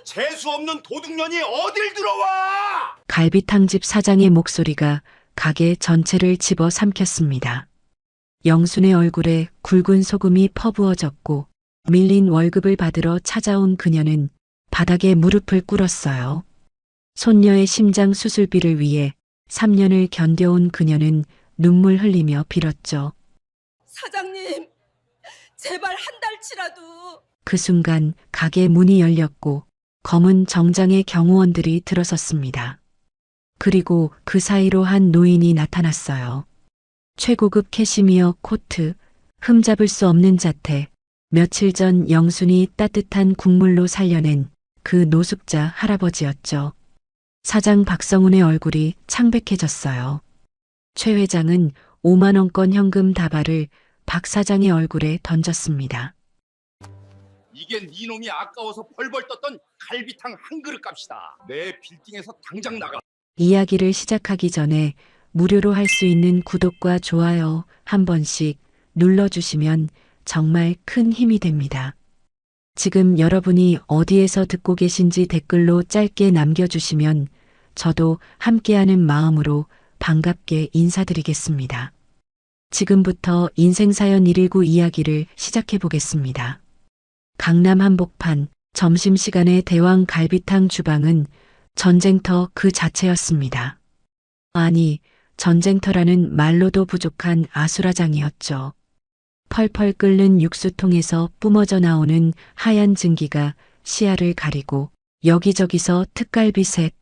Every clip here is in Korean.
재수 없는 도둑년이 어딜 들어와! 갈비탕집 사장의 목소리가 가게 전체를 집어삼켰습니다. 영순의 얼굴에 굵은 소금이 퍼부어졌고 밀린 월급을 받으러 찾아온 그녀는 바닥에 무릎을 꿇었어요. 손녀의 심장 수술비를 위해 3년을 견뎌온 그녀는 눈물 흘리며 빌었죠. 사장님, 제발 한 달치라도. 그 순간 가게 문이 열렸고 검은 정장의 경호원들이 들어섰습니다. 그리고 그 사이로 한 노인이 나타났어요. 최고급 캐시미어 코트, 흠잡을 수 없는 자태, 며칠 전 영순이 따뜻한 국물로 살려낸 그 노숙자 할아버지였죠. 사장 박성훈의 얼굴이 창백해졌어요. 최 회장은 5만 원권 현금 다발을 박 사장의 얼굴에 던졌습니다. 이게 네 놈이 아까워서 벌벌 떴던 갈비탕 한 그릇 값이다. 내 빌딩에서 당장 나가. 이야기를 시작하기 전에 무료로 할 수 있는 구독과 좋아요 한 번씩 눌러주시면 정말 큰 힘이 됩니다. 지금 여러분이 어디에서 듣고 계신지 댓글로 짧게 남겨주시면 저도 함께하는 마음으로 반갑게 인사드리겠습니다. 지금부터 인생사연 119 이야기를 시작해 보겠습니다. 강남 한복판 점심시간의 대왕 갈비탕 주방은 전쟁터 그 자체였습니다. 아니, 전쟁터라는 말로도 부족한 아수라장이었죠. 펄펄 끓는 육수통에서 뿜어져 나오는 하얀 증기가 시야를 가리고 여기저기서 특갈비 셋,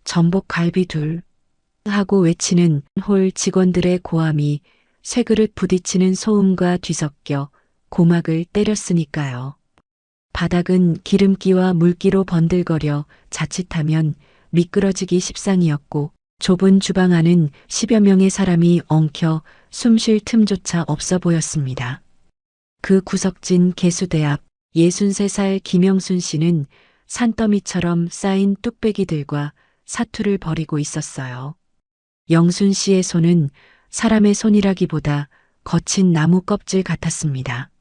전복갈비 둘 하고 외치는 홀 직원들의 고함이 쇠그릇 부딪히는 소음과 뒤섞여 고막을 때렸으니까요. 바닥은 기름기와 물기로 번들거려 자칫하면 미끄러지기 십상이었고 좁은 주방 안은 10여 명의 사람이 엉켜 숨 쉴 틈조차 없어 보였습니다. 그 구석진 개수대 앞 63살 김영순 씨는 산더미처럼 쌓인 뚝배기들과 사투를 벌이고 있었어요. 영순 씨의 손은 사람의 손이라기보다 거친 나무 껍질 같았습니다.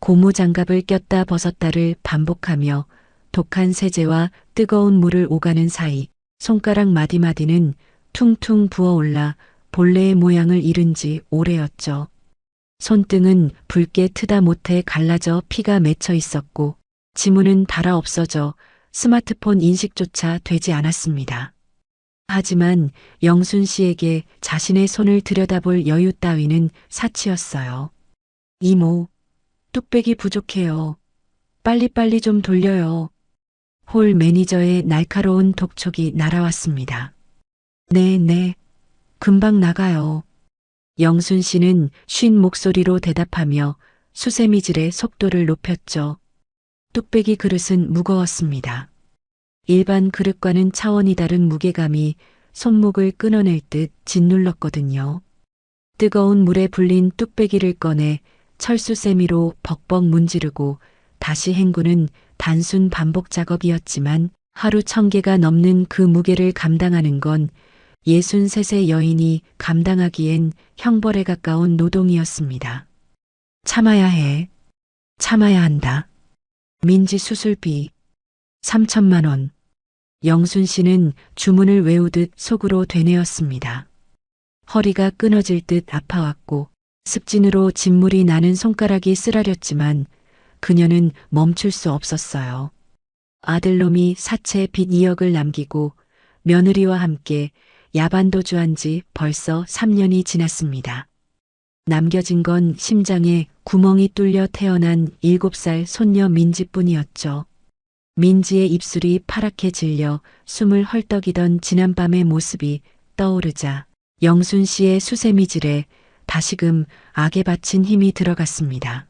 고무장갑을 꼈다 벗었다를 반복하며 독한 세제와 뜨거운 물을 오가는 사이 손가락 마디마디는 퉁퉁 부어올라 본래의 모양을 잃은 지 오래였죠. 손등은 붉게 트다 못해 갈라져 피가 맺혀 있었고 지문은 닳아 없어져 스마트폰 인식조차 되지 않았습니다. 하지만 영순 씨에게 자신의 손을 들여다볼 여유 따위는 사치였어요. 이모, 뚝배기 부족해요. 빨리빨리 좀 돌려요. 홀 매니저의 날카로운 독촉이 날아왔습니다. 네, 금방 나가요. 영순 씨는 쉰 목소리로 대답하며 수세미질의 속도를 높였죠. 뚝배기 그릇은 무거웠습니다. 일반 그릇과는 차원이 다른 무게감이 손목을 끊어낼 듯 짓눌렀거든요. 뜨거운 물에 불린 뚝배기를 꺼내 철수세미로 벅벅 문지르고 다시 헹구는 단순 반복 작업이었지만 하루 1000개가 넘는 그 무게를 감당하는 건 63세 여인이 감당하기엔 형벌에 가까운 노동이었습니다. 참아야 해. 참아야 한다. 민지 수술비 3천만 원. 영순 씨는 주문을 외우듯 속으로 되뇌었습니다. 허리가 끊어질 듯 아파왔고 습진으로 진물이 나는 손가락이 쓰라렸지만 그녀는 멈출 수 없었어요. 아들놈이 사채 빚 2억을 남기고 며느리와 함께 야반도주한 지 벌써 3년이 지났습니다. 남겨진 건 심장에 구멍이 뚫려 태어난 7살 손녀 민지뿐이었죠. 민지의 입술이 파랗게 질려 숨을 헐떡이던 지난밤의 모습이 떠오르자 영순 씨의 수세미질에 다시금 악에 바친 힘이 들어갔습니다.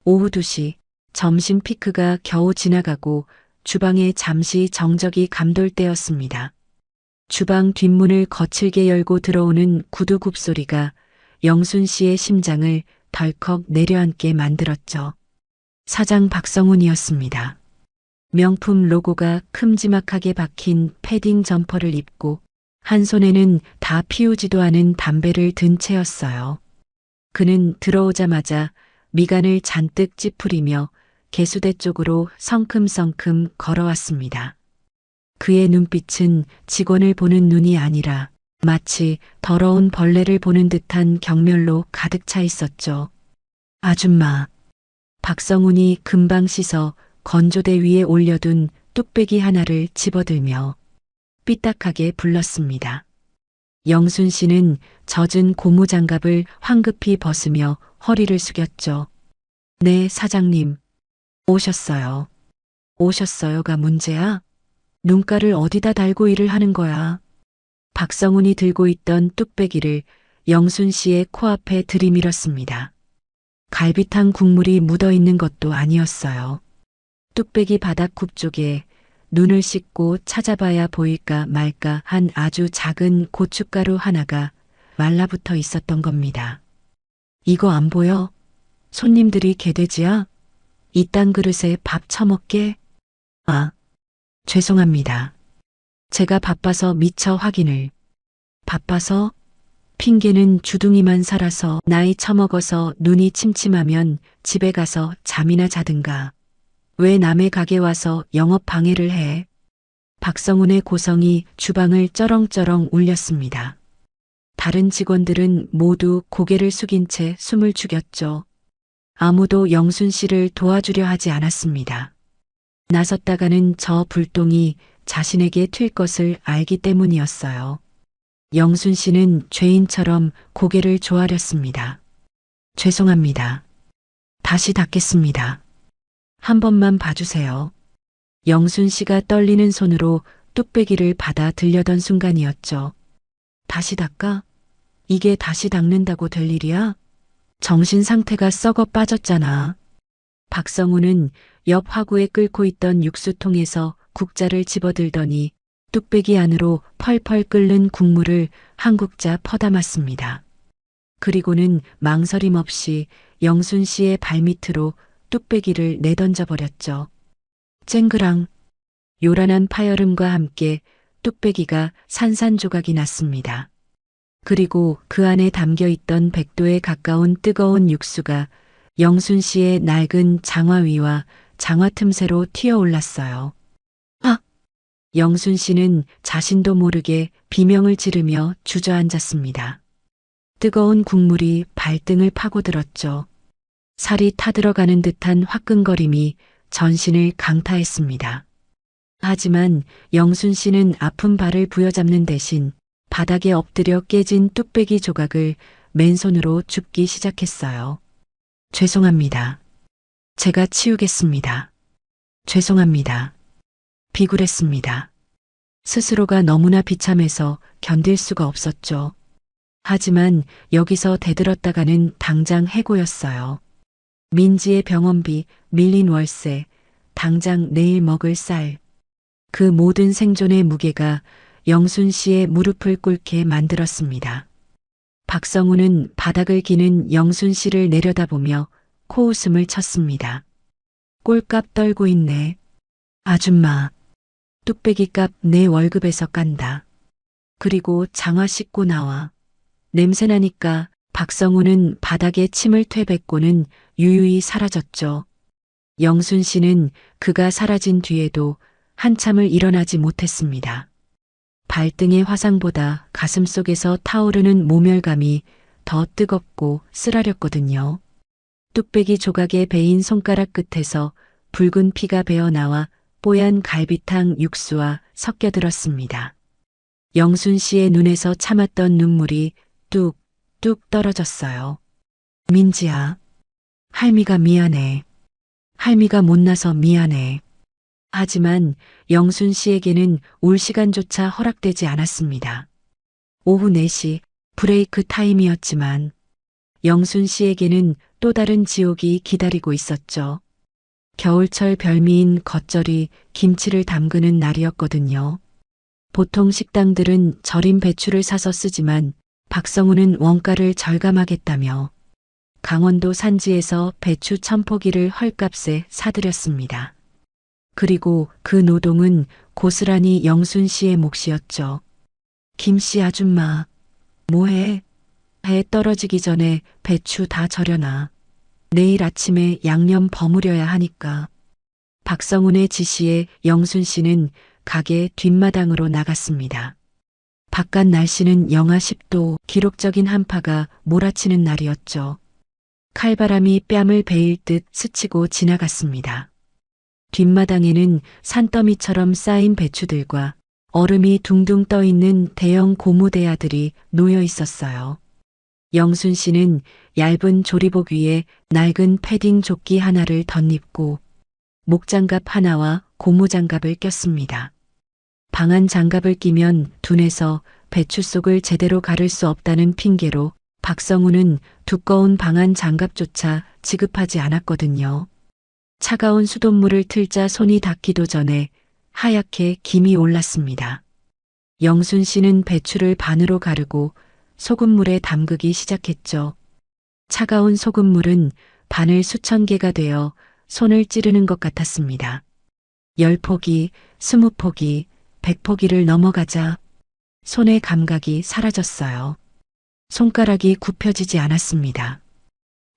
오후 2시 점심 피크가 겨우 지나가고 주방에 잠시 정적이 감돌 때였습니다. 주방 뒷문을 거칠게 열고 들어오는 구두 굽소리가 영순 씨의 심장을 덜컥 내려앉게 만들었죠. 사장 박성훈이었습니다. 명품 로고가 큼지막하게 박힌 패딩 점퍼를 입고 한 손에는 다 피우지도 않은 담배를 든 채였어요. 그는 들어오자마자 미간을 잔뜩 찌푸리며 개수대 쪽으로 성큼성큼 걸어왔습니다. 그의 눈빛은 직원을 보는 눈이 아니라 마치 더러운 벌레를 보는 듯한 경멸로 가득 차 있었죠. 아줌마. 박성훈이 금방 씻어 건조대 위에 올려둔 뚝배기 하나를 집어들며 삐딱하게 불렀습니다. 영순 씨는 젖은 고무장갑을 황급히 벗으며 허리를 숙였죠. 네, 사장님. 오셨어요. 오셨어요가 문제야? 눈가를 어디다 달고 일을 하는 거야? 박성훈이 들고 있던 뚝배기를 영순 씨의 코앞에 들이밀었습니다. 갈비탕 국물이 묻어 있는 것도 아니었어요. 뚝배기 바닥굽 쪽에 눈을 씻고 찾아봐야 보일까 말까 한 아주 작은 고춧가루 하나가 말라붙어 있었던 겁니다. 이거 안 보여? 손님들이 개돼지야? 이딴 그릇에 밥 처먹게? 아, 죄송합니다. 제가 바빠서 미처 확인을. 바빠서? 핑계는 주둥이만 살아서 나이 처먹어서 눈이 침침하면 집에 가서 잠이나 자든가. 왜 남의 가게 와서 영업 방해를 해? 박성훈의 고성이 주방을 쩌렁쩌렁 울렸습니다. 다른 직원들은 모두 고개를 숙인 채 숨을 죽였죠. 아무도 영순 씨를 도와주려 하지 않았습니다. 나섰다가는 저 불똥이 자신에게 튈 것을 알기 때문이었어요. 영순 씨는 죄인처럼 고개를 조아렸습니다. 죄송합니다. 다시 닦겠습니다. 한 번만 봐주세요. 영순 씨가 떨리는 손으로 뚝배기를 받아 들려던 순간이었죠. 다시 닦아? 이게 다시 닦는다고 될 일이야? 정신 상태가 썩어 빠졌잖아. 박성우는 옆 화구에 끓고 있던 육수통에서 국자를 집어들더니 뚝배기 안으로 펄펄 끓는 국물을 한 국자 퍼담았습니다. 그리고는 망설임 없이 영순 씨의 발밑으로 뚝배기를 내던져 버렸죠. 쨍그랑 요란한 파열음과 함께 뚝배기가 산산조각이 났습니다. 그리고 그 안에 담겨 있던 100도에 가까운 뜨거운 육수가 영순 씨의 낡은 장화 위와 장화 틈새로 튀어올랐어요. 아! 영순 씨는 자신도 모르게 비명을 지르며 주저앉았습니다. 뜨거운 국물이 발등을 파고들었죠. 살이 타들어가는 듯한 화끈거림이 전신을 강타했습니다. 하지만 영순 씨는 아픈 발을 부여잡는 대신 바닥에 엎드려 깨진 뚝배기 조각을 맨손으로 줍기 시작했어요. 죄송합니다. 제가 치우겠습니다. 죄송합니다. 비굴했습니다. 스스로가 너무나 비참해서 견딜 수가 없었죠. 하지만 여기서 대들었다가는 당장 해고였어요. 민지의 병원비, 밀린 월세, 당장 내일 먹을 쌀. 그 모든 생존의 무게가 영순 씨의 무릎을 꿇게 만들었습니다. 박성우는 바닥을 기는 영순 씨를 내려다보며 코웃음을 쳤습니다. 꼴값 떨고 있네. 아줌마, 뚝배기 값 내 월급에서 깐다. 그리고 장화 씻고 나와. 냄새나니까 박성우는 바닥에 침을 퇴뱉고는 유유히 사라졌죠. 영순 씨는 그가 사라진 뒤에도 한참을 일어나지 못했습니다. 발등의 화상보다 가슴속에서 타오르는 모멸감이 더 뜨겁고 쓰라렸거든요. 뚝배기 조각에 베인 손가락 끝에서 붉은 피가 배어나와 뽀얀 갈비탕 육수와 섞여들었습니다. 영순 씨의 눈에서 참았던 눈물이 뚝뚝 떨어졌어요. 민지야, 할미가 미안해. 할미가 못나서 미안해. 하지만 영순 씨에게는 울 시간조차 허락되지 않았습니다. 오후 4시 브레이크 타임이었지만 영순 씨에게는 또 다른 지옥이 기다리고 있었죠. 겨울철 별미인 겉절이 김치를 담그는 날이었거든요. 보통 식당들은 절인 배추를 사서 쓰지만 박성우는 원가를 절감하겠다며 강원도 산지에서 배추 1000포기를 헐값에 사들였습니다. 그리고 그 노동은 고스란히 영순 씨의 몫이었죠. 김씨 아줌마, 뭐해? 해 떨어지기 전에 배추 다 절여놔. 내일 아침에 양념 버무려야 하니까. 박성훈의 지시에 영순 씨는 가게 뒷마당으로 나갔습니다. 바깥 날씨는 영하 10도, 기록적인 한파가 몰아치는 날이었죠. 칼바람이 뺨을 베일 듯 스치고 지나갔습니다. 뒷마당에는 산더미처럼 쌓인 배추들과 얼음이 둥둥 떠 있는 대형 고무대야들이 놓여 있었어요. 영순 씨는 얇은 조리복 위에 낡은 패딩 조끼 하나를 덧입고 목장갑 하나와 고무장갑을 꼈습니다. 방한 장갑을 끼면 둔해서 배추 속을 제대로 가를 수 없다는 핑계로 박성우는 두꺼운 방한 장갑조차 지급하지 않았거든요. 차가운 수돗물을 틀자 손이 닿기도 전에 하얗게 김이 올랐습니다. 영순 씨는 배추를 반으로 가르고 소금물에 담그기 시작했죠. 차가운 소금물은 바늘 수천 개가 되어 손을 찌르는 것 같았습니다. 10포기, 20포기, 100포기를 넘어가자 손의 감각이 사라졌어요. 손가락이 굽혀지지 않았습니다.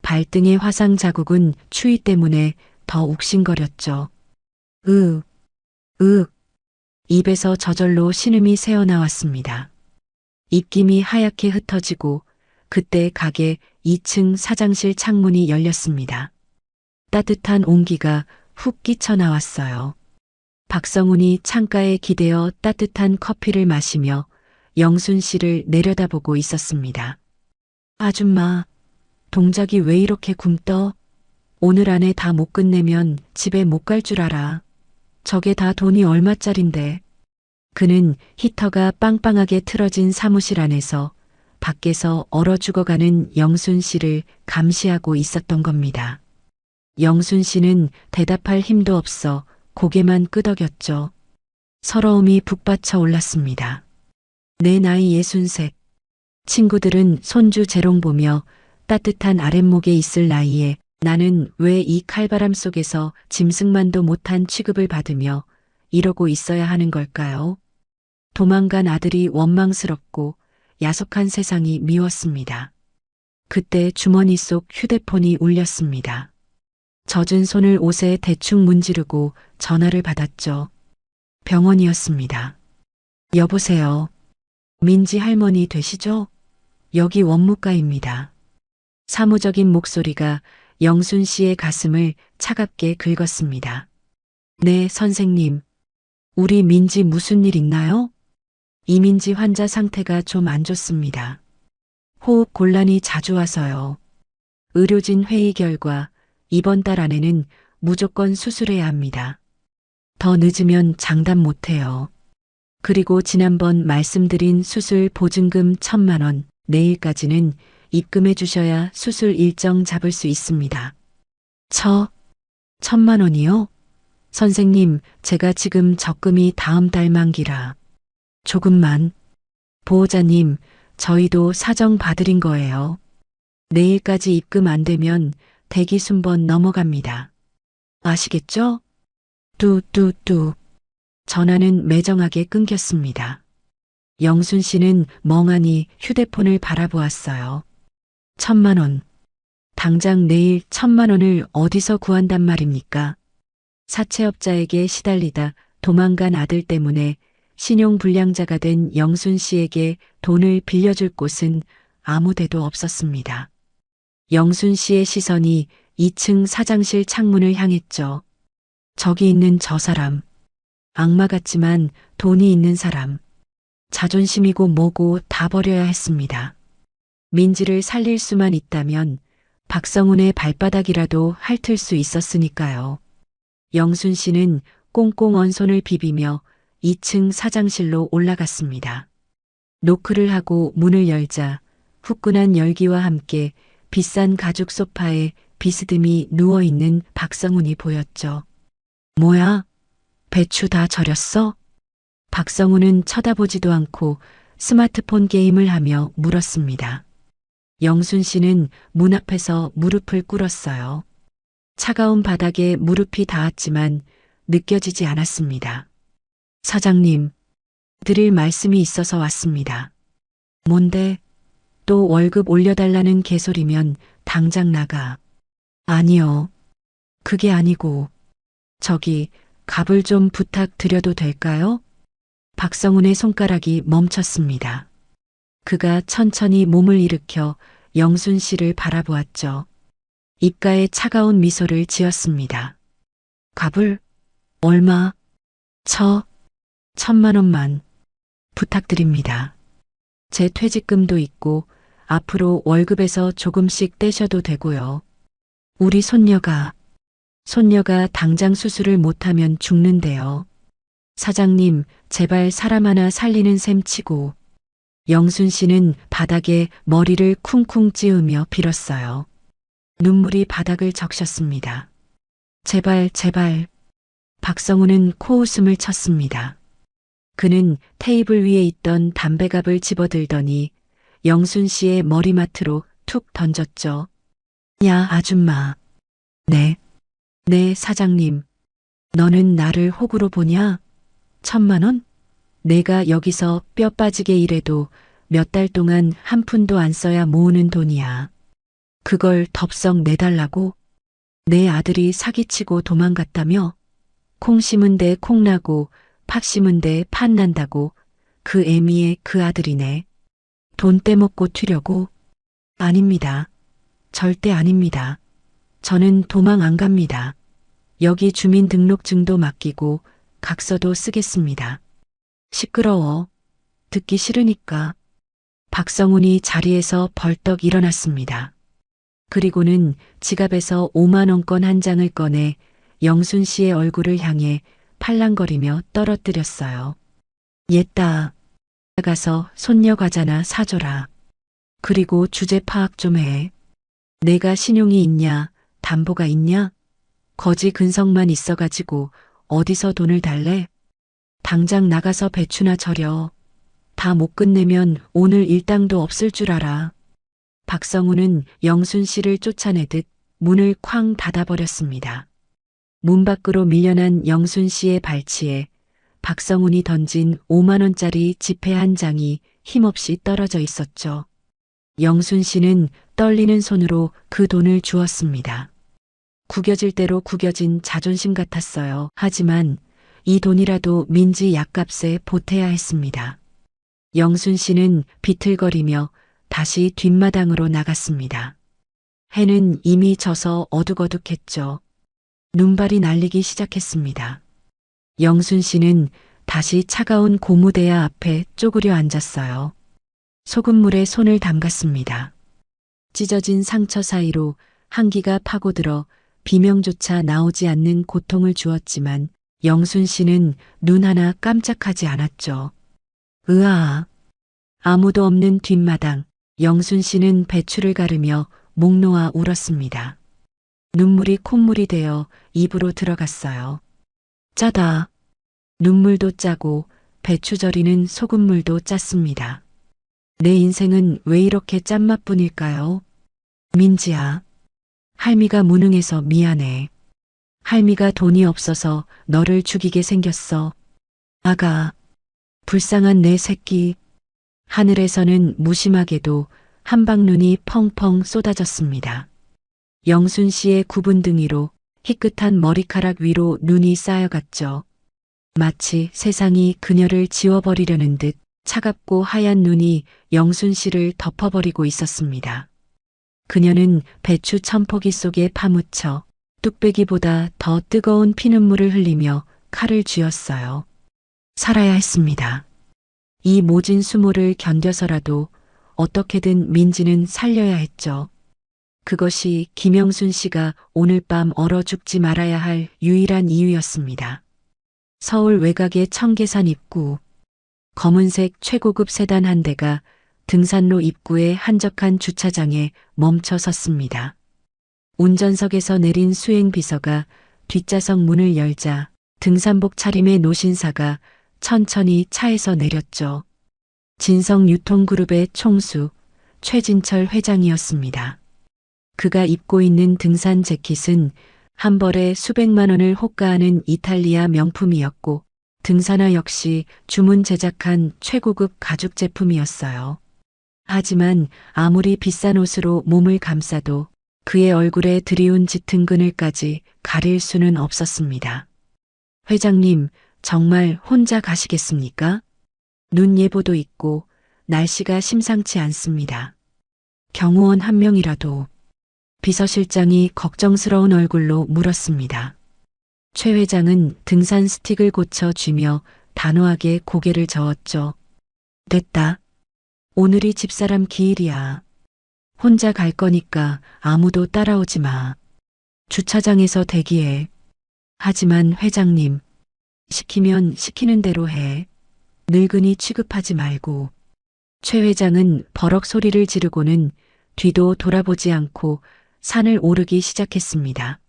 발등의 화상 자국은 추위 때문에 더 욱신거렸죠. 입에서 저절로 신음이 새어나왔습니다. 입김이 하얗게 흩어지고 그때 가게 2층 사장실 창문이 열렸습니다. 따뜻한 온기가 훅 끼쳐나왔어요. 박성훈이 창가에 기대어 따뜻한 커피를 마시며 영순 씨를 내려다보고 있었습니다. 아줌마, 동작이 왜 이렇게 굼떠? 오늘 안에 다 못 끝내면 집에 못 갈 줄 알아. 저게 다 돈이 얼마짜린데. 그는 히터가 빵빵하게 틀어진 사무실 안에서 밖에서 얼어 죽어가는 영순 씨를 감시하고 있었던 겁니다. 영순 씨는 대답할 힘도 없어 고개만 끄덕였죠. 서러움이 북받쳐 올랐습니다. 내 나이 63. 친구들은 손주 재롱 보며 따뜻한 아랫목에 있을 나이에 나는 왜 이 칼바람 속에서 짐승만도 못한 취급을 받으며 이러고 있어야 하는 걸까요? 도망간 아들이 원망스럽고 야속한 세상이 미웠습니다. 그때 주머니 속 휴대폰이 울렸습니다. 젖은 손을 옷에 대충 문지르고 전화를 받았죠. 병원이었습니다. 여보세요. 민지 할머니 되시죠? 여기 원무과입니다. 사무적인 목소리가 영순 씨의 가슴을 차갑게 긁었습니다. 네, 선생님. 우리 민지 무슨 일 있나요? 이민지 환자 상태가 좀 안 좋습니다. 호흡 곤란이 자주 와서요. 의료진 회의 결과 이번 달 안에는 무조건 수술해야 합니다. 더 늦으면 장담 못해요. 그리고 지난번 말씀드린 수술 보증금 1,000만 원, 내일까지는 입금해 주셔야 수술 일정 잡을 수 있습니다. 1,000만 원이요? 선생님, 제가 지금 적금이 다음 달 만기라. 조금만. 보호자님, 저희도 사정 봐드린 거예요. 내일까지 입금 안 되면 대기 순번 넘어갑니다. 아시겠죠? 뚜뚜뚜. 전화는 매정하게 끊겼습니다. 영순 씨는 멍하니 휴대폰을 바라보았어요. 1,000만 원. 당장 내일 1,000만 원을 어디서 구한단 말입니까? 사채업자에게 시달리다 도망간 아들 때문에 신용불량자가 된 영순 씨에게 돈을 빌려줄 곳은 아무 데도 없었습니다. 영순 씨의 시선이 2층 사장실 창문을 향했죠. 저기 있는 저 사람. 악마 같지만 돈이 있는 사람. 자존심이고 뭐고 다 버려야 했습니다. 민지를 살릴 수만 있다면 박성훈의 발바닥이라도 핥을 수 있었으니까요. 영순 씨는 꽁꽁 언 손을 비비며 2층 사장실로 올라갔습니다. 노크를 하고 문을 열자 후끈한 열기와 함께 비싼 가죽 소파에 비스듬히 누워있는 박성훈이 보였죠. 뭐야? 배추 다 절였어? 박성훈은 쳐다보지도 않고 스마트폰 게임을 하며 물었습니다. 영순 씨는 문 앞에서 무릎을 꿇었어요. 차가운 바닥에 무릎이 닿았지만 느껴지지 않았습니다. 사장님, 드릴 말씀이 있어서 왔습니다. 뭔데? 또 월급 올려달라는 개소리면 당장 나가. 아니요. 그게 아니고 저기 갑을 좀 부탁드려도 될까요? 박성훈의 손가락이 멈췄습니다. 그가 천천히 몸을 일으켜 영순 씨를 바라보았죠. 입가에 차가운 미소를 지었습니다. 갑을 얼마? 1,000만 원만 부탁드립니다. 제 퇴직금도 있고 앞으로 월급에서 조금씩 떼셔도 되고요. 우리 손녀가 당장 수술을 못하면 죽는데요. 사장님, 제발 사람 하나 살리는 셈 치고. 영순 씨는 바닥에 머리를 쿵쿵 찌우며 빌었어요. 눈물이 바닥을 적셨습니다. 제발. 박성훈은 코웃음을 쳤습니다. 그는 테이블 위에 있던 담배갑을 집어들더니 영순 씨의 머리맡으로 툭 던졌죠. 야, 아줌마. 네, 사장님. 너는 나를 호구로 보냐? 1,000만 원? 내가 여기서 뼈 빠지게 일해도 몇 달 동안 한 푼도 안 써야 모으는 돈이야. 그걸 덥석 내달라고? 내 아들이 사기치고 도망갔다며? 콩 심은 데 콩 나고 팥 심은 데 팥 난다고. 그 애미의 그 아들이네. 돈 떼먹고 튀려고? 아닙니다. 절대 아닙니다. 저는 도망 안 갑니다. 여기 주민등록증도 맡기고 각서도 쓰겠습니다. 시끄러워. 듣기 싫으니까. 박성훈이 자리에서 벌떡 일어났습니다. 그리고는 지갑에서 5만 원권 한 장을 꺼내 영순 씨의 얼굴을 향해 팔랑거리며 떨어뜨렸어요. 옛다. 가서 손녀 과자나 사줘라. 그리고 주제 파악 좀 해. 내가 신용이 있냐, 담보가 있냐? 거지 근성만 있어가지고 어디서 돈을 달래? 당장 나가서 배추나 절여. 다 못 끝내면 오늘 일당도 없을 줄 알아. 박성훈은 영순 씨를 쫓아내듯 문을 쾅 닫아버렸습니다. 문 밖으로 밀려난 영순 씨의 발치에 박성훈이 던진 5만 원짜리 지폐 한 장이 힘없이 떨어져 있었죠. 영순 씨는 떨리는 손으로 그 돈을 주었습니다. 구겨질 대로 구겨진 자존심 같았어요. 하지만 이 돈이라도 민지 약값에 보태야 했습니다. 영순 씨는 비틀거리며 다시 뒷마당으로 나갔습니다. 해는 이미 져서 어둑어둑했죠. 눈발이 날리기 시작했습니다. 영순 씨는 다시 차가운 고무대야 앞에 쪼그려 앉았어요. 소금물에 손을 담갔습니다. 찢어진 상처 사이로 한기가 파고들어 비명조차 나오지 않는 고통을 주었지만 영순 씨는 눈 하나 깜짝하지 않았죠. 으아. 아무도 없는 뒷마당. 영순 씨는 배추를 가르며 목 놓아 울었습니다. 눈물이 콧물이 되어 입으로 들어갔어요. 짜다. 눈물도 짜고 배추 절이는 소금물도 짰습니다. 내 인생은 왜 이렇게 짠맛뿐일까요? 민지야. 할미가 무능해서 미안해. 할미가 돈이 없어서 너를 죽이게 생겼어. 아가. 불쌍한 내 새끼. 하늘에서는 무심하게도 한방눈이 펑펑 쏟아졌습니다. 영순 씨의 굽은 등 위로 희끗한 머리카락 위로 눈이 쌓여갔죠. 마치 세상이 그녀를 지워버리려는 듯 차갑고 하얀 눈이 영순 씨를 덮어버리고 있었습니다. 그녀는 배추 천포기 속에 파묻혀 뚝배기보다 더 뜨거운 피눈물을 흘리며 칼을 쥐었어요. 살아야 했습니다. 이 모진 수모를 견뎌서라도 어떻게든 민지는 살려야 했죠. 그것이 김영순 씨가 오늘 밤 얼어 죽지 말아야 할 유일한 이유였습니다. 서울 외곽의 청계산 입구. 검은색 최고급 세단 한 대가 등산로 입구의 한적한 주차장에 멈춰 섰습니다. 운전석에서 내린 수행비서가 뒷좌석 문을 열자 등산복 차림의 노신사가 천천히 차에서 내렸죠. 진성유통그룹의 총수 최진철 회장이었습니다. 그가 입고 있는 등산 재킷은 한 벌에 수백만 원을 호가하는 이탈리아 명품이었고 등산화 역시 주문 제작한 최고급 가죽 제품이었어요. 하지만 아무리 비싼 옷으로 몸을 감싸도 그의 얼굴에 드리운 짙은 그늘까지 가릴 수는 없었습니다. 회장님, 정말 혼자 가시겠습니까? 눈 예보도 있고 날씨가 심상치 않습니다. 경호원 한 명이라도. 비서실장이 걱정스러운 얼굴로 물었습니다. 최 회장은 등산 스틱을 고쳐 쥐며 단호하게 고개를 저었죠. 됐다. 오늘이 집사람 기일이야. 혼자 갈 거니까 아무도 따라오지 마. 주차장에서 대기해. 하지만 회장님, 시키면 시키는 대로 해. 늙은이 취급하지 말고. 최 회장은 버럭 소리를 지르고는 뒤도 돌아보지 않고 산을 오르기 시작했습니다.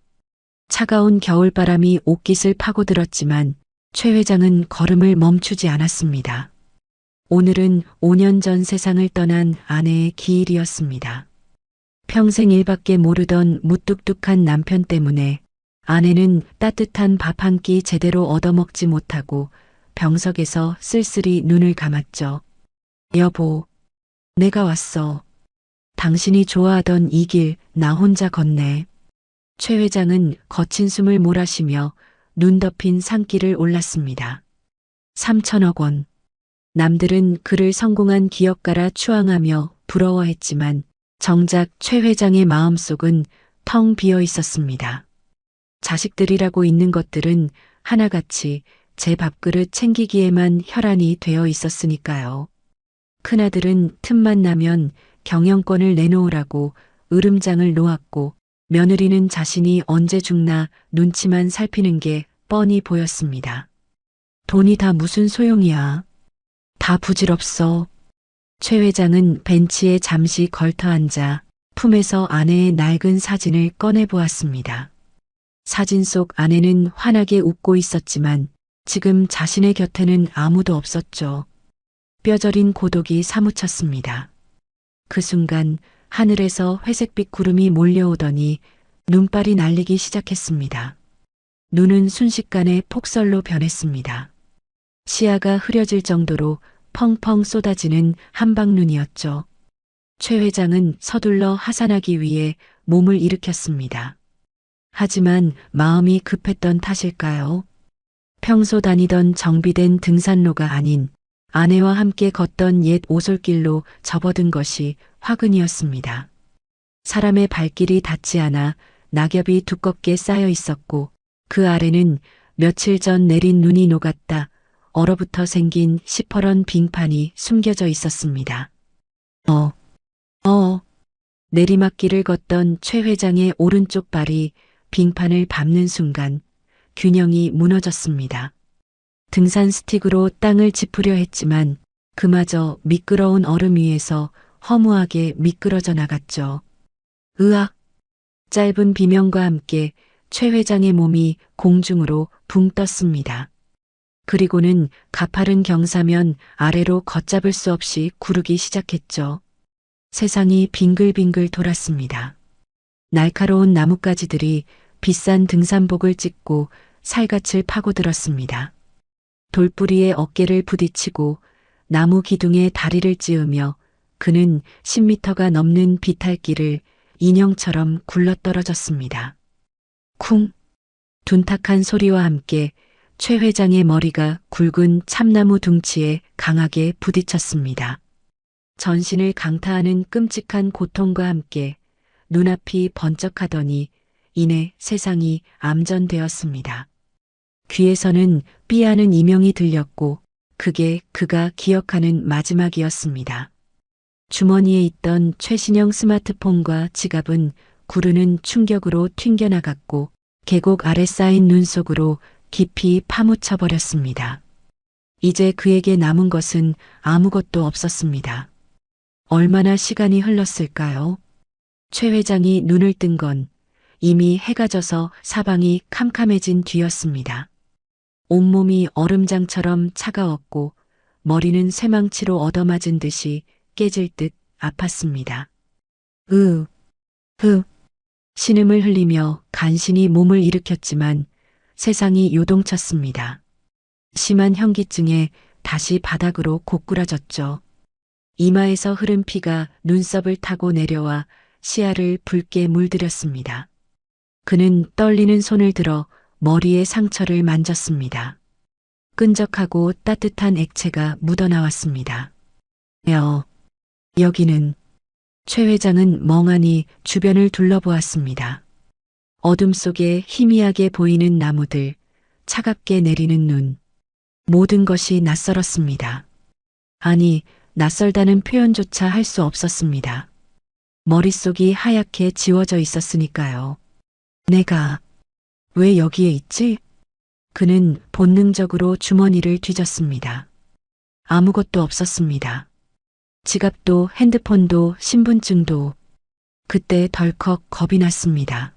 차가운 겨울바람이 옷깃을 파고들었지만 최 회장은 걸음을 멈추지 않았습니다. 오늘은 5년 전 세상을 떠난 아내의 기일이었습니다. 평생 일밖에 모르던 무뚝뚝한 남편 때문에 아내는 따뜻한 밥 한 끼 제대로 얻어먹지 못하고 병석에서 쓸쓸히 눈을 감았죠. 여보, 내가 왔어. 당신이 좋아하던 이 길 나 혼자 걷네. 최 회장은 거친 숨을 몰아쉬며 눈 덮인 산길을 올랐습니다. 3천억 원. 남들은 그를 성공한 기업가라 추앙하며 부러워했지만 정작 최 회장의 마음속은 텅 비어 있었습니다. 자식들이라고 있는 것들은 하나같이 제 밥그릇 챙기기에만 혈안이 되어 있었으니까요. 큰아들은 틈만 나면 경영권을 내놓으라고 으름장을 놓았고 며느리는 자신이 언제 죽나 눈치만 살피는 게 뻔히 보였습니다. 돈이 다 무슨 소용이야. 다 부질없어. 최 회장은 벤치에 잠시 걸터 앉아 품에서 아내의 낡은 사진을 꺼내 보았습니다. 사진 속 아내는 환하게 웃고 있었지만 지금 자신의 곁에는 아무도 없었죠. 뼈저린 고독이 사무쳤습니다. 그 순간 하늘에서 회색빛 구름이 몰려오더니 눈발이 날리기 시작했습니다. 눈은 순식간에 폭설로 변했습니다. 시야가 흐려질 정도로 펑펑 쏟아지는 한방눈이었죠. 최 회장은 서둘러 하산하기 위해 몸을 일으켰습니다. 하지만 마음이 급했던 탓일까요? 평소 다니던 정비된 등산로가 아닌 아내와 함께 걷던 옛 오솔길로 접어든 것이 화근이었습니다. 사람의 발길이 닿지 않아 낙엽이 두껍게 쌓여 있었고 그 아래는 며칠 전 내린 눈이 녹았다 얼어붙어 생긴 시퍼런 빙판이 숨겨져 있었습니다. 내리막길을 걷던 최 회장의 오른쪽 발이 빙판을 밟는 순간 균형이 무너졌습니다. 등산 스틱으로 땅을 짚으려 했지만 그마저 미끄러운 얼음 위에서 허무하게 미끄러져 나갔죠. 으악! 짧은 비명과 함께 최 회장의 몸이 공중으로 붕 떴습니다. 그리고는 가파른 경사면 아래로 걷잡을 수 없이 구르기 시작했죠. 세상이 빙글빙글 돌았습니다. 날카로운 나뭇가지들이 비싼 등산복을 찢고 살갗을 파고들었습니다. 돌뿌리에 어깨를 부딪히고 나무 기둥에 다리를 찧으며 그는 10m가 넘는 비탈길을 인형처럼 굴러떨어졌습니다. 쿵! 둔탁한 소리와 함께 최 회장의 머리가 굵은 참나무 둥치에 강하게 부딪혔습니다. 전신을 강타하는 끔찍한 고통과 함께 눈앞이 번쩍하더니 이내 세상이 암전되었습니다. 귀에서는 삐하는 이명이 들렸고 그게 그가 기억하는 마지막이었습니다. 주머니에 있던 최신형 스마트폰과 지갑은 구르는 충격으로 튕겨나갔고 계곡 아래 쌓인 눈 속으로 깊이 파묻혀 버렸습니다. 이제 그에게 남은 것은 아무것도 없었습니다. 얼마나 시간이 흘렀을까요? 최 회장이 눈을 뜬 건 이미 해가 져서 사방이 캄캄해진 뒤였습니다. 온몸이 얼음장처럼 차가웠고 머리는 쇠망치로 얻어맞은 듯이 깨질 듯 아팠습니다. 신음을 흘리며 간신히 몸을 일으켰지만 세상이 요동쳤습니다. 심한 현기증에 다시 바닥으로 고꾸라졌죠. 이마에서 흐른 피가 눈썹을 타고 내려와 시야를 붉게 물들였습니다. 그는 떨리는 손을 들어 머리의 상처를 만졌습니다. 끈적하고 따뜻한 액체가 묻어나왔습니다. 여기는 최 회장은 멍하니 주변을 둘러보았습니다. 어둠 속에 희미하게 보이는 나무들, 차갑게 내리는 눈, 모든 것이 낯설었습니다. 아니, 낯설다는 표현조차 할 수 없었습니다. 머릿속이 하얗게 지워져 있었으니까요. 내가 왜 여기에 있지? 그는 본능적으로 주머니를 뒤졌습니다. 아무것도 없었습니다. 지갑도 핸드폰도 신분증도. 그때 덜컥 겁이 났습니다.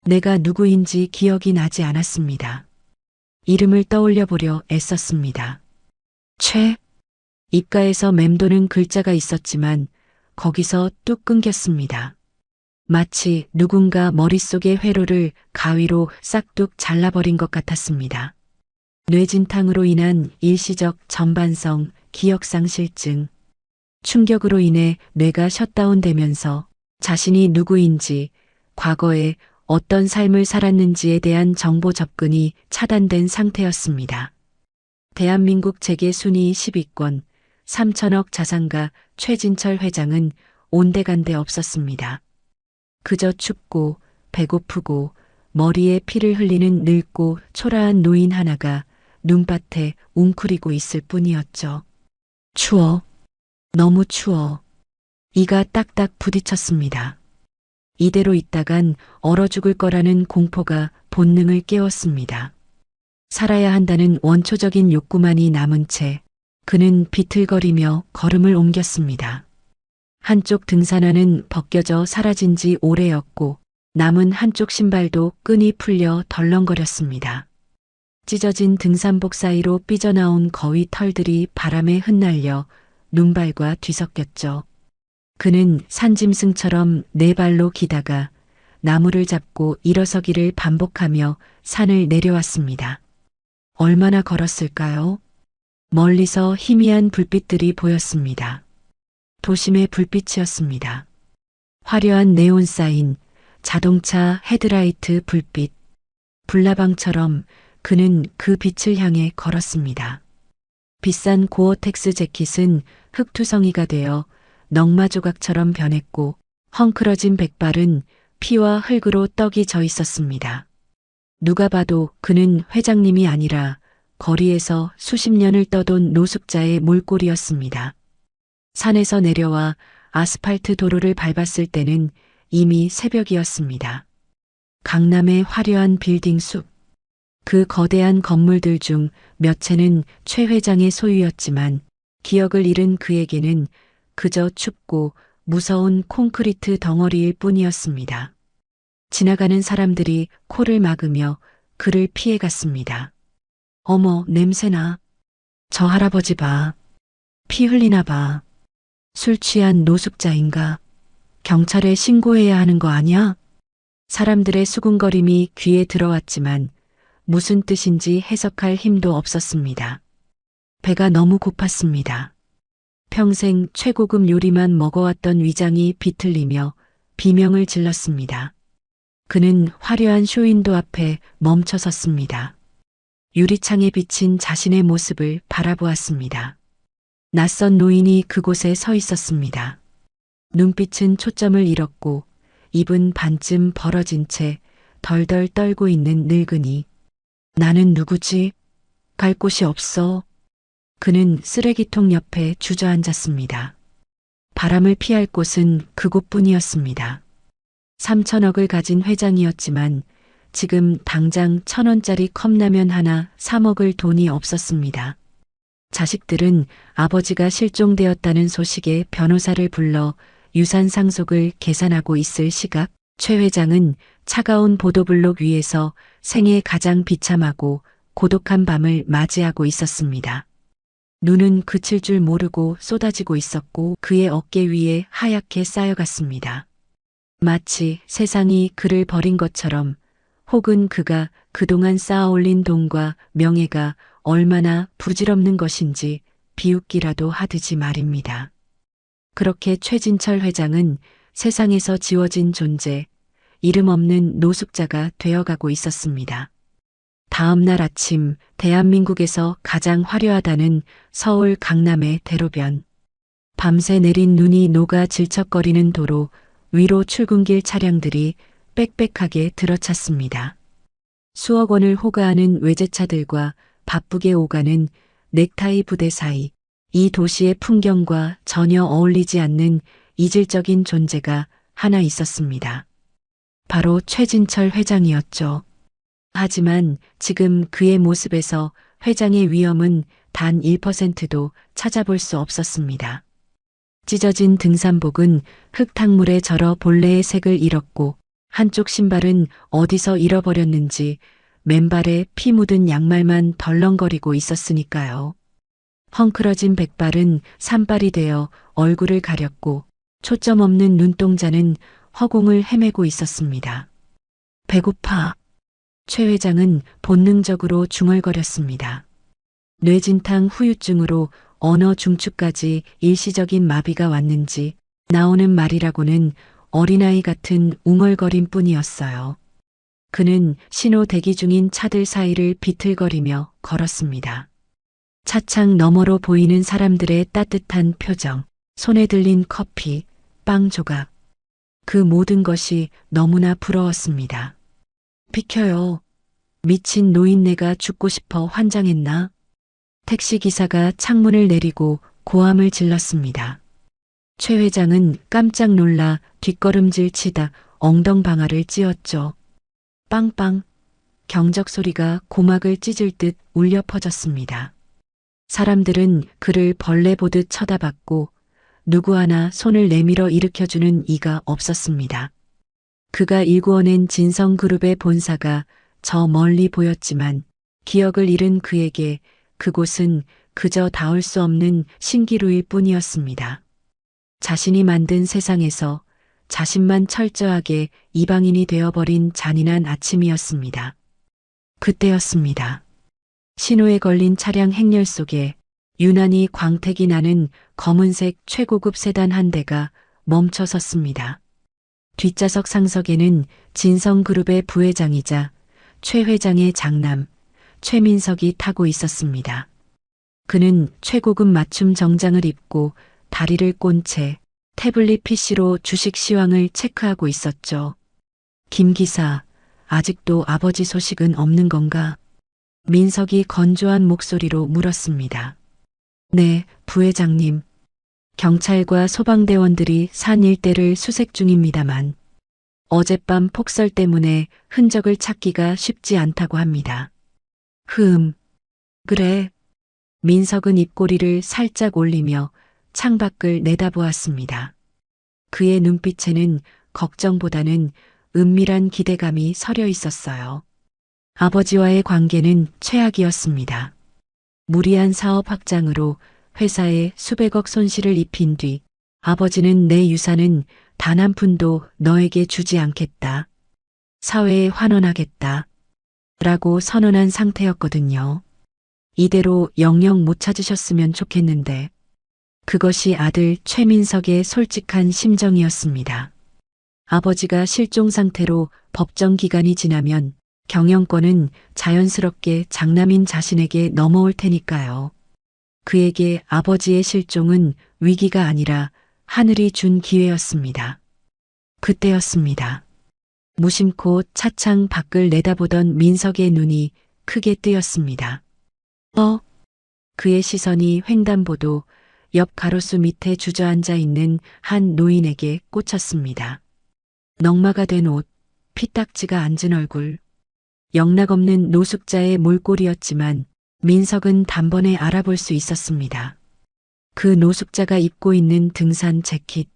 내가 누구인지 기억이 나지 않았습니다. 이름을 떠올려 보려 애썼습니다. 입가에서 맴도는 글자가 있었지만 거기서 뚝 끊겼습니다. 마치 누군가 머릿속의 회로를 가위로 싹둑 잘라버린 것 같았습니다. 뇌진탕으로 인한 일시적 전반성 기억상실증. 충격으로 인해 뇌가 셧다운되면서 자신이 누구인지, 과거에 어떤 삶을 살았는지에 대한 정보 접근이 차단된 상태였습니다. 대한민국 재계 순위 10위권 3천억 자산가 최진철 회장은 온데간데 없었습니다. 그저 춥고 배고프고 머리에 피를 흘리는 늙고 초라한 노인 하나가 눈밭에 웅크리고 있을 뿐이었죠. 추워. 너무 추워. 이가 딱딱 부딪혔습니다. 이대로 있다간 얼어 죽을 거라는 공포가 본능을 깨웠습니다. 살아야 한다는 원초적인 욕구만이 남은 채 그는 비틀거리며 걸음을 옮겼습니다. 한쪽 등산화는 벗겨져 사라진 지 오래였고 남은 한쪽 신발도 끈이 풀려 덜렁거렸습니다. 찢어진 등산복 사이로 삐져나온 거위 털들이 바람에 흩날려 눈발과 뒤섞였죠. 그는 산짐승처럼 네 발로 기다가 나무를 잡고 일어서기를 반복하며 산을 내려왔습니다. 얼마나 걸었을까요? 멀리서 희미한 불빛들이 보였습니다. 도심의 불빛이었습니다. 화려한 네온 사인, 자동차 헤드라이트 불빛, 불나방처럼 그는 그 빛을 향해 걸었습니다. 비싼 고어텍스 재킷은 흙투성이가 되어 넝마 조각처럼 변했고 헝클어진 백발은 피와 흙으로 떡이 져 있었습니다. 누가 봐도 그는 회장님이 아니라 거리에서 수십 년을 떠돈 노숙자의 몰골이었습니다. 산에서 내려와 아스팔트 도로를 밟았을 때는 이미 새벽이었습니다. 강남의 화려한 빌딩 숲, 그 거대한 건물들 중 몇 채는 최 회장의 소유였지만 기억을 잃은 그에게는 그저 춥고 무서운 콘크리트 덩어리일 뿐이었습니다. 지나가는 사람들이 코를 막으며 그를 피해갔습니다. 어머, 냄새나. 저 할아버지 봐. 피 흘리나 봐. 술 취한 노숙자인가? 경찰에 신고해야 하는 거 아니야? 사람들의 수군거림이 귀에 들어왔지만 무슨 뜻인지 해석할 힘도 없었습니다. 배가 너무 고팠습니다. 평생 최고급 요리만 먹어왔던 위장이 비틀리며 비명을 질렀습니다. 그는 화려한 쇼윈도 앞에 멈춰 섰습니다. 유리창에 비친 자신의 모습을 바라보았습니다. 낯선 노인이 그곳에 서 있었습니다. 눈빛은 초점을 잃었고 입은 반쯤 벌어진 채 덜덜 떨고 있는 늙은이. 나는 누구지? 갈 곳이 없어. 그는 쓰레기통 옆에 주저앉았습니다. 바람을 피할 곳은 그곳뿐이었습니다. 3천억을 가진 회장이었지만 지금 당장 1,000원짜리 컵라면 하나 사 먹을 돈이 없었습니다. 자식들은 아버지가 실종되었다는 소식에 변호사를 불러 유산 상속을 계산하고 있을 시각, 최 회장은 차가운 보도블록 위에서 생애 가장 비참하고 고독한 밤을 맞이하고 있었습니다. 눈은 그칠 줄 모르고 쏟아지고 있었고 그의 어깨 위에 하얗게 쌓여갔습니다. 마치 세상이 그를 버린 것처럼, 혹은 그가 그동안 쌓아올린 돈과 명예가 얼마나 부질없는 것인지 비웃기라도 하듯이 말입니다. 그렇게 최진철 회장은 세상에서 지워진 존재, 이름 없는 노숙자가 되어가고 있었습니다. 다음 날 아침 대한민국에서 가장 화려하다는 서울 강남의 대로변. 밤새 내린 눈이 녹아 질척거리는 도로 위로 출근길 차량들이 빽빽하게 들어찼습니다. 수억 원을 호가하는 외제차들과 바쁘게 오가는 넥타이 부대 사이, 이 도시의 풍경과 전혀 어울리지 않는 이질적인 존재가 하나 있었습니다. 바로 최진철 회장이었죠. 하지만 지금 그의 모습에서 회장의 위엄은 단 1%도 찾아볼 수 없었습니다. 찢어진 등산복은 흙탕물에 절어 본래의 색을 잃었고 한쪽 신발은 어디서 잃어버렸는지 맨발에 피 묻은 양말만 덜렁거리고 있었으니까요. 헝클어진 백발은 산발이 되어 얼굴을 가렸고 초점 없는 눈동자는 허공을 헤매고 있었습니다. 배고파. 최 회장은 본능적으로 중얼거렸습니다. 뇌진탕 후유증으로 언어 중추까지 일시적인 마비가 왔는지 나오는 말이라고는 어린아이 같은 웅얼거림 뿐이었어요. 그는 신호 대기 중인 차들 사이를 비틀거리며 걸었습니다. 차창 너머로 보이는 사람들의 따뜻한 표정, 손에 들린 커피, 빵 조각. 그 모든 것이 너무나 부러웠습니다. 비켜요. 미친 노인네가 죽고 싶어 환장했나? 택시기사가 창문을 내리고 고함을 질렀습니다. 최 회장은 깜짝 놀라 뒷걸음질 치다 엉덩방아를 찧었죠. 빵빵. 경적 소리가 고막을 찢을 듯 울려 퍼졌습니다. 사람들은 그를 벌레 보듯 쳐다봤고 누구 하나 손을 내밀어 일으켜주는 이가 없었습니다. 그가 일구어낸 진성그룹의 본사가 저 멀리 보였지만 기억을 잃은 그에게 그곳은 그저 닿을 수 없는 신기루일 뿐이었습니다. 자신이 만든 세상에서 자신만 철저하게 이방인이 되어버린 잔인한 아침이었습니다. 그때였습니다. 신호에 걸린 차량 행렬 속에 유난히 광택이 나는 검은색 최고급 세단 한 대가 멈춰 섰습니다. 뒷좌석 상석에는 진성그룹의 부회장이자 최 회장의 장남 최민석이 타고 있었습니다. 그는 최고급 맞춤 정장을 입고 다리를 꼰 채 태블릿 PC로 주식 시황을 체크하고 있었죠. 김 기사, 아직도 아버지 소식은 없는 건가? 민석이 건조한 목소리로 물었습니다. 네, 부회장님. 경찰과 소방대원들이 산 일대를 수색 중입니다만 어젯밤 폭설 때문에 흔적을 찾기가 쉽지 않다고 합니다. 그래. 민석은 입꼬리를 살짝 올리며 창밖을 내다보았습니다. 그의 눈빛에는 걱정보다는 은밀한 기대감이 서려 있었어요. 아버지와의 관계는 최악이었습니다. 무리한 사업 확장으로 회사에 수백억 손실을 입힌 뒤 아버지는 내 유산은 단 한 푼도 너에게 주지 않겠다. 사회에 환원하겠다. 라고 선언한 상태였거든요. 이대로 영영 못 찾으셨으면 좋겠는데 그것이 아들 최민석의 솔직한 심정이었습니다. 아버지가 실종 상태로 법정 기간이 지나면 경영권은 자연스럽게 장남인 자신에게 넘어올 테니까요. 그에게 아버지의 실종은 위기가 아니라 하늘이 준 기회였습니다. 그때였습니다. 무심코 차창 밖을 내다보던 민석의 눈이 크게 뜨였습니다. 그의 시선이 횡단보도 옆 가로수 밑에 주저앉아 있는 한 노인에게 꽂혔습니다. 넉마가 된 옷, 피딱지가 앉은 얼굴. 영락없는 노숙자의 몰골이었지만 민석은 단번에 알아볼 수 있었습니다. 그 노숙자가 입고 있는 등산 재킷.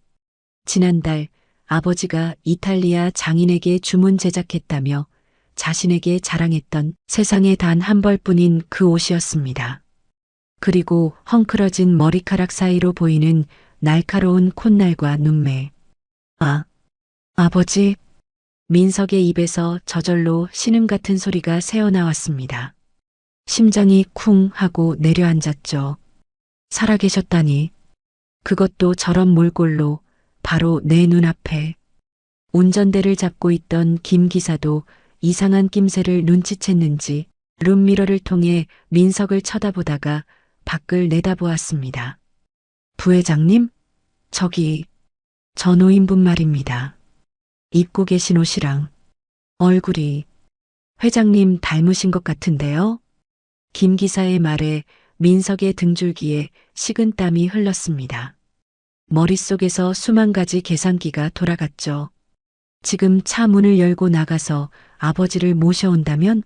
지난달 아버지가 이탈리아 장인에게 주문 제작했다며 자신에게 자랑했던 세상에 단 한 벌뿐인 그 옷이었습니다. 그리고 헝클어진 머리카락 사이로 보이는 날카로운 콧날과 눈매. 아버지. 민석의 입에서 저절로 신음 같은 소리가 새어나왔습니다. 심장이 쿵 하고 내려앉았죠. 살아계셨다니. 그것도 저런 몰골로 바로 내 눈앞에. 운전대를 잡고 있던 김 기사도 이상한 낌새를 눈치챘는지 룸미러를 통해 민석을 쳐다보다가 밖을 내다보았습니다. 부회장님? 저기, 저 노인분 말입니다. 입고 계신 옷이랑 얼굴이 회장님 닮으신 것 같은데요? 김 기사의 말에 민석의 등줄기에 식은땀이 흘렀습니다. 머릿속에서 수만 가지 계산기가 돌아갔죠. 지금 차 문을 열고 나가서 아버지를 모셔온다면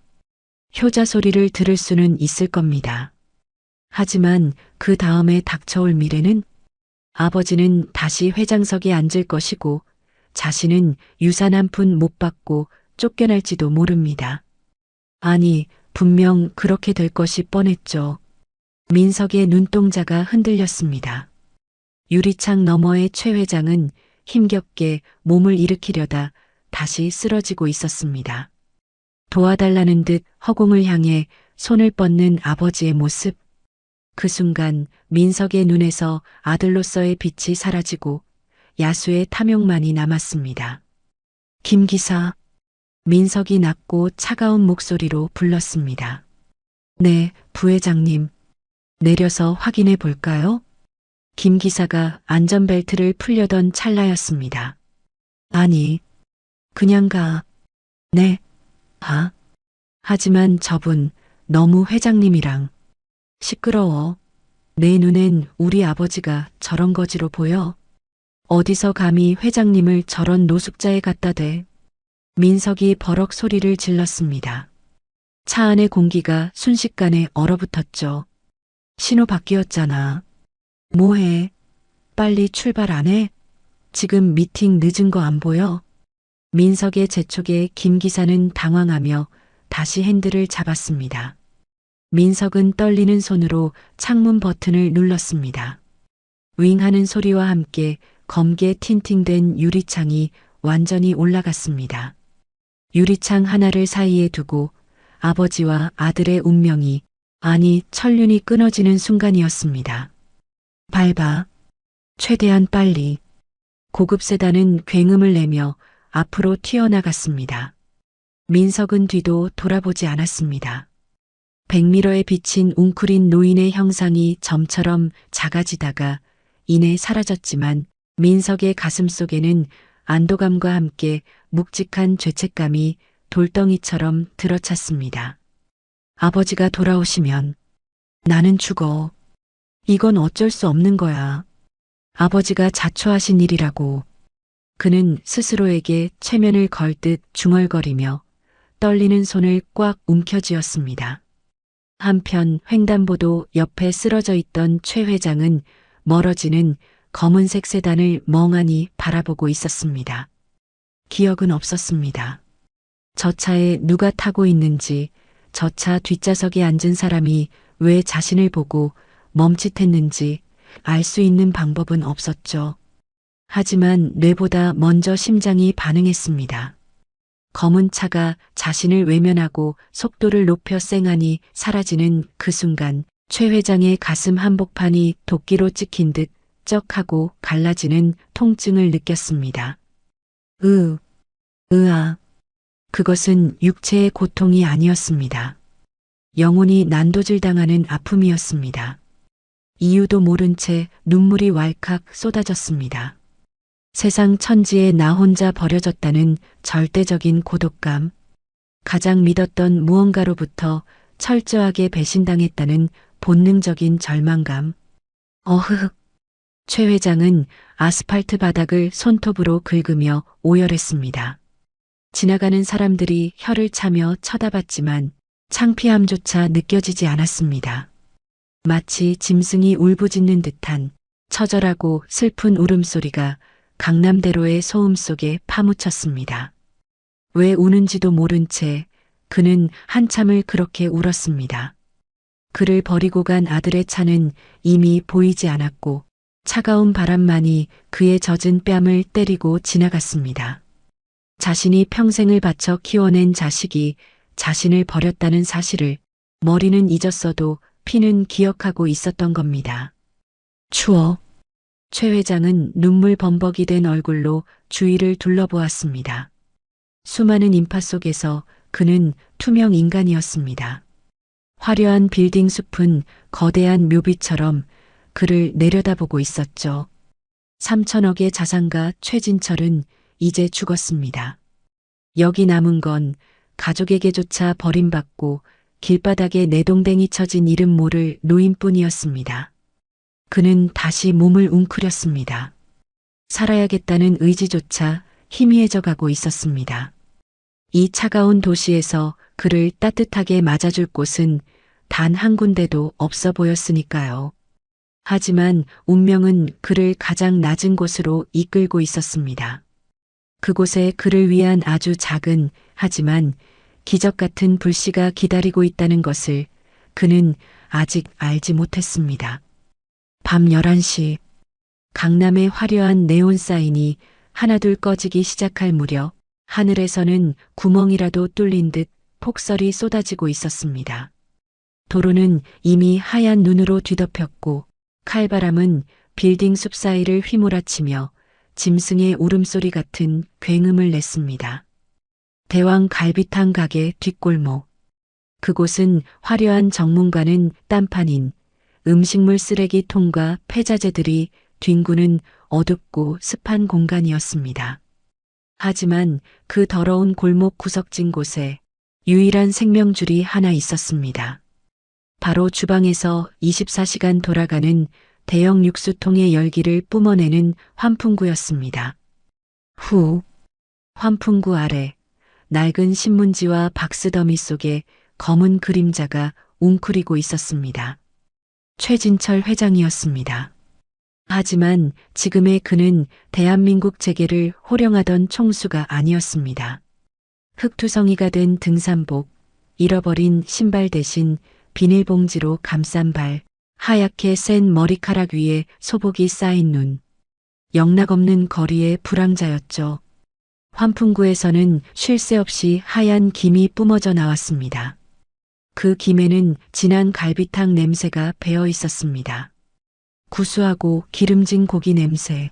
효자 소리를 들을 수는 있을 겁니다. 하지만 그 다음에 닥쳐올 미래는 아버지는 다시 회장석에 앉을 것이고 자신은 유산 한 푼 못 받고 쫓겨날지도 모릅니다. 아니, 분명 그렇게 될 것이 뻔했죠. 민석의 눈동자가 흔들렸습니다. 유리창 너머의 최 회장은 힘겹게 몸을 일으키려다 다시 쓰러지고 있었습니다. 도와달라는 듯 허공을 향해 손을 뻗는 아버지의 모습. 그 순간 민석의 눈에서 아들로서의 빛이 사라지고 야수의 탐욕만이 남았습니다. 김 기사. 민석이 낮고 차가운 목소리로 불렀습니다. 네, 부회장님. 내려서 확인해 볼까요? 김 기사가 안전벨트를 풀려던 찰나였습니다. 아니, 그냥 가. 네, 가. 하지만 저분 너무 회장님이랑 시끄러워. 내 눈엔 우리 아버지가 저런 거지로 보여. 어디서 감히 회장님을 저런 노숙자에 갖다 대. 민석이 버럭 소리를 질렀습니다. 차 안의 공기가 순식간에 얼어붙었죠. 신호 바뀌었잖아. 뭐해? 빨리 출발 안 해? 지금 미팅 늦은 거 안 보여? 민석의 재촉에 김 기사는 당황하며 다시 핸들을 잡았습니다. 민석은 떨리는 손으로 창문 버튼을 눌렀습니다. 윙 하는 소리와 함께 검게 틴팅된 유리창이 완전히 올라갔습니다. 유리창 하나를 사이에 두고 아버지와 아들의 운명이, 아니 천륜이 끊어지는 순간이었습니다. 밟아. 최대한 빨리. 고급 세단은 굉음을 내며 앞으로 튀어나갔습니다. 민석은 뒤도 돌아보지 않았습니다. 백미러에 비친 웅크린 노인의 형상이 점처럼 작아지다가 이내 사라졌지만 민석의 가슴 속에는 안도감과 함께 묵직한 죄책감이 돌덩이처럼 들어찼습니다. 아버지가 돌아오시면 나는 죽어. 이건 어쩔 수 없는 거야. 아버지가 자초하신 일이라고. 그는 스스로에게 체면을 걸듯 중얼거리며 떨리는 손을 꽉 움켜쥐었습니다. 한편 횡단보도 옆에 쓰러져 있던 최 회장은 멀어지는 검은색 세단을 멍하니 바라보고 있었습니다. 기억은 없었습니다. 저 차에 누가 타고 있는지, 저 차 뒷좌석에 앉은 사람이 왜 자신을 보고 멈칫했는지 알 수 있는 방법은 없었죠. 하지만 뇌보다 먼저 심장이 반응했습니다. 검은 차가 자신을 외면하고 속도를 높여 쌩하니 사라지는 그 순간 최 회장의 가슴 한복판이 도끼로 찍힌 듯 쩍하고 갈라지는 통증을 느꼈습니다. 으아. 그것은 육체의 고통이 아니었습니다. 영혼이 난도질당하는 아픔이었습니다. 이유도 모른 채 눈물이 왈칵 쏟아졌습니다. 세상 천지에 나 혼자 버려졌다는 절대적인 고독감, 가장 믿었던 무언가로부터 철저하게 배신당했다는 본능적인 절망감. 어흐흑. 최 회장은 아스팔트 바닥을 손톱으로 긁으며 오열했습니다. 지나가는 사람들이 혀를 차며 쳐다봤지만 창피함조차 느껴지지 않았습니다. 마치 짐승이 울부짖는 듯한 처절하고 슬픈 울음소리가 강남대로의 소음 속에 파묻혔습니다. 왜 우는지도 모른 채 그는 한참을 그렇게 울었습니다. 그를 버리고 간 아들의 차는 이미 보이지 않았고 차가운 바람만이 그의 젖은 뺨을 때리고 지나갔습니다. 자신이 평생을 바쳐 키워낸 자식이 자신을 버렸다는 사실을 머리는 잊었어도 피는 기억하고 있었던 겁니다. 추워. 최 회장은 눈물 범벅이 된 얼굴로 주위를 둘러보았습니다. 수많은 인파 속에서 그는 투명 인간이었습니다. 화려한 빌딩 숲은 거대한 묘비처럼 그를 내려다보고 있었죠. 3천억의 자산가 최진철은 이제 죽었습니다. 여기 남은 건 가족에게조차 버림받고 길바닥에 내동댕이 쳐진 이름 모를 노인뿐이었습니다. 그는 다시 몸을 웅크렸습니다. 살아야겠다는 의지조차 희미해져 가고 있었습니다. 이 차가운 도시에서 그를 따뜻하게 맞아줄 곳은 단 한 군데도 없어 보였으니까요. 하지만 운명은 그를 가장 낮은 곳으로 이끌고 있었습니다. 그곳에 그를 위한 아주 작은 하지만 기적 같은 불씨가 기다리고 있다는 것을 그는 아직 알지 못했습니다. 밤 11시 강남의 화려한 네온 사인이 하나둘 꺼지기 시작할 무렵 하늘에서는 구멍이라도 뚫린 듯 폭설이 쏟아지고 있었습니다. 도로는 이미 하얀 눈으로 뒤덮였고 칼바람은 빌딩 숲 사이를 휘몰아치며 짐승의 울음소리 같은 굉음을 냈습니다. 대왕 갈비탕 가게 뒷골목. 그곳은 화려한 정문과는 딴판인 음식물 쓰레기통과 폐자재들이 뒹구는 어둡고 습한 공간이었습니다. 하지만 그 더러운 골목 구석진 곳에 유일한 생명줄이 하나 있었습니다. 바로 주방에서 24시간 돌아가는 대형 육수통의 열기를 뿜어내는 환풍구였습니다. 후, 환풍구 아래 낡은 신문지와 박스더미 속에 검은 그림자가 웅크리고 있었습니다. 최진철 회장이었습니다. 하지만 지금의 그는 대한민국 재계를 호령하던 총수가 아니었습니다. 흙투성이가 된 등산복, 잃어버린 신발 대신 비닐봉지로 감싼 발, 하얗게 센 머리카락 위에 소복이 쌓인 눈. 영락없는 거리의 불황자였죠. 환풍구에서는 쉴 새 없이 하얀 김이 뿜어져 나왔습니다. 그 김에는 진한 갈비탕 냄새가 배어 있었습니다. 구수하고 기름진 고기 냄새.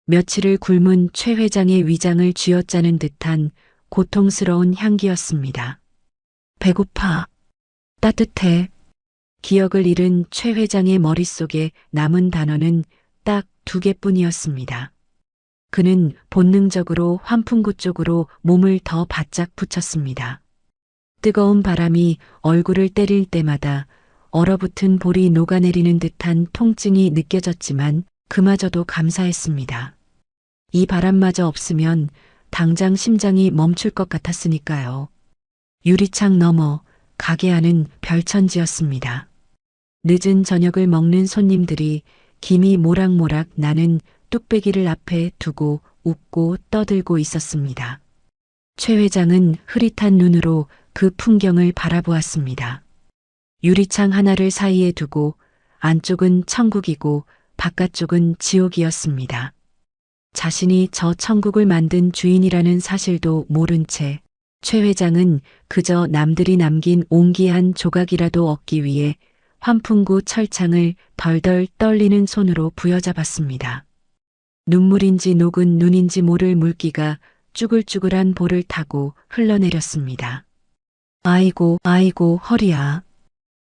며칠을 굶은 최 회장의 위장을 쥐어짜는 듯한 고통스러운 향기였습니다. 배고파. 따뜻해. 기억을 잃은 최 회장의 머릿속에 남은 단어는 딱 2개뿐이었습니다. 그는 본능적으로 환풍구 쪽으로 몸을 더 바짝 붙였습니다. 뜨거운 바람이 얼굴을 때릴 때마다 얼어붙은 볼이 녹아내리는 듯한 통증이 느껴졌지만 그마저도 감사했습니다. 이 바람마저 없으면 당장 심장이 멈출 것 같았으니까요. 유리창 너머 가게 안은 별천지였습니다. 늦은 저녁을 먹는 손님들이 김이 모락모락 나는 뚝배기를 앞에 두고 웃고 떠들고 있었습니다. 최 회장은 흐릿한 눈으로 그 풍경을 바라보았습니다. 유리창 하나를 사이에 두고 안쪽은 천국이고 바깥쪽은 지옥이었습니다. 자신이 저 천국을 만든 주인이라는 사실도 모른 채 최 회장은 그저 남들이 남긴 옹기 한 조각이라도 얻기 위해 환풍구 철창을 덜덜 떨리는 손으로 부여잡았습니다. 눈물인지 녹은 눈인지 모를 물기가 쭈글쭈글한 볼을 타고 흘러내렸습니다. 아이고, 아이고, 허리야.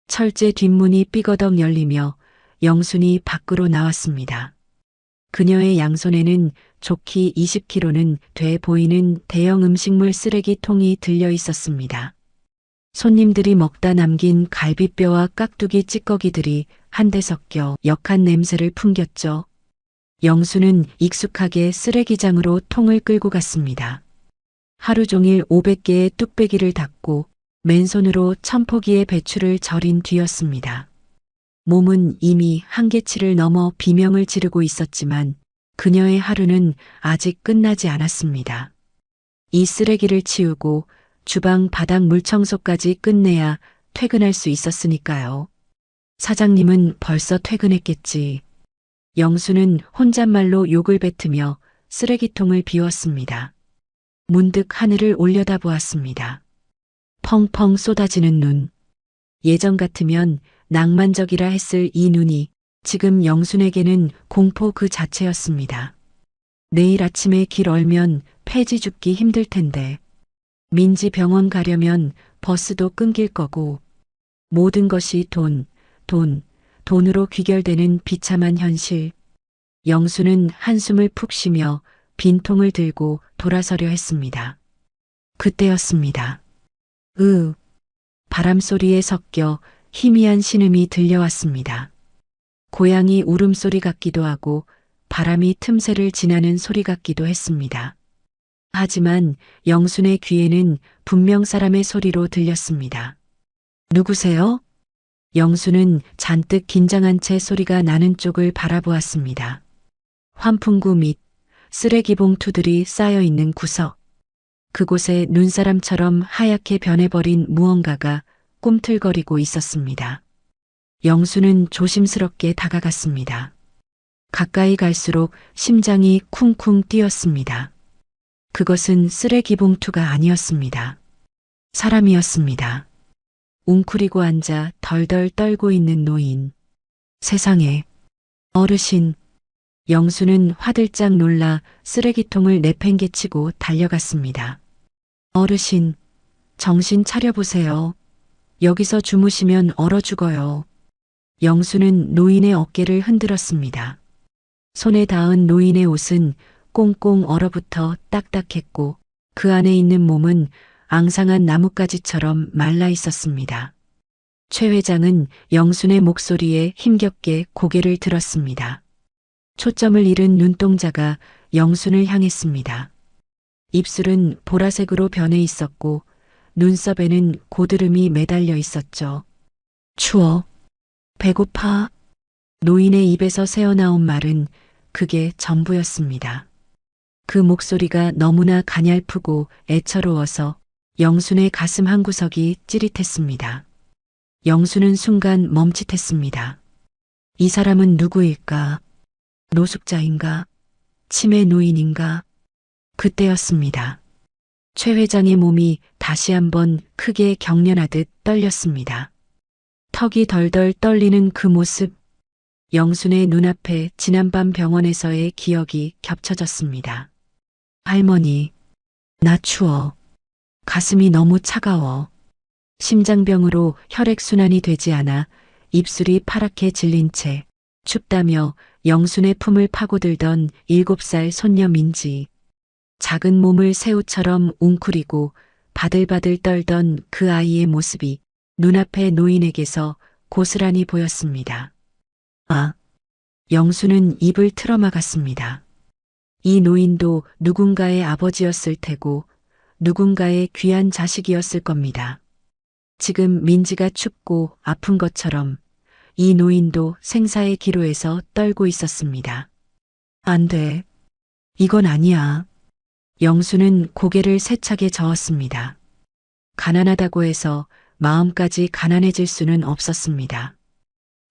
철제 뒷문이 삐거덕 열리며 영순이 밖으로 나왔습니다. 그녀의 양손에는 좋기 20kg는 돼 보이는 대형 음식물 쓰레기통이 들려 있었습니다. 손님들이 먹다 남긴 갈비뼈와 깍두기 찌꺼기들이 한데 섞여 역한 냄새를 풍겼죠. 영수는 익숙하게 쓰레기장으로 통을 끌고 갔습니다. 하루 종일 500개의 뚝배기를 닫고 맨손으로 1000포기의 배추를 절인 뒤였습니다. 몸은 이미 한계치를 넘어 비명을 지르고 있었지만 그녀의 하루는 아직 끝나지 않았습니다. 이 쓰레기를 치우고 주방 바닥 물청소까지 끝내야 퇴근할 수 있었으니까요. 사장님은 벌써 퇴근했겠지. 영수는 혼잣말로 욕을 뱉으며 쓰레기통을 비웠습니다. 문득 하늘을 올려다보았습니다. 펑펑 쏟아지는 눈. 예전 같으면 낭만적이라 했을 이 눈이 지금 영순에게는 공포 그 자체였습니다. 내일 아침에 길 얼면 폐지 줍기 힘들 텐데, 민지 병원 가려면 버스도 끊길 거고, 모든 것이 돈으로 귀결되는 비참한 현실. 영수는 한숨을 푹 쉬며 빈통을 들고 돌아서려 했습니다. 그때였습니다. 바람 소리에 섞여 희미한 신음이 들려왔습니다. 고양이 울음소리 같기도 하고 바람이 틈새를 지나는 소리 같기도 했습니다. 하지만 영순의 귀에는 분명 사람의 소리로 들렸습니다. 누구세요? 영수는 잔뜩 긴장한 채 소리가 나는 쪽을 바라보았습니다. 환풍구 및 쓰레기 봉투들이 쌓여 있는 구석. 그곳에 눈사람처럼 하얗게 변해버린 무언가가 꿈틀거리고 있었습니다. 영수는 조심스럽게 다가갔습니다. 가까이 갈수록 심장이 쿵쿵 뛰었습니다. 그것은 쓰레기 봉투가 아니었습니다. 사람이었습니다. 웅크리고 앉아 덜덜 떨고 있는 노인. 세상에, 어르신. 영수는 화들짝 놀라 쓰레기통을 내팽개치고 달려갔습니다. 어르신, 정신 차려보세요. 여기서 주무시면 얼어 죽어요. 영수는 노인의 어깨를 흔들었습니다. 손에 닿은 노인의 옷은 꽁꽁 얼어붙어 딱딱했고 그 안에 있는 몸은 앙상한 나뭇가지처럼 말라 있었습니다. 최 회장은 영순의 목소리에 힘겹게 고개를 들었습니다. 초점을 잃은 눈동자가 영순을 향했습니다. 입술은 보라색으로 변해 있었고 눈썹에는 고드름이 매달려 있었죠. 추워. 배고파. 노인의 입에서 새어나온 말은 그게 전부였습니다. 그 목소리가 너무나 가냘프고 애처로워서 영순의 가슴 한구석이 찌릿했습니다. 영순은 순간 멈칫했습니다. 이 사람은 누구일까? 노숙자인가? 치매 노인인가? 그때였습니다. 최 회장의 몸이 다시 한번 크게 경련하듯 떨렸습니다. 턱이 덜덜 떨리는 그 모습, 영순의 눈앞에 지난밤 병원에서의 기억이 겹쳐졌습니다. 할머니, 나 추워. 가슴이 너무 차가워. 심장병으로 혈액순환이 되지 않아 입술이 파랗게 질린 채 춥다며 영순의 품을 파고들던 7살 손녀 민지. 작은 몸을 새우처럼 웅크리고 바들바들 떨던 그 아이의 모습이 눈앞의 노인에게서 고스란히 보였습니다. 아, 영수는 입을 틀어막았습니다. 이 노인도 누군가의 아버지였을 테고 누군가의 귀한 자식이었을 겁니다. 지금 민지가 춥고 아픈 것처럼 이 노인도 생사의 기로에서 떨고 있었습니다. 안 돼. 이건 아니야. 영수는 고개를 세차게 저었습니다. 가난하다고 해서 마음까지 가난해질 수는 없었습니다.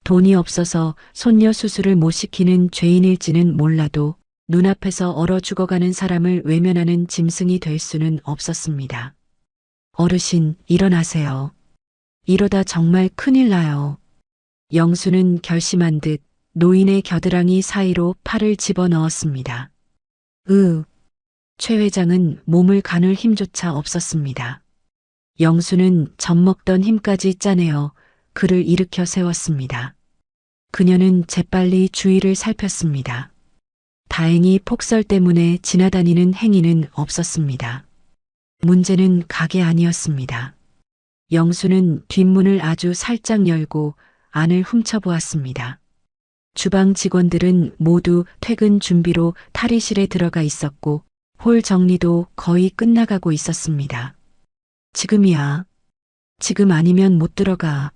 돈이 없어서 손녀 수술을 못 시키는 죄인일지는 몰라도 눈앞에서 얼어 죽어가는 사람을 외면하는 짐승이 될 수는 없었습니다. 어르신, 일어나세요. 이러다 정말 큰일 나요. 영수는 결심한 듯 노인의 겨드랑이 사이로 팔을 집어넣었습니다. 최 회장은 몸을 가눌 힘조차 없었습니다. 영수는 젖먹던 힘까지 짜내어 그를 일으켜 세웠습니다. 그녀는 재빨리 주위를 살폈습니다. 다행히 폭설 때문에 지나다니는 행인은 없었습니다. 문제는 가게 안이었습니다. 영수는 뒷문을 아주 살짝 열고 안을 훔쳐보았습니다. 주방 직원들은 모두 퇴근 준비로 탈의실에 들어가 있었고 홀 정리도 거의 끝나가고 있었습니다. 지금이야. 지금 아니면 못 들어가.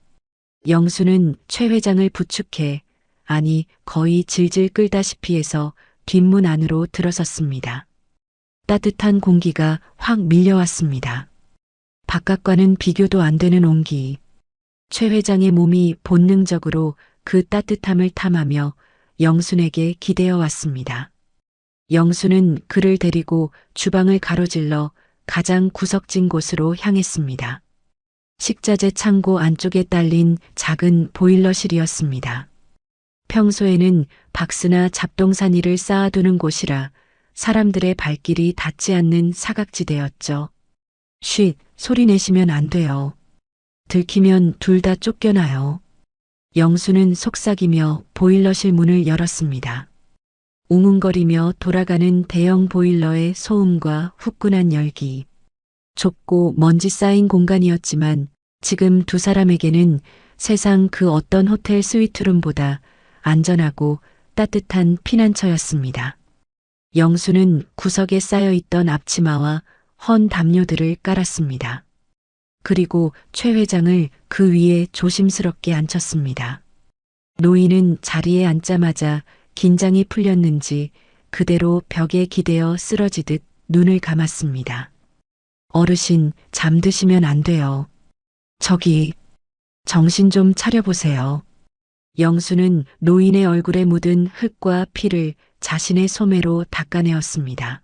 영수는 최 회장을 부축해, 아니 거의 질질 끌다시피 해서 뒷문 안으로 들어섰습니다. 따뜻한 공기가 확 밀려왔습니다. 바깥과는 비교도 안 되는 온기. 최 회장의 몸이 본능적으로 그 따뜻함을 탐하며 영순에게 기대어 왔습니다. 영수는 그를 데리고 주방을 가로질러 가장 구석진 곳으로 향했습니다. 식자재 창고 안쪽에 딸린 작은 보일러실이었습니다. 평소에는 박스나 잡동사니를 쌓아두는 곳이라 사람들의 발길이 닿지 않는 사각지대였죠. 쉿, 소리 내시면 안 돼요. 들키면 둘 다 쫓겨나요. 영수는 속삭이며 보일러실 문을 열었습니다. 웅웅거리며 돌아가는 대형 보일러의 소음과 후끈한 열기. 좁고 먼지 쌓인 공간이었지만 지금 두 사람에게는 세상 그 어떤 호텔 스위트룸보다 안전하고 따뜻한 피난처였습니다. 영수는 구석에 쌓여있던 앞치마와 헌 담요들을 깔았습니다. 그리고 최 회장을 그 위에 조심스럽게 앉혔습니다. 노인은 자리에 앉자마자 긴장이 풀렸는지 그대로 벽에 기대어 쓰러지듯 눈을 감았습니다. 어르신, 잠드시면 안 돼요. 저기, 정신 좀 차려보세요. 영수는 노인의 얼굴에 묻은 흙과 피를 자신의 소매로 닦아내었습니다.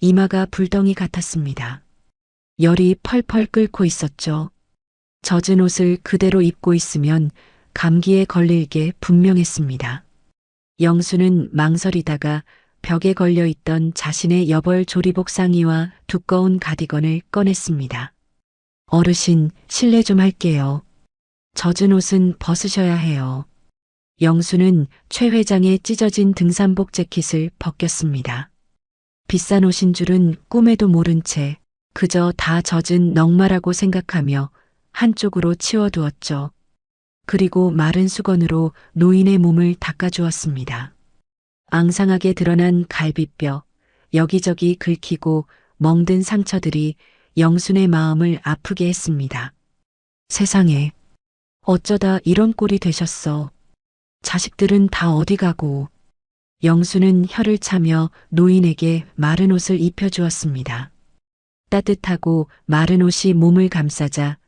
이마가 불덩이 같았습니다. 열이 펄펄 끓고 있었죠. 젖은 옷을 그대로 입고 있으면 감기에 걸릴 게 분명했습니다. 영수는 망설이다가 벽에 걸려 있던 자신의 여벌 조리복 상의와 두꺼운 가디건을 꺼냈습니다. 어르신, 실례 좀 할게요. 젖은 옷은 벗으셔야 해요. 영수는 최 회장의 찢어진 등산복 재킷을 벗겼습니다. 비싼 옷인 줄은 꿈에도 모른 채 그저 다 젖은 넉마라고 생각하며 한쪽으로 치워두었죠. 그리고 마른 수건으로 노인의 몸을 닦아주었습니다. 앙상하게 드러난 갈비뼈, 여기저기 긁히고 멍든 상처들이 영순의 마음을 아프게 했습니다. 세상에, 어쩌다 이런 꼴이 되셨어. 자식들은 다 어디 가고. 영수는 혀를 차며 노인에게 마른 옷을 입혀주었습니다. 따뜻하고 마른 옷이 몸을 감싸자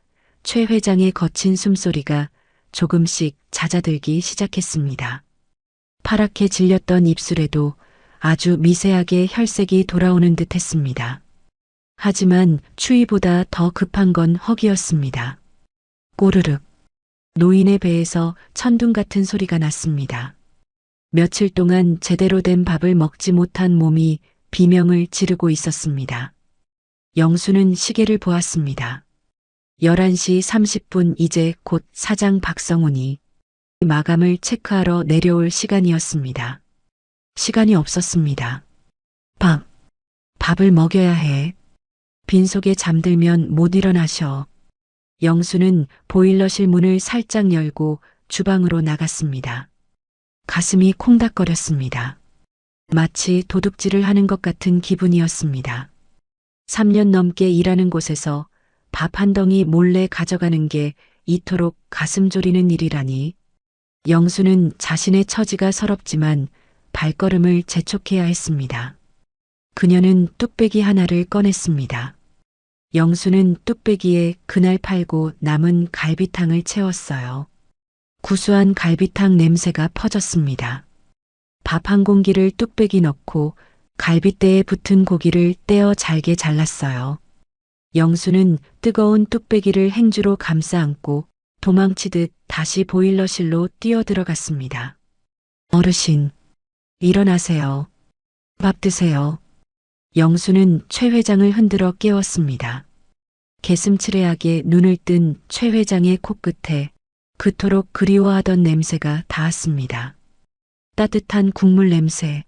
최 회장의 거친 숨소리가 조금씩 잦아들기 시작했습니다. 파랗게 질렸던 입술에도 아주 미세하게 혈색이 돌아오는 듯 했습니다. 하지만 추위보다 더 급한 건 허기였습니다. 꼬르륵. 노인의 배에서 천둥 같은 소리가 났습니다. 며칠 동안 제대로 된 밥을 먹지 못한 몸이 비명을 지르고 있었습니다. 영수는 시계를 보았습니다. 11시 30분 이제 곧 사장 박성훈이 마감을 체크하러 내려올 시간이었습니다. 시간이 없었습니다. 밥을 먹여야 해. 빈속에 잠들면 못 일어나셔. 영수는 보일러실 문을 살짝 열고 주방으로 나갔습니다. 가슴이 콩닥거렸습니다. 마치 도둑질을 하는 것 같은 기분이었습니다. 3년 넘게 일하는 곳에서 밥 한 덩이 몰래 가져가는 게 이토록 가슴 졸이는 일이라니. 영수는 자신의 처지가 서럽지만 발걸음을 재촉해야 했습니다. 그녀는 뚝배기 하나를 꺼냈습니다. 영수는 뚝배기에 그날 팔고 남은 갈비탕을 채웠어요. 구수한 갈비탕 냄새가 퍼졌습니다. 밥 한 공기를 뚝배기 넣고 갈빗대에 붙은 고기를 떼어 잘게 잘랐어요. 영수는 뜨거운 뚝배기를 행주로 감싸 안고 도망치듯 다시 보일러실로 뛰어들어갔습니다. 어르신, 일어나세요. 밥 드세요. 영수는 최 회장을 흔들어 깨웠습니다. 개슴츠레하게 눈을 뜬 최 회장의 코끝에 그토록 그리워하던 냄새가 닿았습니다. 따뜻한 국물 냄새,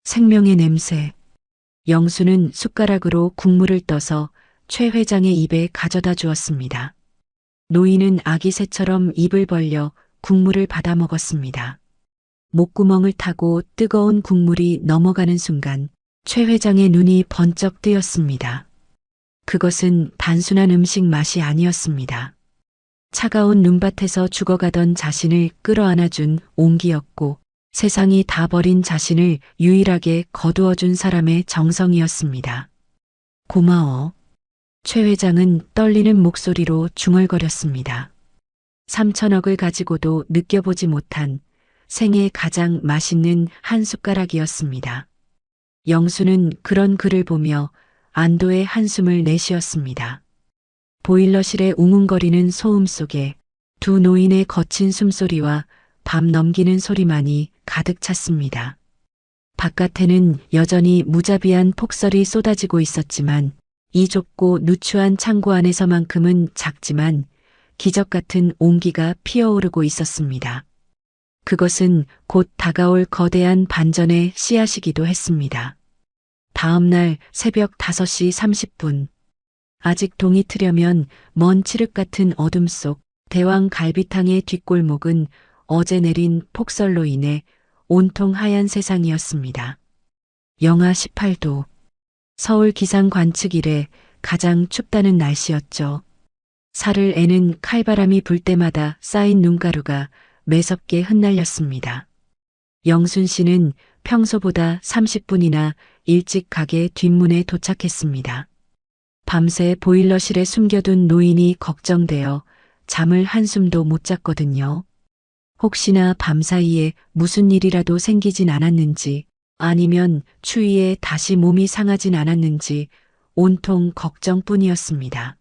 생명의 냄새. 영수는 숟가락으로 국물을 떠서 최 회장의 입에 가져다 주었습니다. 노인은 아기 새처럼 입을 벌려 국물을 받아 먹었습니다. 목구멍을 타고 뜨거운 국물이 넘어가는 순간 최 회장의 눈이 번쩍 뜨였습니다. 그것은 단순한 음식 맛이 아니었습니다. 차가운 눈밭에서 죽어가던 자신을 끌어안아준 온기였고 세상이 다 버린 자신을 유일하게 거두어준 사람의 정성이었습니다. 고마워. 최 회장은 떨리는 목소리로 중얼거렸습니다. 3천억을 가지고도 느껴보지 못한 생애 가장 맛있는 한 숟가락이었습니다. 영수는 그런 그를 보며 안도의 한숨을 내쉬었습니다. 보일러실의 웅웅거리는 소음 속에 두 노인의 거친 숨소리와 밤 넘기는 소리만이 가득 찼습니다. 바깥에는 여전히 무자비한 폭설이 쏟아지고 있었지만 이 좁고 누추한 창고 안에서만큼은 작지만 기적 같은 온기가 피어오르고 있었습니다. 그것은 곧 다가올 거대한 반전의 씨앗이기도 했습니다. 다음 날 새벽 5시 30분. 아직 동이 트려면 먼 칠흑 같은 어둠 속 대왕 갈비탕의 뒷골목은 어제 내린 폭설로 인해 온통 하얀 세상이었습니다. 영하 18도. 서울 기상 관측 이래 가장 춥다는 날씨였죠. 살을 애는 칼바람이 불 때마다 쌓인 눈가루가 매섭게 흩날렸습니다. 영순 씨는 평소보다 30분이나 일찍 가게 뒷문에 도착했습니다. 밤새 보일러실에 숨겨둔 노인이 걱정되어 잠을 한숨도 못 잤거든요. 혹시나 밤사이에 무슨 일이라도 생기진 않았는지 아니면 추위에 다시 몸이 상하진 않았는지 온통 걱정뿐이었습니다.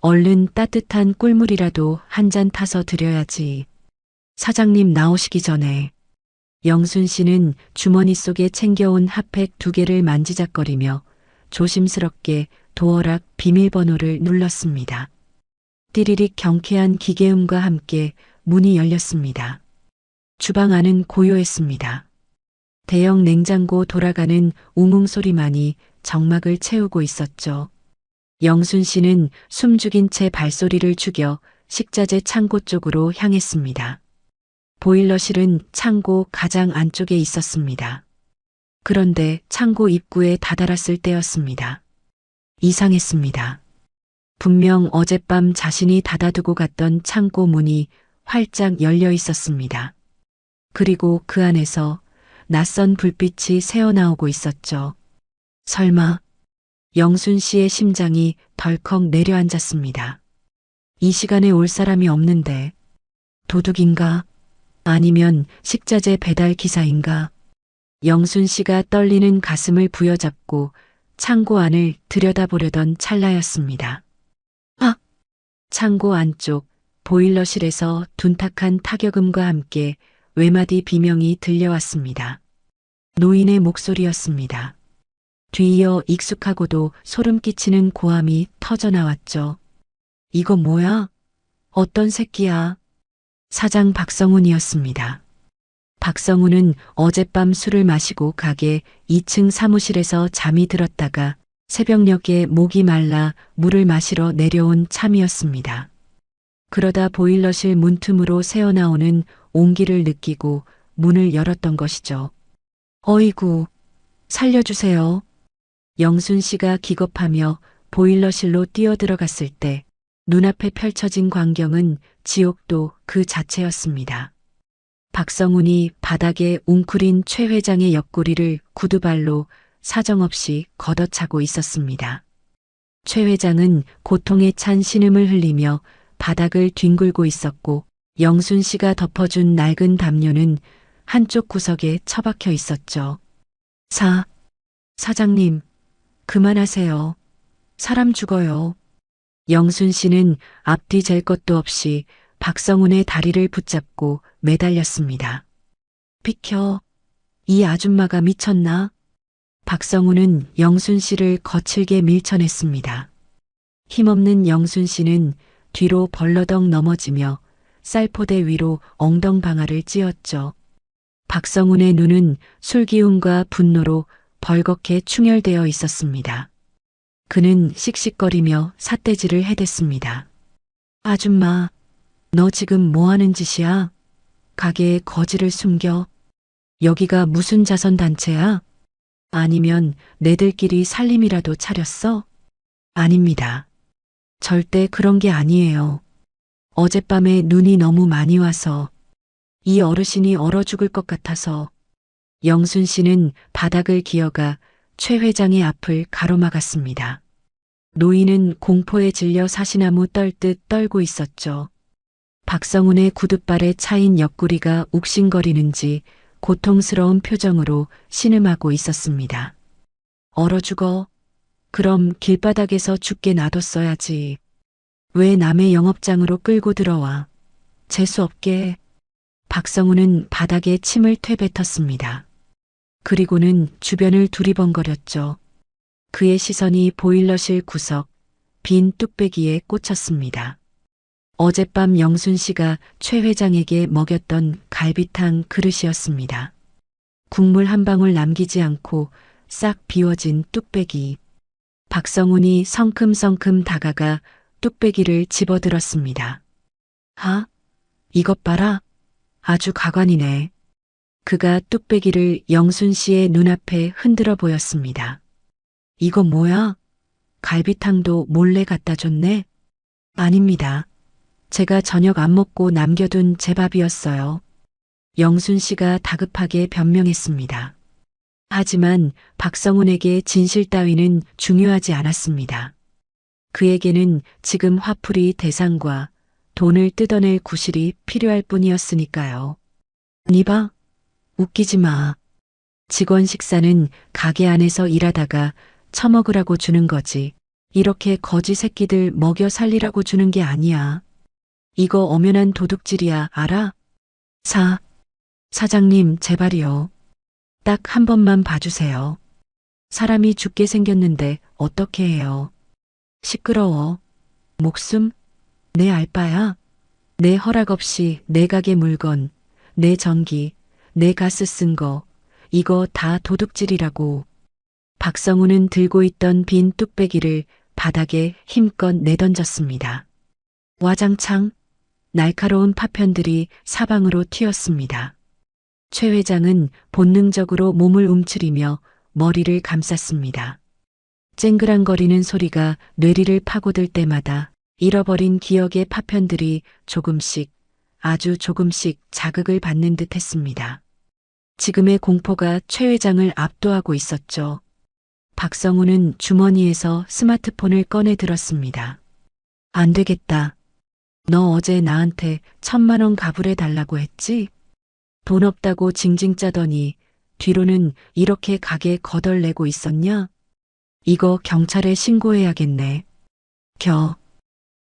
얼른 따뜻한 꿀물이라도 한 잔 타서 드려야지. 사장님 나오시기 전에. 영순 씨는 주머니 속에 챙겨온 핫팩 2개를 만지작거리며 조심스럽게 도어락 비밀번호를 눌렀습니다. 띠리릭 경쾌한 기계음과 함께 문이 열렸습니다. 주방 안은 고요했습니다. 대형 냉장고 돌아가는 웅웅 소리만이 정막을 채우고 있었죠. 영순 씨는 숨죽인 채 발소리를 죽여 식자재 창고 쪽으로 향했습니다. 보일러실은 창고 가장 안쪽에 있었습니다. 그런데 창고 입구에 다다랐을 때였습니다. 이상했습니다. 분명 어젯밤 자신이 닫아두고 갔던 창고 문이 활짝 열려 있었습니다. 그리고 그 안에서 낯선 불빛이 새어나오고 있었죠. 설마 영순 씨의 심장이 덜컥 내려앉았습니다. 이 시간에 올 사람이 없는데 도둑인가? 아니면 식자재 배달 기사인가? 영순 씨가 떨리는 가슴을 부여잡고 창고 안을 들여다보려던 찰나였습니다. 아! 창고 안쪽 보일러실에서 둔탁한 타격음과 함께 외마디 비명이 들려왔습니다. 노인의 목소리였습니다. 뒤이어 익숙하고도 소름 끼치는 고함이 터져나왔죠. 이거 뭐야? 어떤 새끼야? 사장 박성훈이었습니다. 박성훈은 어젯밤 술을 마시고 가게 2층 사무실에서 잠이 들었다가 새벽녘에 목이 말라 물을 마시러 내려온 참이었습니다. 그러다 보일러실 문틈으로 새어나오는 온기를 느끼고 문을 열었던 것이죠. 어이구, 살려주세요. 영순 씨가 기겁하며 보일러실로 뛰어들어갔을 때 눈앞에 펼쳐진 광경은 지옥도 그 자체였습니다. 박성훈이 바닥에 웅크린 최 회장의 옆구리를 구두발로 사정없이 걷어차고 있었습니다. 최 회장은 고통에 찬 신음을 흘리며 바닥을 뒹굴고 있었고 영순 씨가 덮어준 낡은 담요는 한쪽 구석에 처박혀 있었죠. 사장님, 그만하세요. 사람 죽어요. 영순 씨는 앞뒤 잴 것도 없이 박성훈의 다리를 붙잡고 매달렸습니다. 비켜. 이 아줌마가 미쳤나? 박성훈은 영순 씨를 거칠게 밀쳐냈습니다. 힘없는 영순 씨는 뒤로 벌러덩 넘어지며 쌀포대 위로 엉덩방아를 찧었죠. 박성훈의 눈은 술기운과 분노로 벌겋게 충혈되어 있었습니다. 그는 씩씩거리며 삿대질을 해댔습니다. 아줌마, 너 지금 뭐 하는 짓이야? 가게에 거지를 숨겨? 여기가 무슨 자선단체야? 아니면 내들끼리 살림이라도 차렸어? 아닙니다. 절대 그런 게 아니에요. 어젯밤에 눈이 너무 많이 와서 이 어르신이 얼어 죽을 것 같아서. 영순 씨는 바닥을 기어가 최 회장의 앞을 가로막았습니다. 노인은 공포에 질려 사시나무 떨듯 떨고 있었죠. 박성훈의 구둣발에 차인 옆구리가 욱신거리는지 고통스러운 표정으로 신음하고 있었습니다. 얼어 죽어? 그럼 길바닥에서 죽게 놔뒀어야지. 왜 남의 영업장으로 끌고 들어와? 재수없게. 박성우는 바닥에 침을 퇴뱉었습니다. 그리고는 주변을 두리번거렸죠. 그의 시선이 보일러실 구석, 빈 뚝배기에 꽂혔습니다. 어젯밤 영순 씨가 최 회장에게 먹였던 갈비탕 그릇이었습니다. 국물 한 방울 남기지 않고 싹 비워진 뚝배기. 박성훈이 성큼성큼 다가가 뚝배기를 집어들었습니다. 아, 이것 봐라. 아주 가관이네. 그가 뚝배기를 영순 씨의 눈앞에 흔들어 보였습니다. 이거 뭐야? 갈비탕도 몰래 갖다 줬네? 아닙니다. 제가 저녁 안 먹고 남겨둔 제 밥이었어요. 영순 씨가 다급하게 변명했습니다. 하지만 박성훈에게 진실 따위는 중요하지 않았습니다. 그에게는 지금 화풀이 대상과 돈을 뜯어낼 구실이 필요할 뿐이었으니까요. 니봐, 웃기지 마. 직원 식사는 가게 안에서 일하다가 처먹으라고 주는 거지. 이렇게 거지 새끼들 먹여 살리라고 주는 게 아니야. 이거 엄연한 도둑질이야, 알아? 사장님, 제발이요. 딱 한 번만 봐주세요. 사람이 죽게 생겼는데 어떻게 해요? 시끄러워. 목숨? 내 알바야. 내 허락 없이 내 가게 물건, 내 전기, 내 가스 쓴 거, 이거 다 도둑질이라고. 박성우는 들고 있던 빈 뚝배기를 바닥에 힘껏 내던졌습니다. 와장창 날카로운 파편들이 사방으로 튀었습니다. 최 회장은 본능적으로 몸을 움츠리며 머리를 감쌌습니다. 쨍그랑거리는 소리가 뇌리를 파고들 때마다 잃어버린 기억의 파편들이 조금씩, 아주 조금씩 자극을 받는 듯 했습니다. 지금의 공포가 최 회장을 압도하고 있었죠. 박성우는 주머니에서 스마트폰을 꺼내 들었습니다. 안 되겠다. 너 어제 나한테 1,000만 원 가불해 달라고 했지? 돈 없다고 징징 짜더니 뒤로는 이렇게 가게 거덜내고 있었냐? 이거 경찰에 신고해야겠네.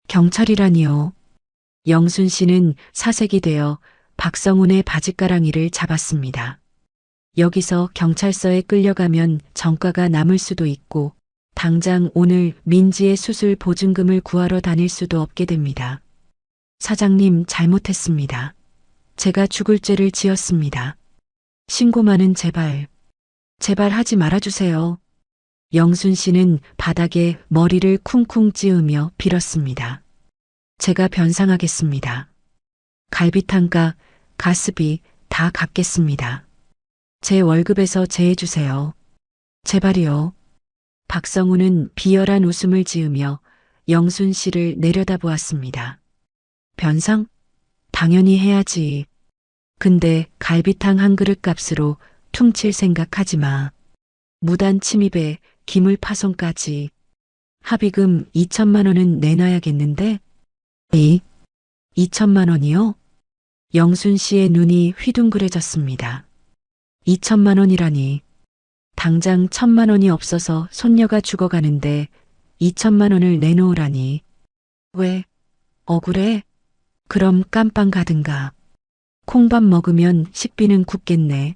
경찰이라니요. 영순 씨는 사색이 되어 박성훈의 바짓가랑이를 잡았습니다. 여기서 경찰서에 끌려가면 전과가 남을 수도 있고 당장 오늘 민지의 수술 보증금을 구하러 다닐 수도 없게 됩니다. 사장님, 잘못했습니다. 제가 죽을 죄를 지었습니다. 신고만은 제발 하지 말아주세요. 영순 씨는 바닥에 머리를 쿵쿵 찌으며 빌었습니다. 제가 변상하겠습니다. 갈비탕가, 가스비 다 갚겠습니다. 제 월급에서 제해주세요. 제발이요. 박성우는 비열한 웃음을 지으며 영순 씨를 내려다보았습니다. 변상? 당연히 해야지. 근데 갈비탕 한 그릇 값으로 퉁칠 생각하지 마. 무단 침입에 기물 파손까지. 합의금 2천만 원은 내놔야겠는데? 2천만 원이요? 영순 씨의 눈이 휘둥그레졌습니다. 2천만 원이라니. 당장 1,000만 원이 없어서 손녀가 죽어가는데 2천만 원을 내놓으라니. 왜? 억울해? 그럼 깜빵 가든가. 콩밥 먹으면 식비는 굳겠네.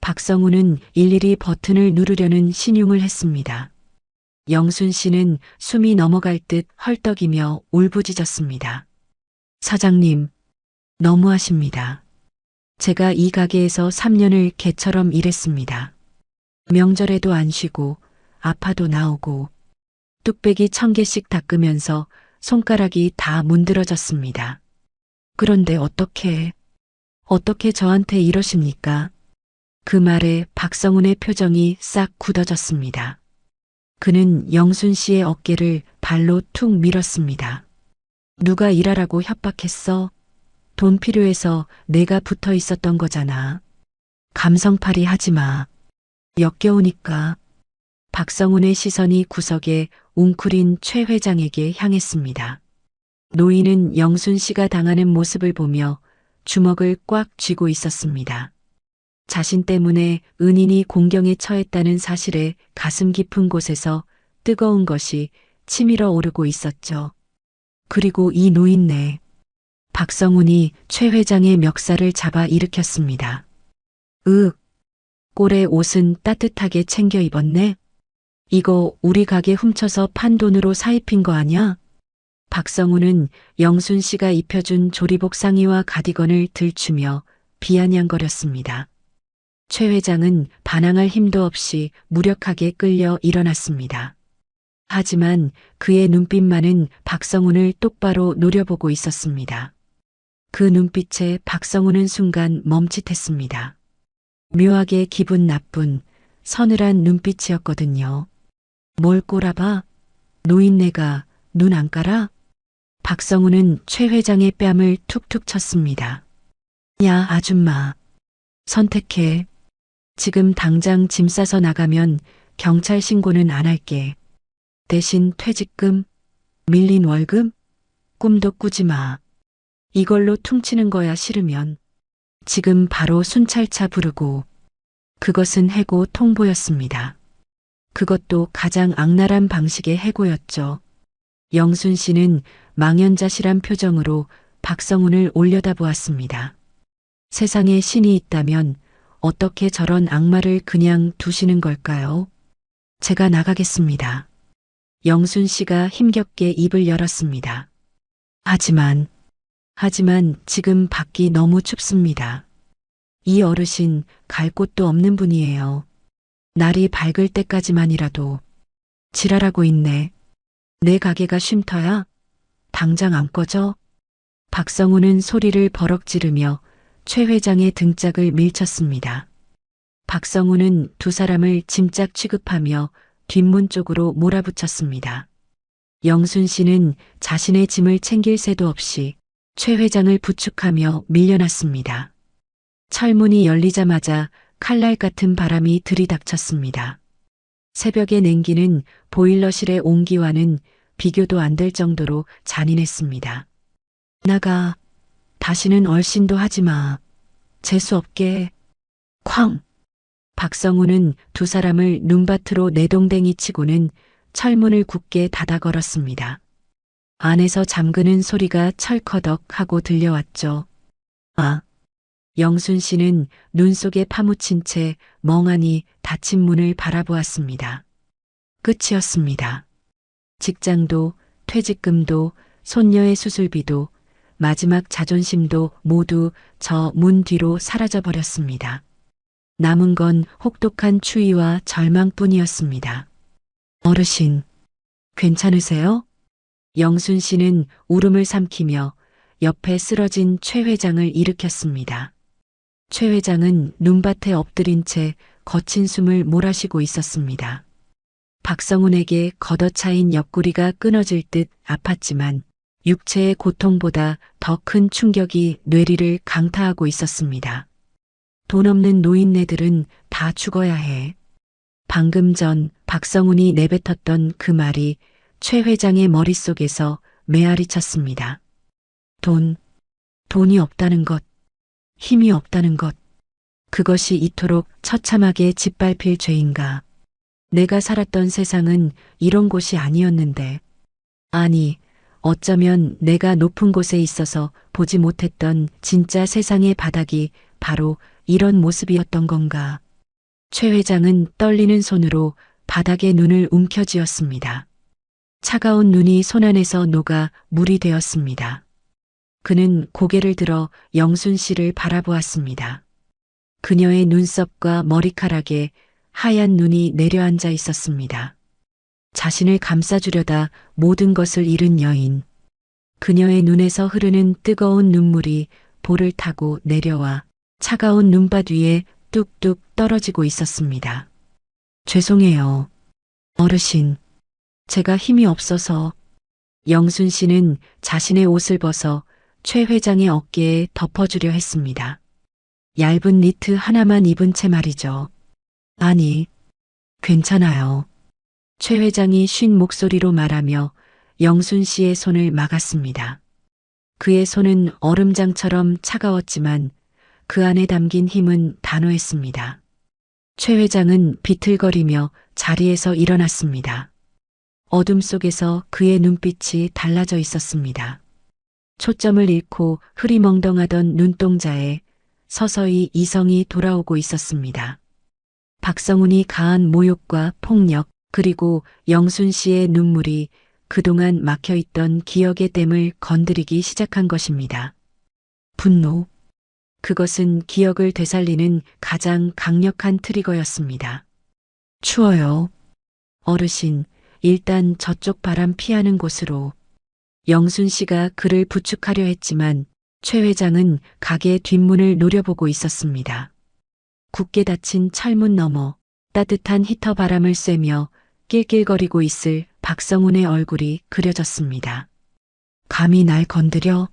박성우는 일일이 버튼을 누르려는 신용을 했습니다. 영순 씨는 숨이 넘어갈 듯 헐떡이며 울부짖었습니다. 사장님, 너무하십니다. 제가 이 가게에서 3년을 개처럼 일했습니다. 명절에도 안 쉬고 아파도 나오고 뚝배기 1,000개씩 닦으면서 손가락이 다 문드러졌습니다. 그런데 어떻게 저한테 이러십니까? 그 말에 박성훈의 표정이 싹 굳어졌습니다. 그는 영순 씨의 어깨를 발로 툭 밀었습니다. 누가 일하라고 협박했어? 돈 필요해서 내가 붙어 있었던 거잖아. 감성팔이 하지 마. 역겨우니까. 박성훈의 시선이 구석에 웅크린 최 회장에게 향했습니다. 노인은 영순 씨가 당하는 모습을 보며 주먹을 꽉 쥐고 있었습니다. 자신 때문에 은인이 공경에 처했다는 사실에 가슴 깊은 곳에서 뜨거운 것이 치밀어 오르고 있었죠. 그리고 이 노인네. 박성훈이 최 회장의 멱살을 잡아 일으켰습니다. 꼴의 옷은 따뜻하게 챙겨 입었네? 이거 우리 가게 훔쳐서 판 돈으로 사입힌 거 아냐? 박성훈은 영순 씨가 입혀준 조리복 상의와 가디건을 들추며 비아냥거렸습니다. 최 회장은 반항할 힘도 없이 무력하게 끌려 일어났습니다. 하지만 그의 눈빛만은 박성훈을 똑바로 노려보고 있었습니다. 그 눈빛에 박성훈은 순간 멈칫했습니다. 묘하게 기분 나쁜 서늘한 눈빛이었거든요. 뭘 꼬라봐? 노인네가 눈 안 깔아? 박성훈은 최 회장의 뺨을 툭툭 쳤습니다. 야, 아줌마. 선택해. 지금 당장 짐 싸서 나가면 경찰 신고는 안 할게. 대신 퇴직금, 밀린 월급, 꿈도 꾸지 마. 이걸로 퉁치는 거야 싫으면. 지금 바로 순찰차 부르고. 그것은 해고 통보였습니다. 그것도 가장 악랄한 방식의 해고였죠. 영순 씨는 망연자실한 표정으로 박성훈을 올려다보았습니다. 세상에 신이 있다면 어떻게 저런 악마를 그냥 두시는 걸까요? 제가 나가겠습니다. 영순 씨가 힘겹게 입을 열었습니다. 하지만 지금 밖이 너무 춥습니다. 이 어르신 갈 곳도 없는 분이에요. 날이 밝을 때까지만이라도. 지랄하고 있네. 내 가게가 쉼터야? 당장 안 꺼져? 박성훈은 소리를 버럭 지르며 최 회장의 등짝을 밀쳤습니다. 박성훈은 두 사람을 짐짝 취급하며 뒷문 쪽으로 몰아붙였습니다. 영순 씨는 자신의 짐을 챙길 새도 없이 최 회장을 부축하며 밀려났습니다. 철문이 열리자마자 칼날 같은 바람이 들이닥쳤습니다. 새벽의 냉기는 보일러실의 온기와는 비교도 안 될 정도로 잔인했습니다. 나가. 다시는 얼씬도 하지 마. 재수 없게. 쾅. 박성훈은 두 사람을 눈밭으로 내동댕이 치고는 철문을 굳게 닫아 걸었습니다. 안에서 잠그는 소리가 철커덕 하고 들려왔죠. 아. 영순 씨는 눈 속에 파묻힌 채 멍하니 닫힌 문을 바라보았습니다. 끝이었습니다. 직장도, 퇴직금도, 손녀의 수술비도, 마지막 자존심도 모두 저 문 뒤로 사라져 버렸습니다. 남은 건 혹독한 추위와 절망뿐이었습니다. 어르신, 괜찮으세요? 영순 씨는 울음을 삼키며 옆에 쓰러진 최 회장을 일으켰습니다. 최 회장은 눈밭에 엎드린 채 거친 숨을 몰아쉬고 있었습니다. 박성훈에게 걷어차인 옆구리가 끊어질 듯 아팠지만 육체의 고통보다 더 큰 충격이 뇌리를 강타하고 있었습니다. 돈 없는 노인네들은 다 죽어야 해. 방금 전 박성훈이 내뱉었던 그 말이 최 회장의 머릿속에서 메아리 쳤습니다. 돈이 없다는 것, 힘이 없다는 것, 그것이 이토록 처참하게 짓밟힐 죄인가. 내가 살았던 세상은 이런 곳이 아니었는데, 아니, 어쩌면 내가 높은 곳에 있어서 보지 못했던 진짜 세상의 바닥이 바로 이런 모습이었던 건가. 최 회장은 떨리는 손으로 바닥에 눈을 움켜쥐었습니다. 차가운 눈이 손안에서 녹아 물이 되었습니다. 그는 고개를 들어 영순 씨를 바라보았습니다. 그녀의 눈썹과 머리카락에 하얀 눈이 내려앉아 있었습니다. 자신을 감싸주려다 모든 것을 잃은 여인. 그녀의 눈에서 흐르는 뜨거운 눈물이 볼을 타고 내려와 차가운 눈밭 위에 뚝뚝 떨어지고 있었습니다. 죄송해요. 어르신, 제가 힘이 없어서. 영순 씨는 자신의 옷을 벗어 최 회장의 어깨에 덮어주려 했습니다. 얇은 니트 하나만 입은 채 말이죠. 아니, 괜찮아요. 최 회장이 쉰 목소리로 말하며 영순 씨의 손을 막았습니다. 그의 손은 얼음장처럼 차가웠지만 그 안에 담긴 힘은 단호했습니다. 최 회장은 비틀거리며 자리에서 일어났습니다. 어둠 속에서 그의 눈빛이 달라져 있었습니다. 초점을 잃고 흐리멍덩하던 눈동자에 서서히 이성이 돌아오고 있었습니다. 박성훈이 가한 모욕과 폭력, 그리고 영순 씨의 눈물이 그동안 막혀있던 기억의 댐을 건드리기 시작한 것입니다. 분노. 그것은 기억을 되살리는 가장 강력한 트리거였습니다. 추워요. 어르신, 일단 저쪽 바람 피하는 곳으로. 영순 씨가 그를 부축하려 했지만 최 회장은 가게 뒷문을 노려보고 있었습니다. 굳게 닫힌 철문 너머 따뜻한 히터 바람을 쐬며 낄낄거리고 있을 박성훈의 얼굴이 그려졌습니다. 감히 날 건드려?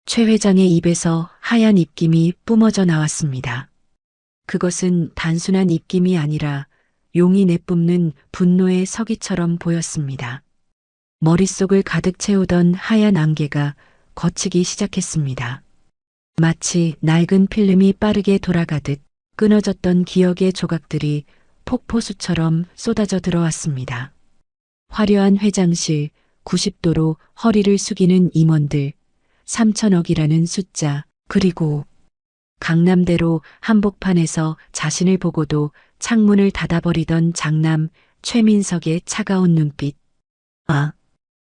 최 회장의 입에서 하얀 입김이 뿜어져 나왔습니다. 그것은 단순한 입김이 아니라 용이 내뿜는 분노의 서기처럼 보였습니다. 머릿속을 가득 채우던 하얀 안개가 걷히기 시작했습니다. 마치 낡은 필름이 빠르게 돌아가듯 끊어졌던 기억의 조각들이 폭포수처럼 쏟아져 들어왔습니다. 화려한 회장실, 90도로 허리를 숙이는 임원들, 3천억이라는 숫자, 그리고 강남대로 한복판에서 자신을 보고도 창문을 닫아버리던 장남 최민석의 차가운 눈빛. 아,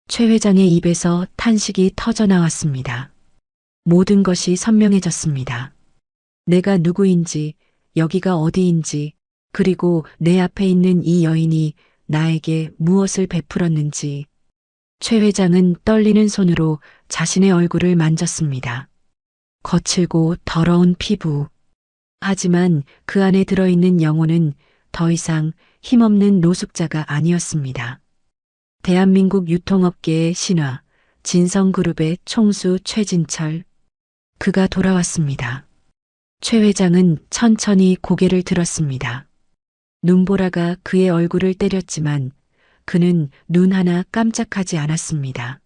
최 회장의 입에서 탄식이 터져 나왔습니다. 모든 것이 선명해졌습니다. 내가 누구인지, 여기가 어디인지, 그리고 내 앞에 있는 이 여인이 나에게 무엇을 베풀었는지. 최 회장은 떨리는 손으로 자신의 얼굴을 만졌습니다. 거칠고 더러운 피부. 하지만 그 안에 들어있는 영혼은 더 이상 힘없는 노숙자가 아니었습니다. 대한민국 유통업계의 신화, 진성그룹의 총수 최진철. 그가 돌아왔습니다. 최 회장은 천천히 고개를 들었습니다. 눈보라가 그의 얼굴을 때렸지만 그는 눈 하나 깜짝하지 않았습니다.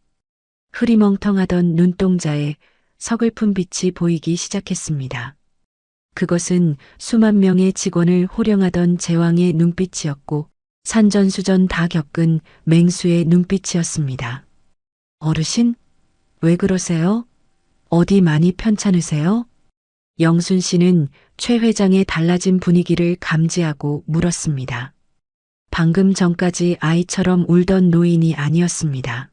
흐리멍텅하던 눈동자에 서글픈 빛이 보이기 시작했습니다. 그것은 수만 명의 직원을 호령하던 제왕의 눈빛이었고 산전수전 다 겪은 맹수의 눈빛이었습니다. 어르신? 왜 그러세요? 어디 많이 편찮으세요? 영순 씨는 최 회장의 달라진 분위기를 감지하고 물었습니다. 방금 전까지 아이처럼 울던 노인이 아니었습니다.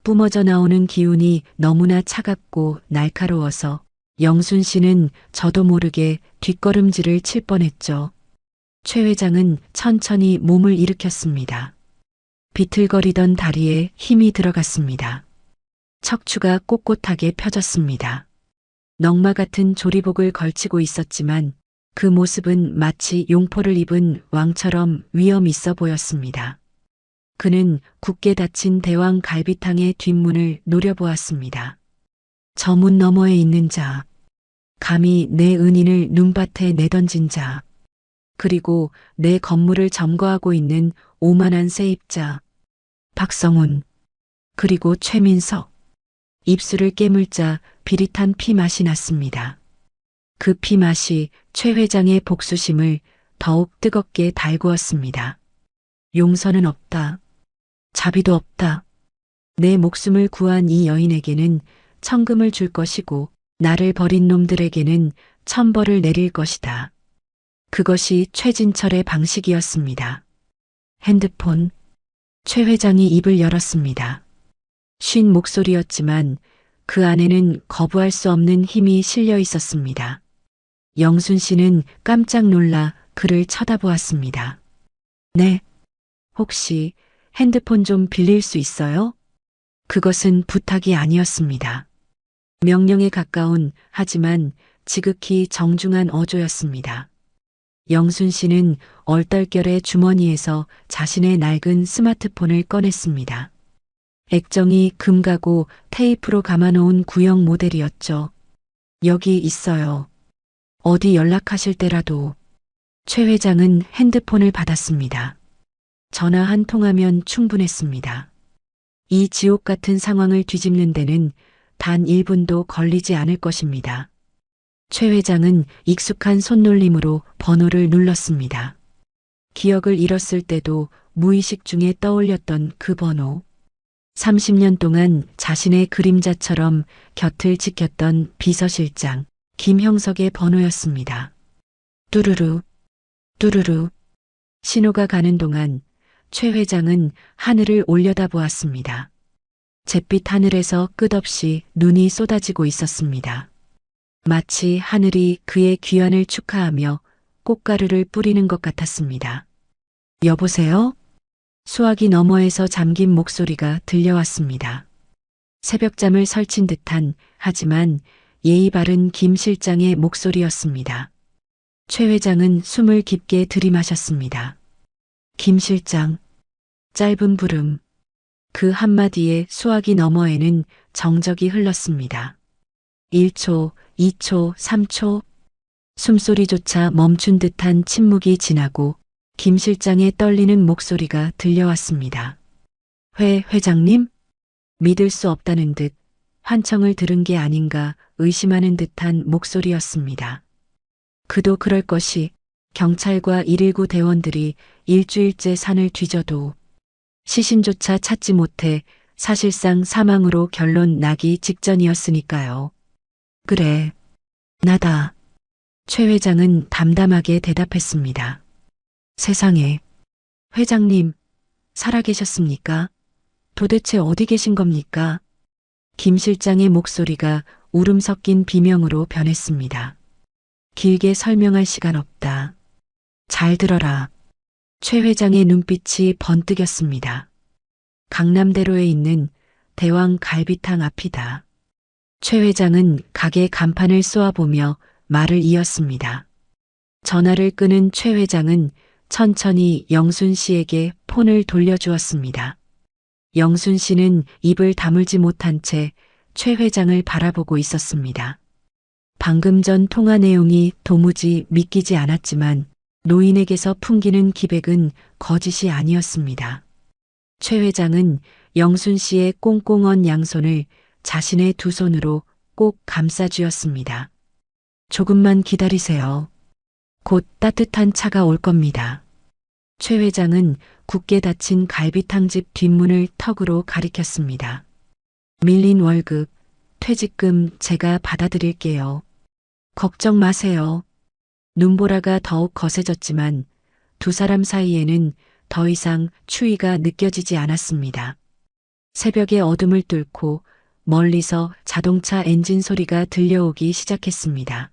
뿜어져 나오는 기운이 너무나 차갑고 날카로워서 영순 씨는 저도 모르게 뒷걸음질을 칠 뻔했죠. 최 회장은 천천히 몸을 일으켰습니다. 비틀거리던 다리에 힘이 들어갔습니다. 척추가 꼿꼿하게 펴졌습니다. 넝마 같은 조리복을 걸치고 있었지만 그 모습은 마치 용포를 입은 왕처럼 위험 있어 보였습니다. 그는 굳게 닫힌 대왕 갈비탕의 뒷문을 노려보았습니다. 저 문 너머에 있는 자, 감히 내 은인을 눈밭에 내던진 자, 그리고 내 건물을 점거하고 있는 오만한 세입자, 박성훈, 그리고 최민석. 입술을 깨물자 비릿한 피 맛이 났습니다. 그 피 맛이 최 회장의 복수심을 더욱 뜨겁게 달구었습니다. 용서는 없다. 자비도 없다. 내 목숨을 구한 이 여인에게는 천금을 줄 것이고 나를 버린 놈들에게는 천벌을 내릴 것이다. 그것이 최진철의 방식이었습니다. 핸드폰. 최 회장이 입을 열었습니다. 쉰 목소리였지만 그 안에는 거부할 수 없는 힘이 실려 있었습니다. 영순 씨는 깜짝 놀라 그를 쳐다보았습니다. 네. 혹시 핸드폰 좀 빌릴 수 있어요? 그것은 부탁이 아니었습니다. 명령에 가까운 하지만 지극히 정중한 어조였습니다. 영순 씨는 얼떨결에 주머니에서 자신의 낡은 스마트폰을 꺼냈습니다. 액정이 금가고 테이프로 감아놓은 구형 모델이었죠. 여기 있어요. 어디 연락하실 때라도. 최 회장은 핸드폰을 받았습니다. 전화 한 통하면 충분했습니다. 이 지옥 같은 상황을 뒤집는 데는 단 1분도 걸리지 않을 것입니다. 최 회장은 익숙한 손놀림으로 번호를 눌렀습니다. 기억을 잃었을 때도 무의식 중에 떠올렸던 그 번호. 30년 동안 자신의 그림자처럼 곁을 지켰던 비서실장 김형석의 번호였습니다. 뚜루루, 뚜루루. 신호가 가는 동안 최 회장은 하늘을 올려다보았습니다. 잿빛 하늘에서 끝없이 눈이 쏟아지고 있었습니다. 마치 하늘이 그의 귀환을 축하하며 꽃가루를 뿌리는 것 같았습니다. 여보세요? 수화기 너머에서 잠긴 목소리가 들려왔습니다. 새벽잠을 설친 듯한 하지만 예의 바른 김 실장의 목소리였습니다. 최 회장은 숨을 깊게 들이마셨습니다. 김 실장. 짧은 부름. 그 한마디에 수화기 너머에는 정적이 흘렀습니다. 1초, 2초, 3초. 숨소리조차 멈춘 듯한 침묵이 지나고 김 실장의 떨리는 목소리가 들려왔습니다. 회장님? 믿을 수 없다는 듯 환청을 들은 게 아닌가 의심하는 듯한 목소리였습니다. 그도 그럴 것이 경찰과 119 대원들이 일주일째 산을 뒤져도 시신조차 찾지 못해 사실상 사망으로 결론 나기 직전이었으니까요. 그래, 나다. 최 회장은 담담하게 대답했습니다. 세상에, 회장님, 살아계셨습니까? 도대체 어디 계신 겁니까? 김 실장의 목소리가 울음 섞인 비명으로 변했습니다. 길게 설명할 시간 없다. 잘 들어라. 최 회장의 눈빛이 번뜩였습니다. 강남대로에 있는 대왕 갈비탕 앞이다. 최 회장은 가게 간판을 쏘아보며 말을 이었습니다. 전화를 끊은 최 회장은 천천히 영순 씨에게 폰을 돌려주었습니다. 영순 씨는 입을 다물지 못한 채 최 회장을 바라보고 있었습니다. 방금 전 통화 내용이 도무지 믿기지 않았지만 노인에게서 풍기는 기백은 거짓이 아니었습니다. 최 회장은 영순 씨의 꽁꽁 언 양손을 자신의 두 손으로 꼭 감싸쥐었습니다. 조금만 기다리세요. 곧 따뜻한 차가 올 겁니다. 최 회장은 굳게 닫힌 갈비탕집 뒷문을 턱으로 가리켰습니다. 밀린 월급, 퇴직금 제가 받아드릴게요. 걱정 마세요. 눈보라가 더욱 거세졌지만 두 사람 사이에는 더 이상 추위가 느껴지지 않았습니다. 새벽의 어둠을 뚫고 멀리서 자동차 엔진 소리가 들려오기 시작했습니다.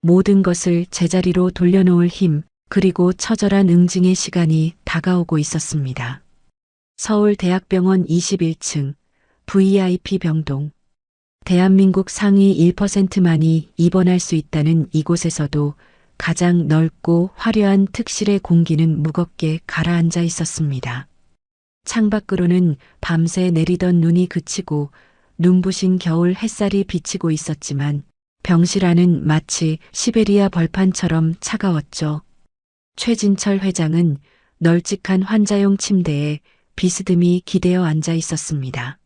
모든 것을 제자리로 돌려놓을 힘, 그리고 처절한 응징의 시간이 다가오고 있었습니다. 서울대학병원 21층 VIP 병동. 대한민국 상위 1%만이 입원할 수 있다는 이곳에서도 가장 넓고 화려한 특실의 공기는 무겁게 가라앉아 있었습니다. 창밖으로는 밤새 내리던 눈이 그치고 눈부신 겨울 햇살이 비치고 있었지만 병실 안은 마치 시베리아 벌판처럼 차가웠죠. 최진철 회장은 널찍한 환자용 침대에 비스듬히 기대어 앉아 있었습니다.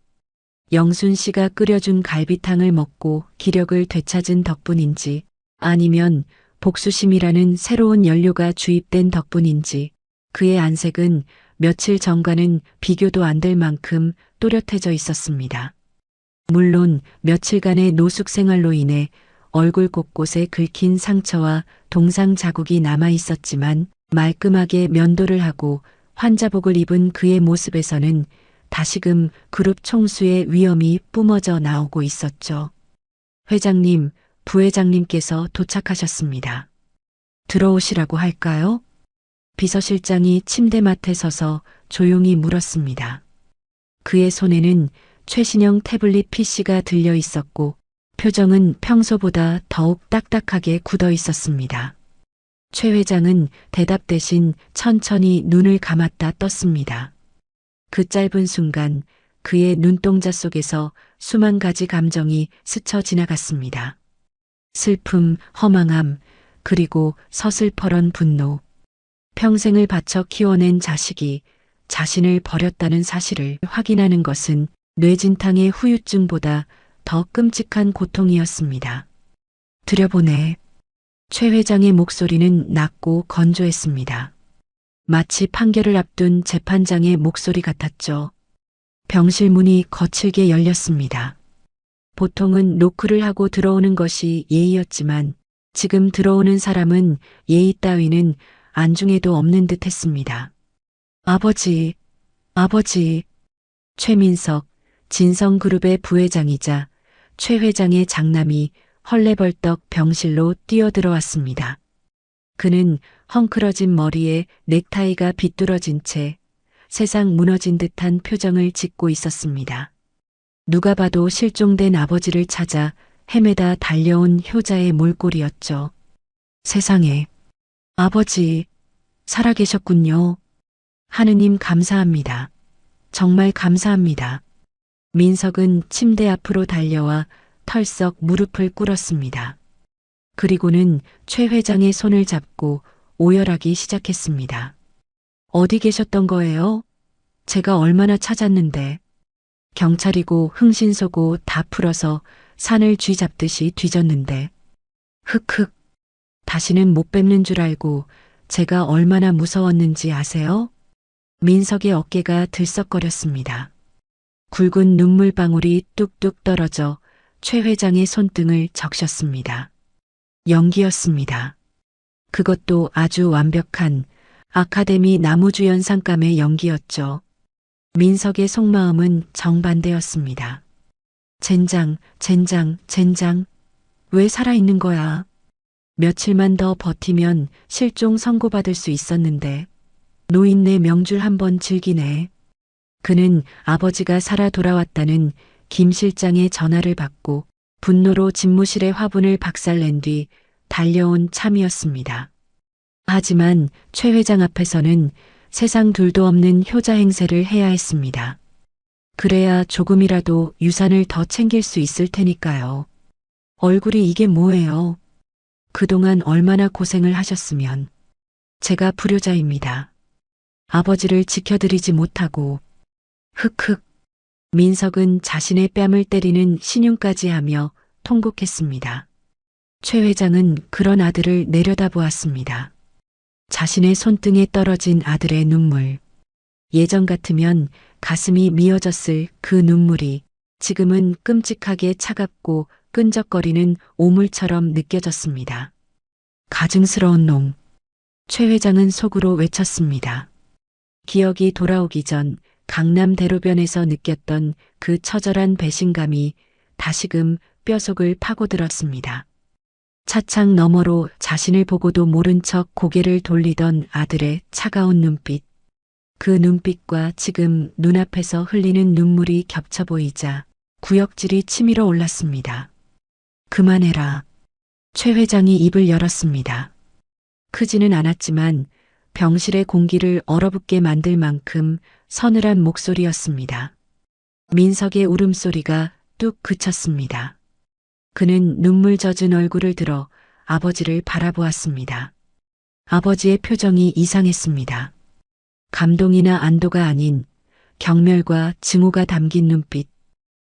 영순 씨가 끓여준 갈비탕을 먹고 기력을 되찾은 덕분인지 아니면 복수심이라는 새로운 연료가 주입된 덕분인지 그의 안색은 며칠 전과는 비교도 안 될 만큼 또렷해져 있었습니다. 물론 며칠간의 노숙 생활로 인해 얼굴 곳곳에 긁힌 상처와 동상 자국이 남아 있었지만 말끔하게 면도를 하고 환자복을 입은 그의 모습에서는 다시금 그룹 총수의 위엄이 뿜어져 나오고 있었죠. 회장님, 부회장님께서 도착하셨습니다. 들어오시라고 할까요? 비서실장이 침대맡에 서서 조용히 물었습니다. 그의 손에는 최신형 태블릿 PC가 들려 있었고 표정은 평소보다 더욱 딱딱하게 굳어 있었습니다. 최 회장은 대답 대신 천천히 눈을 감았다 떴습니다. 그 짧은 순간 그의 눈동자 속에서 수만 가지 감정이 스쳐 지나갔습니다. 슬픔, 허망함, 그리고 서슬퍼런 분노. 평생을 바쳐 키워낸 자식이 자신을 버렸다는 사실을 확인하는 것은 뇌진탕의 후유증보다 더 끔찍한 고통이었습니다. 들여보내. 최 회장의 목소리는 낮고 건조했습니다. 마치 판결을 앞둔 재판장의 목소리 같았죠. 병실 문이 거칠게 열렸습니다. 보통은 노크를 하고 들어오는 것이 예의였지만 지금 들어오는 사람은 예의 따위는 안중에도 없는 듯 했습니다. 아버지, 아버지. 최민석, 진성그룹의 부회장이자 최 회장의 장남이 헐레벌떡 병실로 뛰어들어왔습니다. 그는 헝클어진 머리에 넥타이가 비뚤어진 채 세상 무너진 듯한 표정을 짓고 있었습니다. 누가 봐도 실종된 아버지를 찾아 헤매다 달려온 효자의 몰골이었죠. 세상에, 아버지, 살아계셨군요. 하느님 감사합니다. 정말 감사합니다. 민석은 침대 앞으로 달려와 털썩 무릎을 꿇었습니다. 그리고는 최 회장의 손을 잡고 오열하기 시작했습니다. 어디 계셨던 거예요? 제가 얼마나 찾았는데. 경찰이고 흥신소고 다 풀어서 산을 쥐잡듯이 뒤졌는데. 흑흑. 다시는 못 뵙는 줄 알고 제가 얼마나 무서웠는지 아세요? 민석의 어깨가 들썩거렸습니다. 굵은 눈물방울이 뚝뚝 떨어져 최 회장의 손등을 적셨습니다. 연기였습니다. 그것도 아주 완벽한 아카데미 나무주연상감의 연기였죠. 민석의 속마음은 정반대였습니다. 젠장, 젠장, 젠장. 왜 살아있는 거야? 며칠만 더 버티면 실종 선고받을 수 있었는데. 노인네 명줄 한번 즐기네. 그는 아버지가 살아 돌아왔다는 김 실장의 전화를 받고 분노로 집무실의 화분을 박살낸 뒤 달려온 참이었습니다. 하지만 최 회장 앞에서는 세상 둘도 없는 효자 행세를 해야 했습니다. 그래야 조금이라도 유산을 더 챙길 수 있을 테니까요. 얼굴이 이게 뭐예요? 그동안 얼마나 고생을 하셨으면. 제가 불효자입니다. 아버지를 지켜드리지 못하고. 흑흑. 민석은 자신의 뺨을 때리는 신용까지 하며 통곡했습니다. 최 회장은 그런 아들을 내려다보았습니다. 자신의 손등에 떨어진 아들의 눈물. 예전 같으면 가슴이 미어졌을 그 눈물이 지금은 끔찍하게 차갑고 끈적거리는 오물처럼 느껴졌습니다. 가증스러운 놈. 최 회장은 속으로 외쳤습니다. 기억이 돌아오기 전 강남 대로변에서 느꼈던 그 처절한 배신감이 다시금 뼈속을 파고들었습니다. 차창 너머로 자신을 보고도 모른 척 고개를 돌리던 아들의 차가운 눈빛. 그 눈빛과 지금 눈앞에서 흘리는 눈물이 겹쳐 보이자 구역질이 치밀어 올랐습니다. 그만해라. 최 회장이 입을 열었습니다. 크지는 않았지만 병실의 공기를 얼어붙게 만들 만큼 서늘한 목소리였습니다. 민석의 울음소리가 뚝 그쳤습니다. 그는 눈물 젖은 얼굴을 들어 아버지를 바라보았습니다. 아버지의 표정이 이상했습니다. 감동이나 안도가 아닌 경멸과 증오가 담긴 눈빛.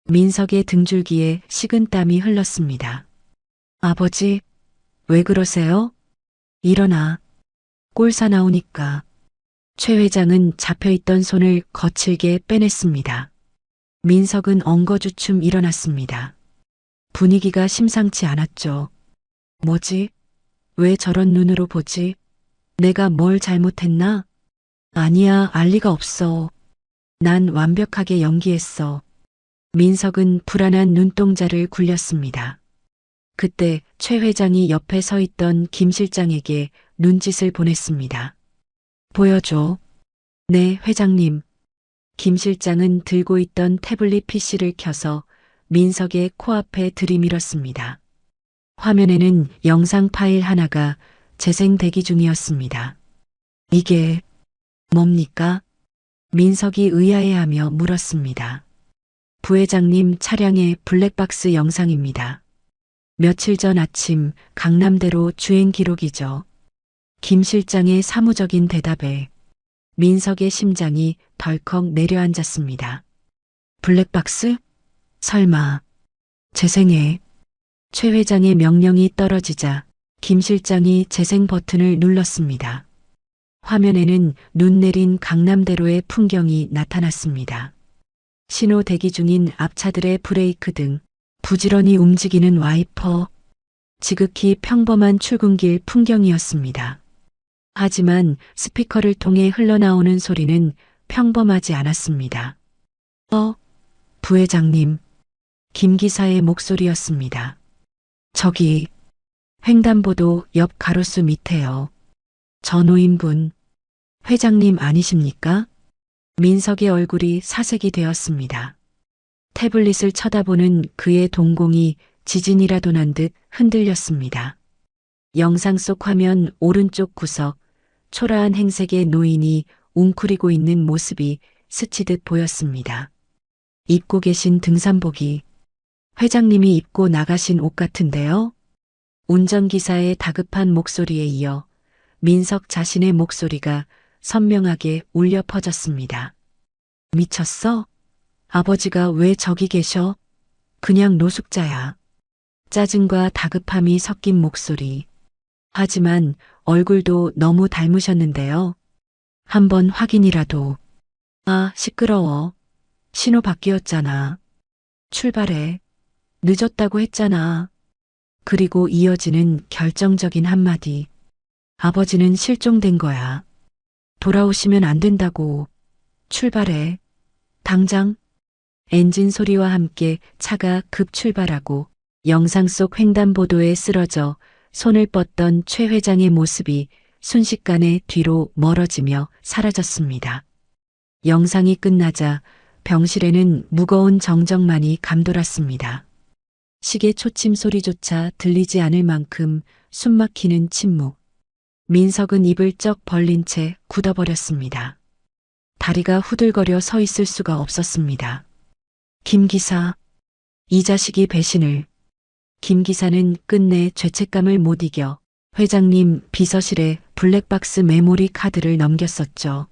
민석의 등줄기에 식은땀이 흘렀습니다. 아버지, 왜 그러세요? 일어나. 꼴사 나오니까. 최 회장은 잡혀있던 손을 거칠게 빼냈습니다. 민석은 엉거주춤 일어났습니다. 분위기가 심상치 않았죠. 뭐지? 왜 저런 눈으로 보지? 내가 뭘 잘못했나? 아니야, 알 리가 없어. 난 완벽하게 연기했어. 민석은 불안한 눈동자를 굴렸습니다. 그때 최 회장이 옆에 서 있던 김 실장에게 눈짓을 보냈습니다. 보여줘. 네, 회장님. 김 실장은 들고 있던 태블릿 PC를 켜서 민석의 코앞에 들이밀었습니다. 화면에는 영상 파일 하나가 재생 대기 중이었습니다. 이게 뭡니까? 민석이 의아해하며 물었습니다. 부회장님 차량의 블랙박스 영상입니다. 며칠 전 아침 강남대로 주행 기록이죠. 김 실장의 사무적인 대답에 민석의 심장이 덜컥 내려앉았습니다. 블랙박스? 설마. 재생해. 최 회장의 명령이 떨어지자 김 실장이 재생 버튼을 눌렀습니다. 화면에는 눈 내린 강남대로의 풍경이 나타났습니다. 신호 대기 중인 앞차들의 브레이크 등 부지런히 움직이는 와이퍼. 지극히 평범한 출근길 풍경이었습니다. 하지만 스피커를 통해 흘러나오는 소리는 평범하지 않았습니다. 부회장님. 김 기사의 목소리였습니다. 저기 횡단보도 옆 가로수 밑에요. 저 노인분 회장님 아니십니까? 민석의 얼굴이 사색이 되었습니다. 태블릿을 쳐다보는 그의 동공이 지진이라도 난 듯 흔들렸습니다. 영상 속 화면 오른쪽 구석 초라한 행색의 노인이 웅크리고 있는 모습이 스치듯 보였습니다. 입고 계신 등산복이 회장님이 입고 나가신 옷 같은데요? 운전기사의 다급한 목소리에 이어 민석 자신의 목소리가 선명하게 울려 퍼졌습니다. 미쳤어? 아버지가 왜 저기 계셔? 그냥 노숙자야. 짜증과 다급함이 섞인 목소리. 하지만 얼굴도 너무 닮으셨는데요. 한번 확인이라도. 아, 시끄러워. 신호 바뀌었잖아. 출발해. 늦었다고 했잖아. 그리고 이어지는 결정적인 한마디. 아버지는 실종된 거야. 돌아오시면 안 된다고. 출발해. 당장. 엔진 소리와 함께 차가 급 출발하고 영상 속 횡단보도에 쓰러져 손을 뻗던 최 회장의 모습이 순식간에 뒤로 멀어지며 사라졌습니다. 영상이 끝나자 병실에는 무거운 정적만이 감돌았습니다. 시계 초침 소리조차 들리지 않을 만큼 숨막히는 침묵. 민석은 입을 쩍 벌린 채 굳어버렸습니다. 다리가 후들거려 서 있을 수가 없었습니다. 김 기사, 이 자식이 배신을. 김 기사는 끝내 죄책감을 못 이겨 회장님 비서실에 블랙박스 메모리 카드를 넘겼었죠.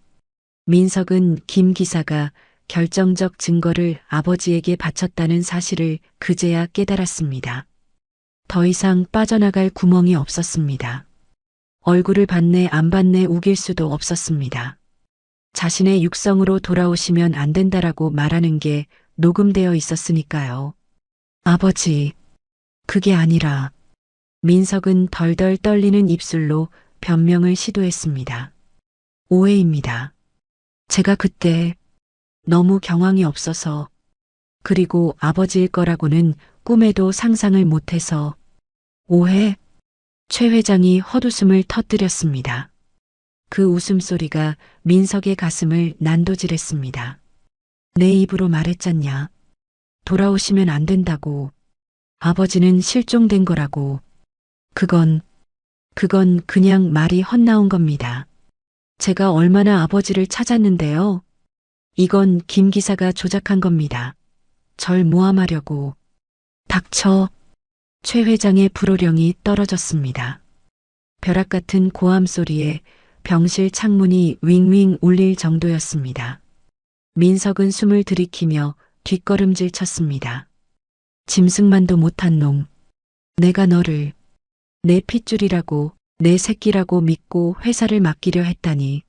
민석은 김 기사가 결정적 증거를 아버지에게 바쳤다는 사실을 그제야 깨달았습니다. 더 이상 빠져나갈 구멍이 없었습니다. 얼굴을 받네 안 받네 우길 수도 없었습니다. 자신의 육성으로 돌아오시면 안 된다라고 말하는 게 녹음되어 있었으니까요. 아버지, 그게 아니라. 민석은 덜덜 떨리는 입술로 변명을 시도했습니다. 오해입니다. 제가 그때 너무 경황이 없어서, 그리고 아버지일 거라고는 꿈에도 상상을 못해서. 오해? 최 회장이 헛웃음을 터뜨렸습니다. 그 웃음소리가 민석의 가슴을 난도질했습니다. 내 입으로 말했잖냐. 돌아오시면 안 된다고. 아버지는 실종된 거라고. 그건 그냥 말이 헛나온 겁니다. 제가 얼마나 아버지를 찾았는데요. 이건 김 기사가 조작한 겁니다. 절 모함하려고. 닥쳐. 최 회장의 불호령이 떨어졌습니다. 벼락 같은 고함 소리에 병실 창문이 윙윙 울릴 정도였습니다. 민석은 숨을 들이키며 뒷걸음질 쳤습니다. 짐승만도 못한 놈. 내가 너를 내 핏줄이라고 내 새끼라고 믿고 회사를 맡기려 했다니.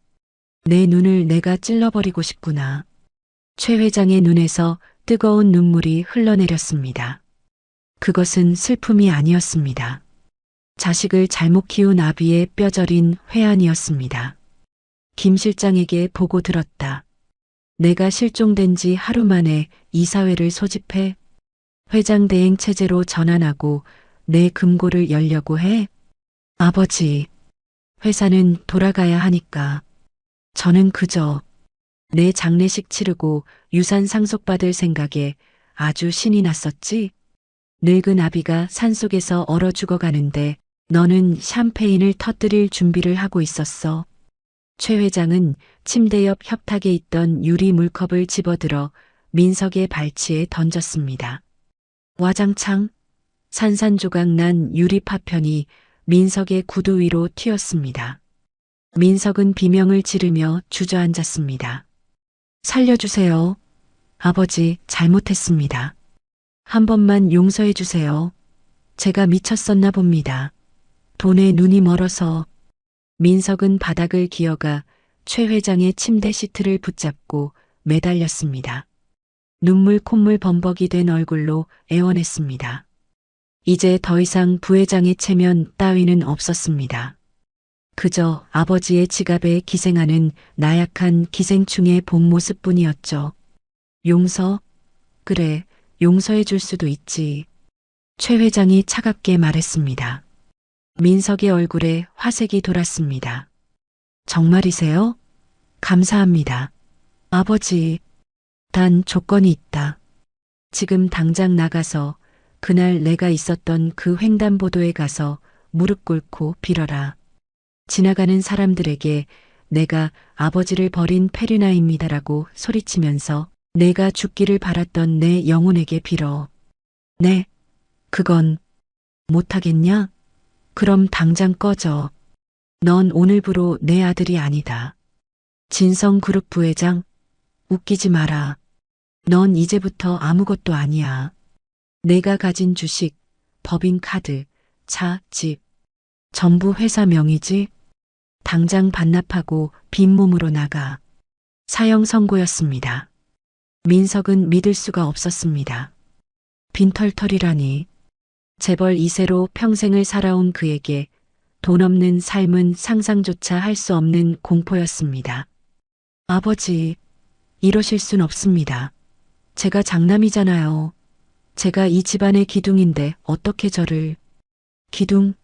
내 눈을 내가 찔러버리고 싶구나. 최 회장의 눈에서 뜨거운 눈물이 흘러내렸습니다. 그것은 슬픔이 아니었습니다. 자식을 잘못 키운 아비의 뼈저린 회한이었습니다. 김 실장에게 보고 들었다. 내가 실종된 지 하루 만에 이사회를 소집해 회장 대행 체제로 전환하고 내 금고를 열려고 해? 아버지, 회사는 돌아가야 하니까. 저는 그저 내 장례식 치르고 유산 상속받을 생각에 아주 신이 났었지. 늙은 아비가 산속에서 얼어 죽어가는데 너는 샴페인을 터뜨릴 준비를 하고 있었어. 최 회장은 침대 옆 협탁에 있던 유리 물컵을 집어들어 민석의 발치에 던졌습니다. 와장창 산산조각 난 유리 파편이 민석의 구두 위로 튀었습니다. 민석은 비명을 지르며 주저앉았습니다. 살려주세요. 아버지, 잘못했습니다. 한 번만 용서해 주세요. 제가 미쳤었나 봅니다. 돈에 눈이 멀어서. 민석은 바닥을 기어가 최 회장의 침대 시트를 붙잡고 매달렸습니다. 눈물 콧물 범벅이 된 얼굴로 애원했습니다. 이제 더 이상 부회장의 체면 따위는 없었습니다. 그저 아버지의 지갑에 기생하는 나약한 기생충의 본 모습뿐이었죠. 용서? 그래, 용서해 줄 수도 있지. 최 회장이 차갑게 말했습니다. 민석의 얼굴에 화색이 돌았습니다. 정말이세요? 감사합니다. 아버지, 단 조건이 있다. 지금 당장 나가서 그날 내가 있었던 그 횡단보도에 가서 무릎 꿇고 빌어라. 지나가는 사람들에게 내가 아버지를 버린 페르나입니다라고 소리치면서 내가 죽기를 바랐던 내 영혼에게 빌어. 네, 그건 못하겠냐? 그럼 당장 꺼져. 넌 오늘부로 내 아들이 아니다. 진성그룹 부회장, 웃기지 마라. 넌 이제부터 아무것도 아니야. 내가 가진 주식, 법인카드, 차, 집, 전부 회사 명의지? 당장 반납하고 빈몸으로 나가. 사형 선고였습니다. 민석은 믿을 수가 없었습니다. 빈털털이라니. 재벌 2세로 평생을 살아온 그에게 돈 없는 삶은 상상조차 할 수 없는 공포였습니다. 아버지, 이러실 순 없습니다. 제가 장남이잖아요. 제가 이 집안의 기둥인데 어떻게 저를... 기둥?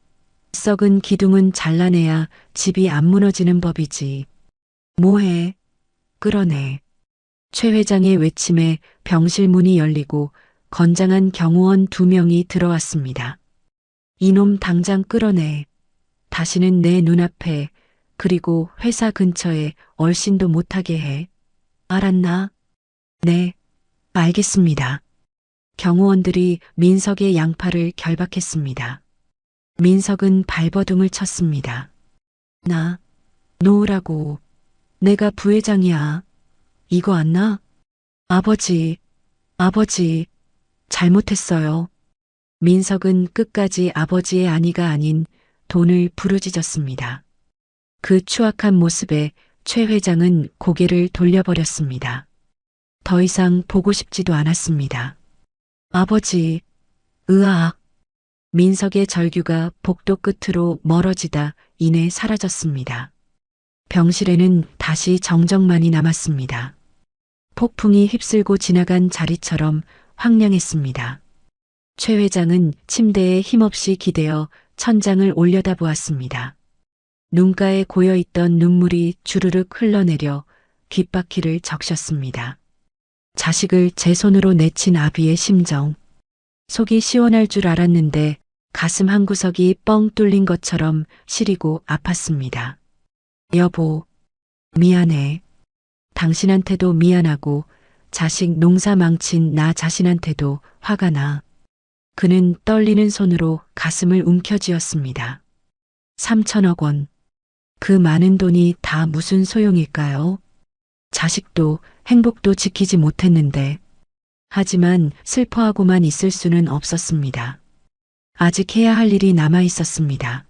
썩은 기둥은 잘라내야 집이 안 무너지는 법이지. 뭐해? 끌어내. 최 회장의 외침에 병실 문이 열리고 건장한 경호원 2명이 들어왔습니다. 이놈 당장 끌어내. 다시는 내 눈앞에 그리고 회사 근처에 얼씬도 못하게 해. 알았나? 네, 알겠습니다. 경호원들이 민석의 양팔을 결박했습니다. 민석은 발버둥을 쳤습니다. 나, 놓으라고. 내가 부회장이야. 이거 안 나? 아버지, 잘못했어요. 민석은 끝까지 아버지의 아니가 아닌 돈을 부르짖었습니다. 그 추악한 모습에 최 회장은 고개를 돌려버렸습니다. 더 이상 보고 싶지도 않았습니다. 아버지, 으악. 민석의 절규가 복도 끝으로 멀어지다 이내 사라졌습니다. 병실에는 다시 정적만이 남았습니다. 폭풍이 휩쓸고 지나간 자리처럼 황량했습니다. 최 회장은 침대에 힘없이 기대어 천장을 올려다보았습니다. 눈가에 고여있던 눈물이 주르륵 흘러내려 귓바퀴를 적셨습니다. 자식을 제 손으로 내친 아비의 심정. 속이 시원할 줄 알았는데 가슴 한구석이 뻥 뚫린 것처럼 시리고 아팠습니다. 여보, 미안해. 당신한테도 미안하고 자식 농사 망친 나 자신한테도 화가 나. 그는 떨리는 손으로 가슴을 움켜쥐었습니다. 3천억 원. 그 많은 돈이 다 무슨 소용일까요? 자식도 행복도 지키지 못했는데. 하지만 슬퍼하고만 있을 수는 없었습니다. 아직 해야 할 일이 남아 있었습니다.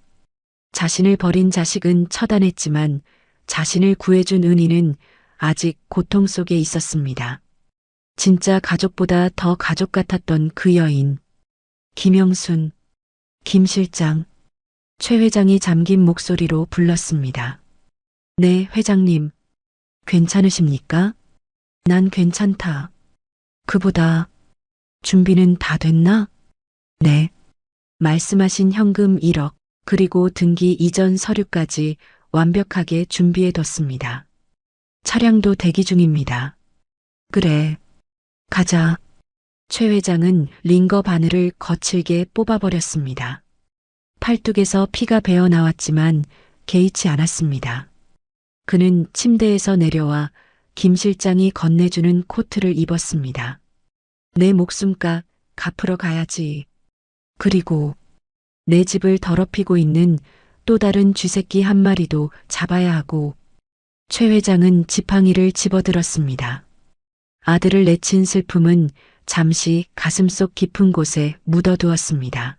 자신을 버린 자식은 처단했지만 자신을 구해준 은희는 아직 고통 속에 있었습니다. 진짜 가족보다 더 가족 같았던 그 여인. 김영순, 김 실장, 최 회장이 잠긴 목소리로 불렀습니다. 네, 회장님. 괜찮으십니까? 난 괜찮다. 그보다 준비는 다 됐나? 네. 말씀하신 현금 1억 그리고 등기 이전 서류까지 완벽하게 준비해뒀습니다. 차량도 대기 중입니다. 그래. 가자. 최 회장은 링거 바늘을 거칠게 뽑아버렸습니다. 팔뚝에서 피가 배어 나왔지만 개의치 않았습니다. 그는 침대에서 내려와 김 실장이 건네주는 코트를 입었습니다. 내 목숨값 갚으러 가야지. 그리고 내 집을 더럽히고 있는 또 다른 쥐새끼 한 마리도 잡아야 하고. 최 회장은 지팡이를 집어들었습니다. 아들을 내친 슬픔은 잠시 가슴속 깊은 곳에 묻어두었습니다.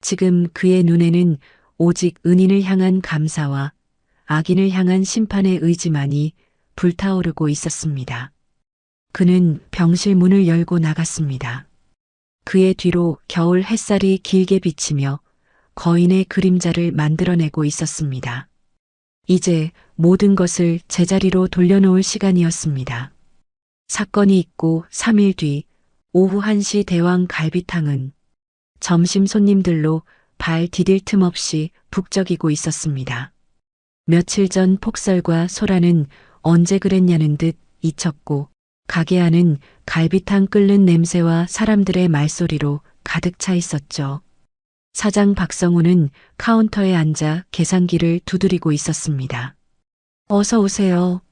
지금 그의 눈에는 오직 은인을 향한 감사와 악인을 향한 심판의 의지만이 불타오르고 있었습니다. 그는 병실 문을 열고 나갔습니다. 그의 뒤로 겨울 햇살이 길게 비치며 거인의 그림자를 만들어내고 있었습니다. 이제 모든 것을 제자리로 돌려놓을 시간이었습니다. 사건이 있고 3일 뒤 오후 1시 대왕 갈비탕은 점심 손님들로 발 디딜 틈 없이 북적이고 있었습니다. 며칠 전 폭설과 소라는 언제 그랬냐는 듯 잊혔고 가게 안은 갈비탕 끓는 냄새와 사람들의 말소리로 가득 차 있었죠. 사장 박성우는 카운터에 앉아 계산기를 두드리고 있었습니다. 어서 오세요.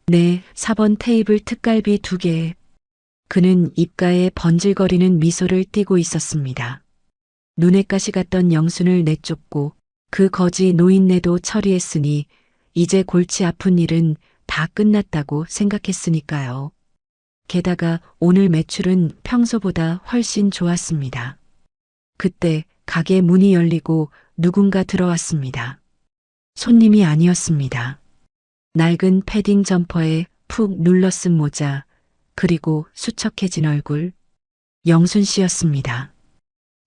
네, 4번 테이블 특갈비 2개. 그는 입가에 번질거리는 미소를 띠고 있었습니다. 눈에 가시 갔던 영순을 내쫓고 그 거지 노인네도 처리했으니 이제 골치 아픈 일은 다 끝났다고 생각했으니까요. 게다가 오늘 매출은 평소보다 훨씬 좋았습니다. 그때 가게 문이 열리고 누군가 들어왔습니다. 손님이 아니었습니다. 낡은 패딩 점퍼에 푹 눌러쓴 모자, 그리고 수척해진 얼굴, 영순 씨였습니다.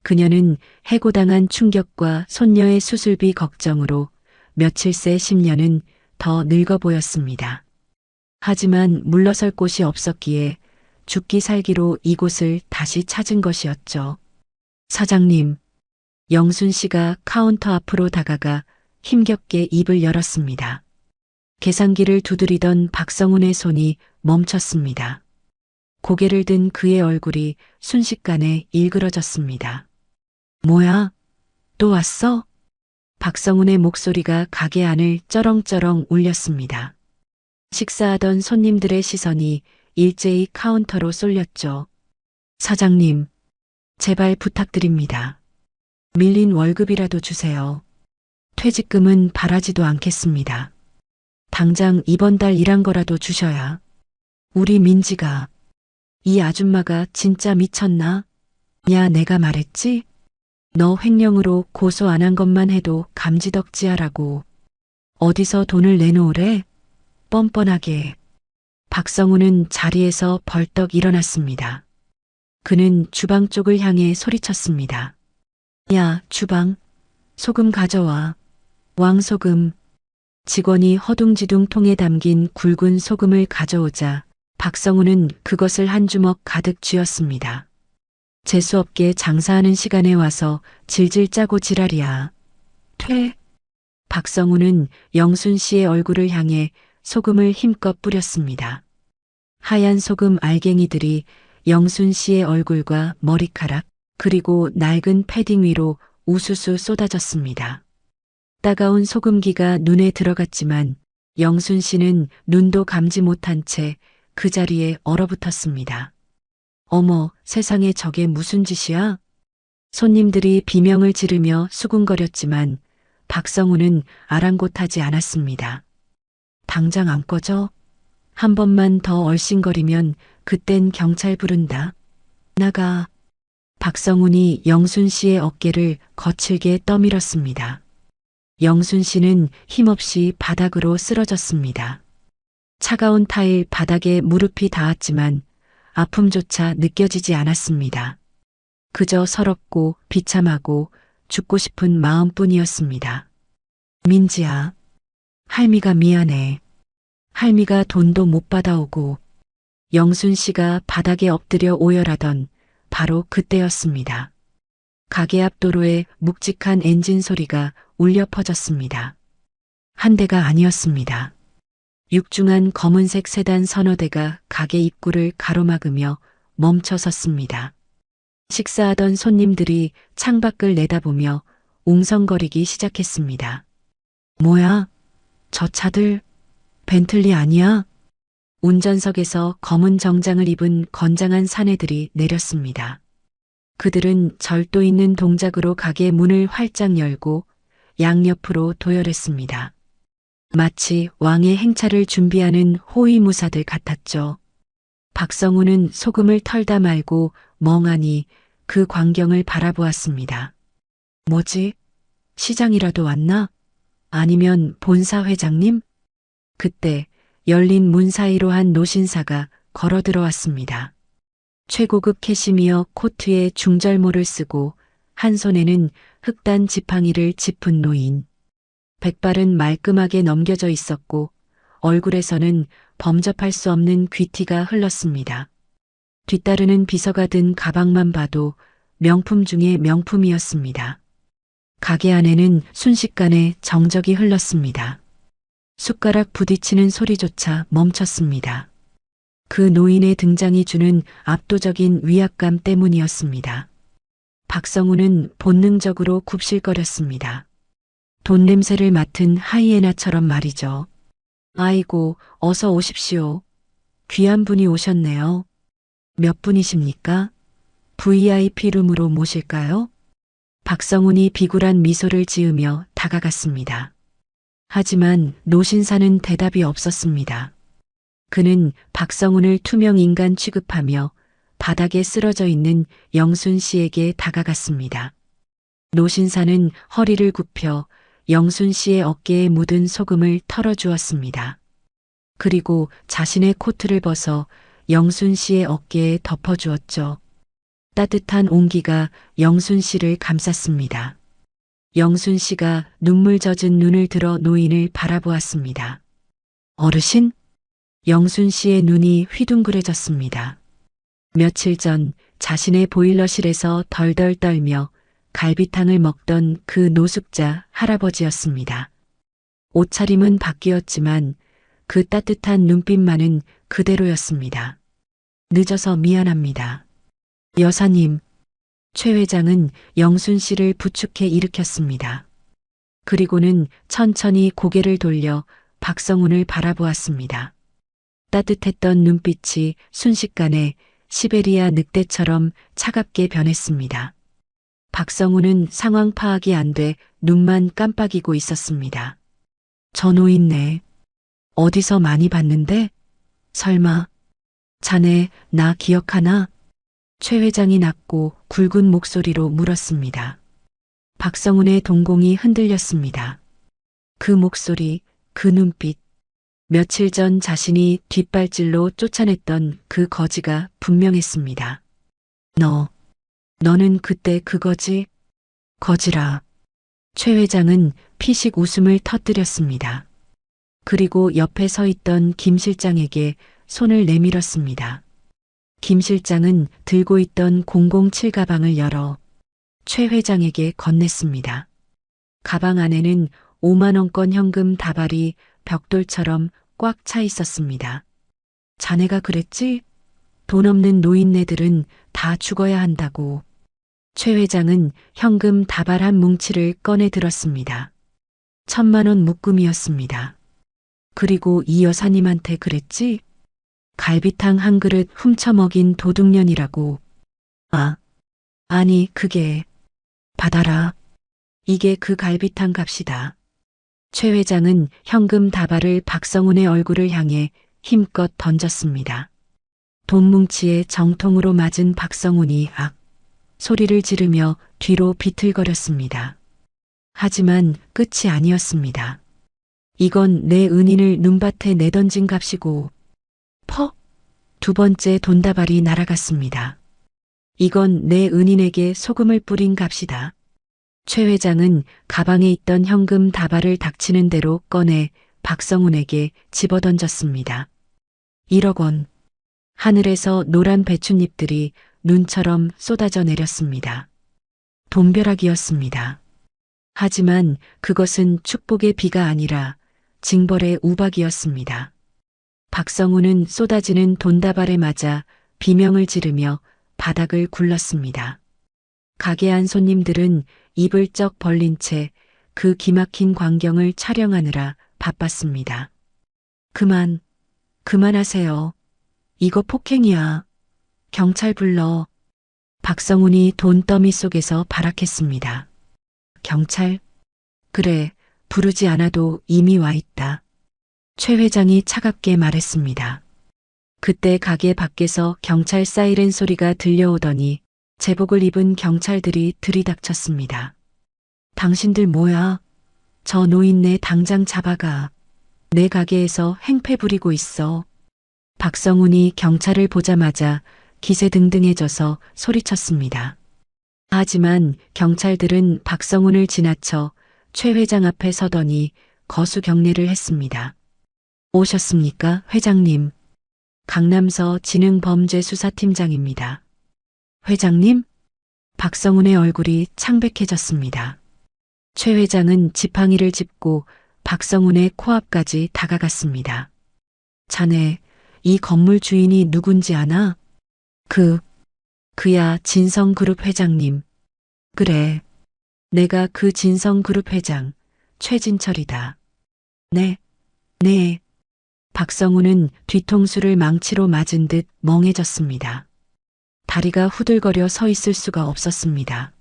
그녀는 해고당한 충격과 손녀의 수술비 걱정으로 며칠 새 10년은 더 늙어 보였습니다. 하지만 물러설 곳이 없었기에 죽기 살기로 이곳을 다시 찾은 것이었죠. 사장님, 영순 씨가 카운터 앞으로 다가가 힘겹게 입을 열었습니다. 계산기를 두드리던 박성훈의 손이 멈췄습니다. 고개를 든 그의 얼굴이 순식간에 일그러졌습니다. 뭐야? 또 왔어? 박성훈의 목소리가 가게 안을 쩌렁쩌렁 울렸습니다. 식사하던 손님들의 시선이 일제히 카운터로 쏠렸죠. 사장님, 제발 부탁드립니다. 밀린 월급이라도 주세요. 퇴직금은 바라지도 않겠습니다. 당장 이번 달 일한 거라도 주셔야. 우리 민지가, 이 아줌마가 진짜 미쳤나? 야, 내가 말했지? 너 횡령으로 고소 안 한 것만 해도 감지덕지하라고. 어디서 돈을 내놓으래? 뻔뻔하게. 박성우는 자리에서 벌떡 일어났습니다. 그는 주방 쪽을 향해 소리쳤습니다. 야, 주방. 소금 가져와. 왕소금. 직원이 허둥지둥 통에 담긴 굵은 소금을 가져오자 박성우는 그것을 한 주먹 가득 쥐었습니다. 재수없게 장사하는 시간에 와서 질질 짜고 지랄이야. 퇴. 박성우는 영순 씨의 얼굴을 향해 소금을 힘껏 뿌렸습니다. 하얀 소금 알갱이들이 영순 씨의 얼굴과 머리카락 그리고 낡은 패딩 위로 우수수 쏟아졌습니다. 따가운 소금기가 눈에 들어갔지만 영순 씨는 눈도 감지 못한 채 그 자리에 얼어붙었습니다. 어머, 세상에 저게 무슨 짓이야? 손님들이 비명을 지르며 수군거렸지만 박성우는 아랑곳하지 않았습니다. 당장 안 꺼져? 한 번만 더 얼씬거리면 그땐 경찰 부른다. 나가. 박성훈이 영순 씨의 어깨를 거칠게 떠밀었습니다. 영순 씨는 힘없이 바닥으로 쓰러졌습니다. 차가운 타일 바닥에 무릎이 닿았지만 아픔조차 느껴지지 않았습니다. 그저 서럽고 비참하고 죽고 싶은 마음뿐이었습니다. 민지야, 할미가 미안해. 할미가 돈도 못 받아오고. 영순 씨가 바닥에 엎드려 오열하던 바로 그때였습니다. 가게 앞 도로에 묵직한 엔진 소리가 울려 퍼졌습니다. 한 대가 아니었습니다. 육중한 검은색 세단 서너 대가 가게 입구를 가로막으며 멈춰 섰습니다. 식사하던 손님들이 창밖을 내다보며 웅성거리기 시작했습니다. 뭐야? 저 차들 벤틀리 아니야? 운전석에서 검은 정장을 입은 건장한 사내들이 내렸습니다. 그들은 절도 있는 동작으로 가게 문을 활짝 열고 양옆으로 도열했습니다. 마치 왕의 행차를 준비하는 호위무사들 같았죠. 박성우는 소금을 털다 말고 멍하니 그 광경을 바라보았습니다. 뭐지? 시장이라도 왔나? 아니면 본사 회장님? 그때 열린 문 사이로 한 노신사가 걸어 들어왔습니다. 최고급 캐시미어 코트에 중절모를 쓰고 한 손에는 흑단 지팡이를 짚은 노인. 백발은 말끔하게 넘겨져 있었고 얼굴에서는 범접할 수 없는 귀티가 흘렀습니다. 뒤따르는 비서가 든 가방만 봐도 명품 중에 명품이었습니다. 가게 안에는 순식간에 정적이 흘렀습니다. 숟가락 부딪히는 소리조차 멈췄습니다. 그 노인의 등장이 주는 압도적인 위압감 때문이었습니다. 박성우는 본능적으로 굽실거렸습니다. 돈 냄새를 맡은 하이에나처럼 말이죠. 아이고, 어서 오십시오. 귀한 분이 오셨네요. 몇 분이십니까? VIP룸으로 모실까요? 박성훈이 비굴한 미소를 지으며 다가갔습니다. 하지만 노신사는 대답이 없었습니다. 그는 박성훈을 투명 인간 취급하며 바닥에 쓰러져 있는 영순 씨에게 다가갔습니다. 노신사는 허리를 굽혀 영순 씨의 어깨에 묻은 소금을 털어주었습니다. 그리고 자신의 코트를 벗어 영순 씨의 어깨에 덮어주었죠. 따뜻한 온기가 영순 씨를 감쌌습니다. 영순 씨가 눈물 젖은 눈을 들어 노인을 바라보았습니다. 어르신? 영순 씨의 눈이 휘둥그레졌습니다. 며칠 전 자신의 보일러실에서 덜덜 떨며 갈비탕을 먹던 그 노숙자 할아버지였습니다. 옷차림은 바뀌었지만 그 따뜻한 눈빛만은 그대로였습니다. 늦어서 미안합니다. 여사님, 최 회장은 영순 씨를 부축해 일으켰습니다. 그리고는 천천히 고개를 돌려 박성훈을 바라보았습니다. 따뜻했던 눈빛이 순식간에 시베리아 늑대처럼 차갑게 변했습니다. 박성훈은 상황 파악이 안 돼 눈만 깜빡이고 있었습니다. 저 노인네, 어디서 많이 봤는데? 설마, 자네 나 기억하나? 최 회장이 낮고 굵은 목소리로 물었습니다. 박성훈의 동공이 흔들렸습니다. 그 목소리, 그 눈빛, 며칠 전 자신이 뒷발질로 쫓아냈던 그 거지가 분명했습니다. 너는 그때 그 거지? 거지라. 최 회장은 피식 웃음을 터뜨렸습니다. 그리고 옆에 서 있던 김 실장에게 손을 내밀었습니다. 김 실장은 들고 있던 007 가방을 열어 최 회장에게 건넸습니다. 가방 안에는 5만 원권 현금 다발이 벽돌처럼 꽉 차 있었습니다. 자네가 그랬지? 돈 없는 노인네들은 다 죽어야 한다고. 최 회장은 현금 다발 한 뭉치를 꺼내 들었습니다. 1,000만 원 묶음이었습니다. 그리고 이 여사님한테 그랬지? 갈비탕 한 그릇 훔쳐먹인 도둑년이라고. 아니 그게. 받아라. 이게 그 갈비탕 값이다. 최 회장은 현금 다발을 박성훈의 얼굴을 향해 힘껏 던졌습니다. 돈 뭉치에 정통으로 맞은 박성훈이 소리를 지르며 뒤로 비틀거렸습니다. 하지만 끝이 아니었습니다. 이건 내 은인을 눈밭에 내던진 값이고 두 번째 돈다발이 날아갔습니다. 이건 내 은인에게 소금을 뿌린 값이다. 최 회장은 가방에 있던 현금 다발을 닥치는 대로 꺼내 박성훈에게 집어던졌습니다. 1억 원. 하늘에서 노란 배춧잎들이 눈처럼 쏟아져 내렸습니다. 돈벼락이었습니다. 하지만 그것은 축복의 비가 아니라 징벌의 우박이었습니다. 박성훈은 쏟아지는 돈다발에 맞아 비명을 지르며 바닥을 굴렀습니다. 가게 안 손님들은 입을 쩍 벌린 채 그 기막힌 광경을 촬영하느라 바빴습니다. 그만하세요. 이거 폭행이야. 경찰 불러. 박성훈이 돈더미 속에서 발악했습니다. 경찰? 그래, 부르지 않아도 이미 와 있다. 최 회장이 차갑게 말했습니다. 그때 가게 밖에서 경찰 사이렌 소리가 들려오더니 제복을 입은 경찰들이 들이닥쳤습니다. 당신들 뭐야? 저 노인네 당장 잡아가. 내 가게에서 행패 부리고 있어. 박성훈이 경찰을 보자마자 기세등등해져서 소리쳤습니다. 하지만 경찰들은 박성훈을 지나쳐 최 회장 앞에 서더니 거수 경례를 했습니다. 오셨습니까, 회장님? 강남서 진흥범죄수사팀장입니다. 회장님? 박성훈의 얼굴이 창백해졌습니다. 최 회장은 지팡이를 짚고 박성훈의 코앞까지 다가갔습니다. 자네, 이 건물 주인이 누군지 아나? 그야 진성그룹 회장님. 그래, 내가 그 진성그룹 회장, 최진철이다. 네. 박성훈은 뒤통수를 망치로 맞은 듯 멍해졌습니다. 다리가 후들거려 서 있을 수가 없었습니다.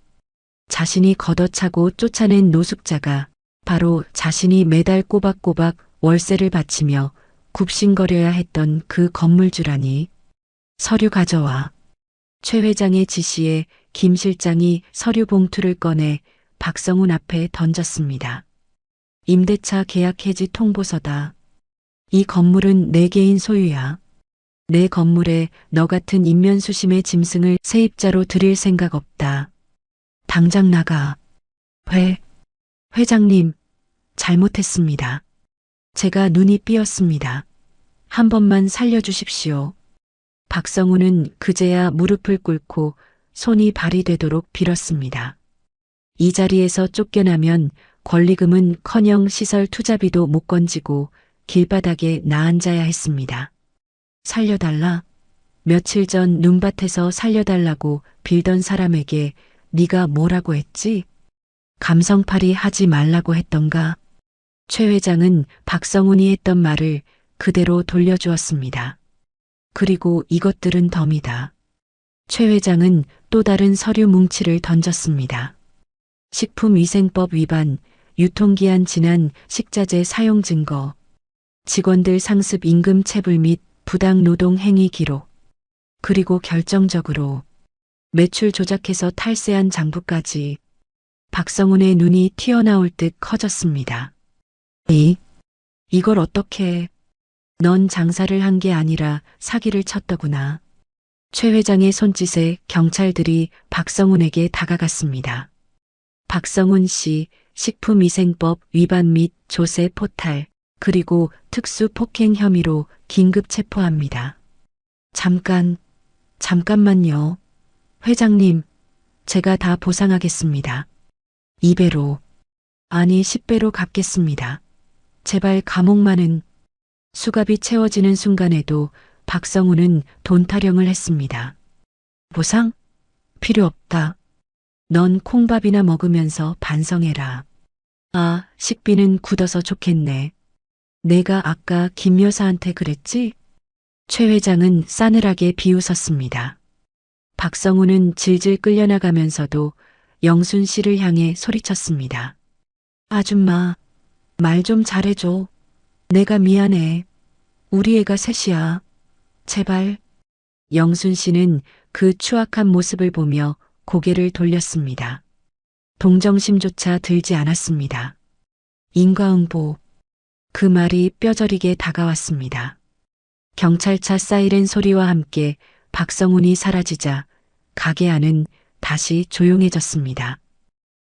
자신이 걷어차고 쫓아낸 노숙자가 바로 자신이 매달 꼬박꼬박 월세를 바치며 굽신거려야 했던 그 건물주라니. 서류 가져와. 최 회장의 지시에 김 실장이 서류 봉투를 꺼내 박성훈 앞에 던졌습니다. 임대차 계약 해지 통보서다. 이 건물은 내 개인 소유야. 내 건물에 너 같은 인면수심의 짐승을 세입자로 들일 생각 없다. 당장 나가. 회장님, 잘못했습니다. 제가 눈이 삐었습니다. 한 번만 살려주십시오. 박성훈은 그제야 무릎을 꿇고 손이 발이 되도록 빌었습니다. 이 자리에서 쫓겨나면 권리금은커녕 시설 투자비도 못 건지고 길바닥에 나앉아야 했습니다. 살려달라. 며칠 전 눈밭에서 살려달라고 빌던 사람에게 네가 뭐라고 했지? 감성팔이 하지 말라고 했던가? 최 회장은 박성훈이 했던 말을 그대로 돌려주었습니다. 그리고 이것들은 덤이다. 최 회장은 또 다른 서류 뭉치를 던졌습니다. 식품위생법 위반, 유통기한 지난 식자재 사용 증거, 직원들 상습 임금 체불 및 부당 노동 행위 기록, 그리고 결정적으로 매출 조작해서 탈세한 장부까지. 박성훈의 눈이 튀어나올 듯 커졌습니다. 이걸 어떻게 해? 넌 장사를 한 게 아니라 사기를 쳤더구나. 최 회장의 손짓에 경찰들이 박성훈에게 다가갔습니다. 박성훈 씨, 식품위생법 위반 및 조세 포탈, 그리고 특수폭행 혐의로 긴급 체포합니다. 잠깐만요. 회장님, 제가 다 보상하겠습니다. 2배로, 아니 10배로 갚겠습니다. 제발 감옥만은. 수갑이 채워지는 순간에도 박성훈은 돈 타령을 했습니다. 보상? 필요 없다. 넌 콩밥이나 먹으면서 반성해라. 아, 식비는 굳어서 좋겠네. 내가 아까 김 여사한테 그랬지? 최 회장은 싸늘하게 비웃었습니다. 박성훈은 질질 끌려나가면서도 영순 씨를 향해 소리쳤습니다. 아줌마, 말 좀 잘해줘. 내가 미안해. 우리 애가 셋이야. 제발. 영순 씨는 그 추악한 모습을 보며 고개를 돌렸습니다. 동정심조차 들지 않았습니다. 인과응보. 그 말이 뼈저리게 다가왔습니다. 경찰차 사이렌 소리와 함께 박성훈이 사라지자 가게 안은 다시 조용해졌습니다.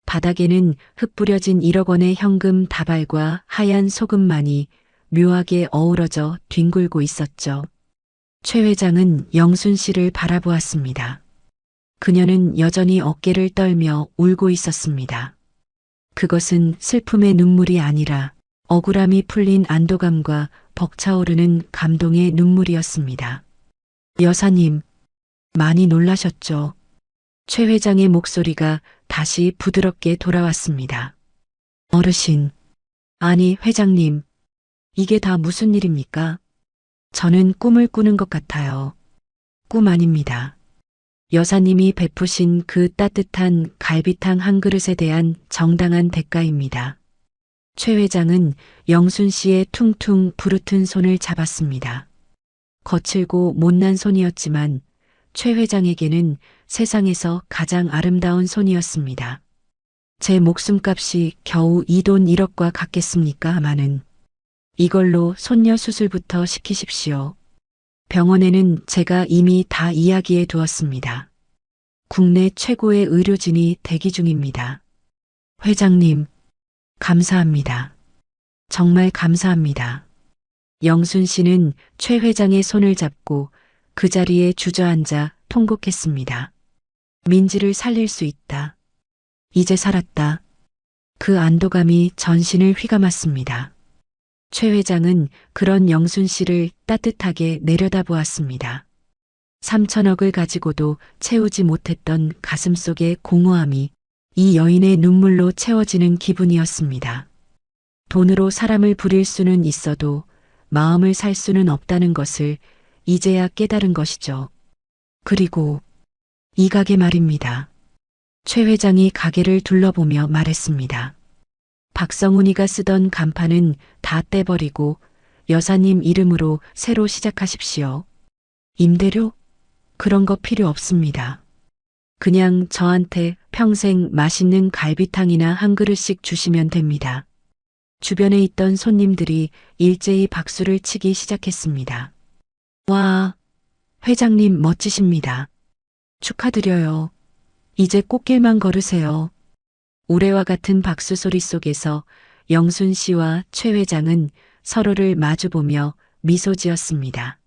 바닥에는 흩뿌려진 1억 원의 현금 다발과 하얀 소금만이 묘하게 어우러져 뒹굴고 있었죠. 최 회장은 영순 씨를 바라보았습니다. 그녀는 여전히 어깨를 떨며 울고 있었습니다. 그것은 슬픔의 눈물이 아니라 억울함이 풀린 안도감과 벅차오르는 감동의 눈물이었습니다. 여사님, 많이 놀라셨죠? 최 회장의 목소리가 다시 부드럽게 돌아왔습니다. 어르신, 아니 회장님, 이게 다 무슨 일입니까? 저는 꿈을 꾸는 것 같아요. 꿈 아닙니다. 여사님이 베푸신 그 따뜻한 갈비탕 한 그릇에 대한 정당한 대가입니다. 최 회장은 영순 씨의 퉁퉁 부르튼 손을 잡았습니다. 거칠고 못난 손이었지만 최 회장에게는 세상에서 가장 아름다운 손이었습니다. 제 목숨값이 겨우 이 돈 1억과 같겠습니까? 하마는. 이걸로 손녀 수술부터 시키십시오. 병원에는 제가 이미 다 이야기해 두었습니다. 국내 최고의 의료진이 대기 중입니다. 회장님, 감사합니다. 정말 감사합니다. 영순 씨는 최 회장의 손을 잡고 그 자리에 주저앉아 통곡했습니다. 민지를 살릴 수 있다. 이제 살았다. 그 안도감이 전신을 휘감았습니다. 최 회장은 그런 영순 씨를 따뜻하게 내려다보았습니다. 3천억을 가지고도 채우지 못했던 가슴 속의 공허함이 이 여인의 눈물로 채워지는 기분이었습니다. 돈으로 사람을 부릴 수는 있어도 마음을 살 수는 없다는 것을 이제야 깨달은 것이죠. 그리고 이 가게 말입니다. 최 회장이 가게를 둘러보며 말했습니다. 박성훈이가 쓰던 간판은 다 떼버리고 여사님 이름으로 새로 시작하십시오. 임대료? 그런 거 필요 없습니다. 그냥 저한테 평생 맛있는 갈비탕이나 한 그릇씩 주시면 됩니다. 주변에 있던 손님들이 일제히 박수를 치기 시작했습니다. 와, 회장님 멋지십니다. 축하드려요. 이제 꽃길만 걸으세요. 우레와 같은 박수 소리 속에서 영순 씨와 최 회장은 서로를 마주보며 미소 지었습니다.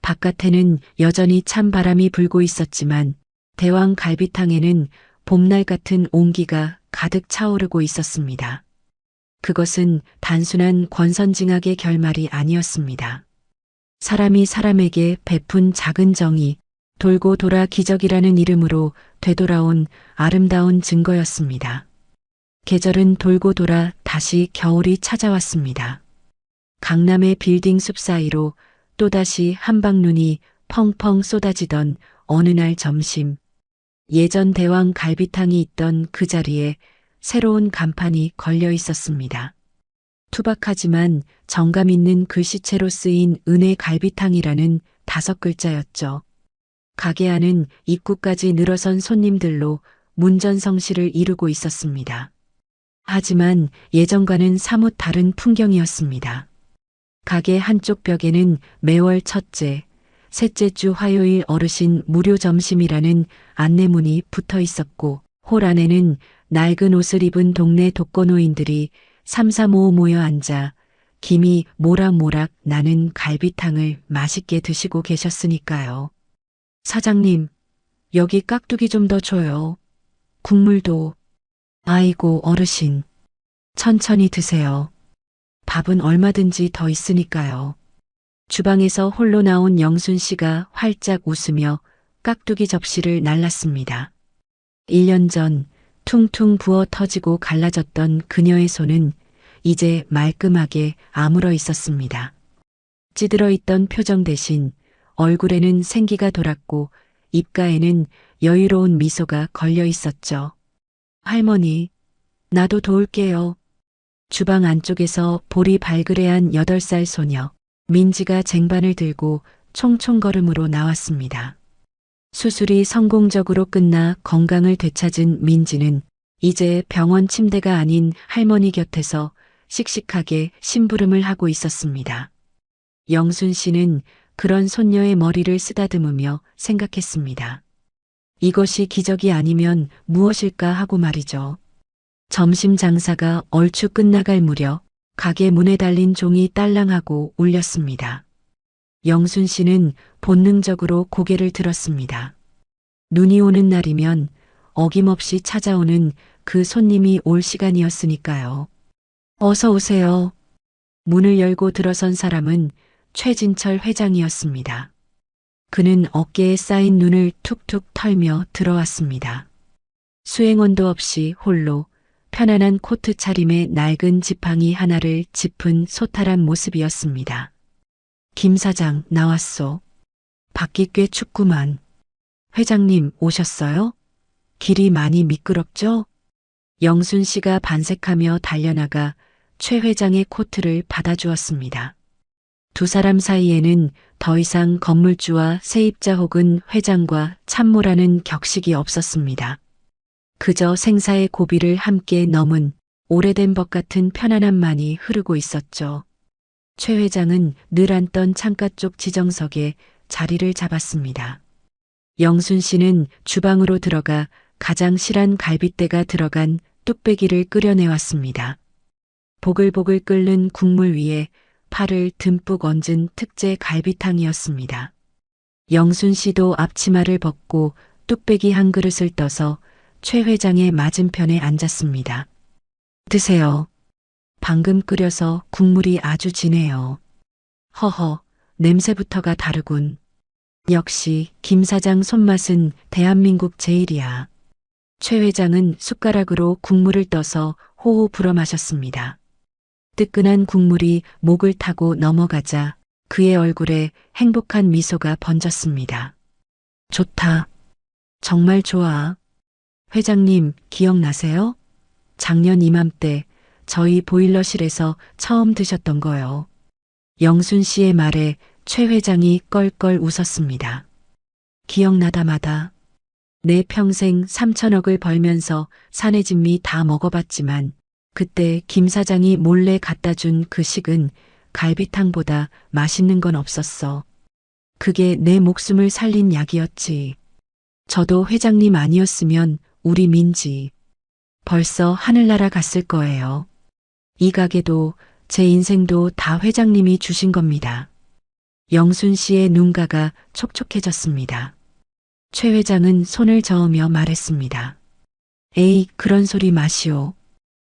바깥에는 여전히 찬 바람이 불고 있었지만 대왕 갈비탕에는 봄날 같은 온기가 가득 차오르고 있었습니다. 그것은 단순한 권선징악의 결말이 아니었습니다. 사람이 사람에게 베푼 작은 정이 돌고 돌아 기적이라는 이름으로 되돌아온 아름다운 증거였습니다. 계절은 돌고 돌아 다시 겨울이 찾아왔습니다. 강남의 빌딩 숲 사이로 또다시 한방눈이 펑펑 쏟아지던 어느 날 점심, 예전 대왕 갈비탕이 있던 그 자리에 새로운 간판이 걸려 있었습니다. 투박하지만 정감 있는 글씨체로 쓰인 은혜 갈비탕이라는 5글자였죠. 가게 안은 입구까지 늘어선 손님들로 문전성시를 이루고 있었습니다. 하지만 예전과는 사뭇 다른 풍경이었습니다. 가게 한쪽 벽에는 매월 첫째, 셋째 주 화요일 어르신 무료 점심이라는 안내문이 붙어 있었고 홀 안에는 낡은 옷을 입은 동네 독거노인들이 삼삼오오 모여 앉아 김이 모락모락 나는 갈비탕을 맛있게 드시고 계셨으니까요. 사장님, 여기 깍두기 좀 더 줘요. 국물도. 아이고 어르신, 천천히 드세요. 밥은 얼마든지 더 있으니까요. 주방에서 홀로 나온 영순 씨가 활짝 웃으며 깍두기 접시를 날랐습니다. 1년 전 퉁퉁 부어 터지고 갈라졌던 그녀의 손은 이제 말끔하게 아물어 있었습니다. 찌들어 있던 표정 대신 얼굴에는 생기가 돌았고 입가에는 여유로운 미소가 걸려 있었죠. 할머니, 나도 도울게요. 주방 안쪽에서 볼이 발그레한 8살 소녀 민지가 쟁반을 들고 총총걸음으로 나왔습니다. 수술이 성공적으로 끝나 건강을 되찾은 민지는 이제 병원 침대가 아닌 할머니 곁에서 씩씩하게 심부름을 하고 있었습니다. 영순 씨는 그런 손녀의 머리를 쓰다듬으며 생각했습니다. 이것이 기적이 아니면 무엇일까 하고 말이죠. 점심 장사가 얼추 끝나갈 무렵 가게 문에 달린 종이 딸랑하고 울렸습니다. 영순 씨는 본능적으로 고개를 들었습니다. 눈이 오는 날이면 어김없이 찾아오는 그 손님이 올 시간이었으니까요. 어서 오세요. 문을 열고 들어선 사람은 최진철 회장이었습니다. 그는 어깨에 쌓인 눈을 툭툭 털며 들어왔습니다. 수행원도 없이 홀로 편안한 코트 차림에 낡은 지팡이 하나를 짚은 소탈한 모습이었습니다. 김 사장 나왔소. 밖이 꽤 춥구만. 회장님 오셨어요? 길이 많이 미끄럽죠? 영순 씨가 반색하며 달려나가 최 회장의 코트를 받아주었습니다. 두 사람 사이에는 더 이상 건물주와 세입자 혹은 회장과 참모라는 격식이 없었습니다. 그저 생사의 고비를 함께 넘은 오래된 법 같은 편안함만이 흐르고 있었죠. 최 회장은 늘 앉던 창가 쪽 지정석에 자리를 잡았습니다. 영순 씨는 주방으로 들어가 가장 실한 갈빗대가 들어간 뚝배기를 끓여내왔습니다. 보글보글 끓는 국물 위에 파를 듬뿍 얹은 특제 갈비탕이었습니다. 영순 씨도 앞치마를 벗고 뚝배기 한 그릇을 떠서 최 회장의 맞은편에 앉았습니다. 드세요. 방금 끓여서 국물이 아주 진해요. 허허, 냄새부터가 다르군. 역시 김 사장 손맛은 대한민국 제일이야. 최 회장은 숟가락으로 국물을 떠서 호호 불어 마셨습니다. 뜨끈한 국물이 목을 타고 넘어가자 그의 얼굴에 행복한 미소가 번졌습니다. 좋다. 정말 좋아. 회장님, 기억나세요? 작년 이맘때 저희 보일러실에서 처음 드셨던 거요. 영순 씨의 말에 최 회장이 껄껄 웃었습니다. 기억나다마다 내 평생 3천억을 벌면서 사내진미 다 먹어봤지만 그때 김 사장이 몰래 갖다 준 그 식은 갈비탕보다 맛있는 건 없었어. 그게 내 목숨을 살린 약이었지. 저도 회장님 아니었으면 우리 민지 벌써 하늘나라 갔을 거예요. 이 가게도 제 인생도 다 회장님이 주신 겁니다. 영순 씨의 눈가가 촉촉해졌습니다. 최 회장은 손을 저으며 말했습니다. 에이, 그런 소리 마시오.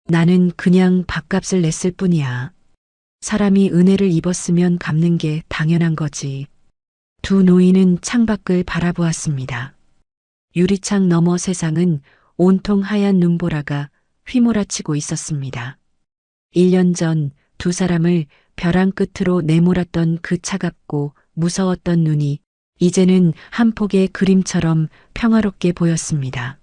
나는 그냥 밥값을 냈을 뿐이야. 사람이 은혜를 입었으면 갚는 게 당연한 거지. 두 노인은 창밖을 바라보았습니다. 유리창 너머 세상은 온통 하얀 눈보라가 휘몰아치고 있었습니다. 1년 전 두 사람을 벼랑 끝으로 내몰았던 그 차갑고 무서웠던 눈이 이제는 한 폭의 그림처럼 평화롭게 보였습니다.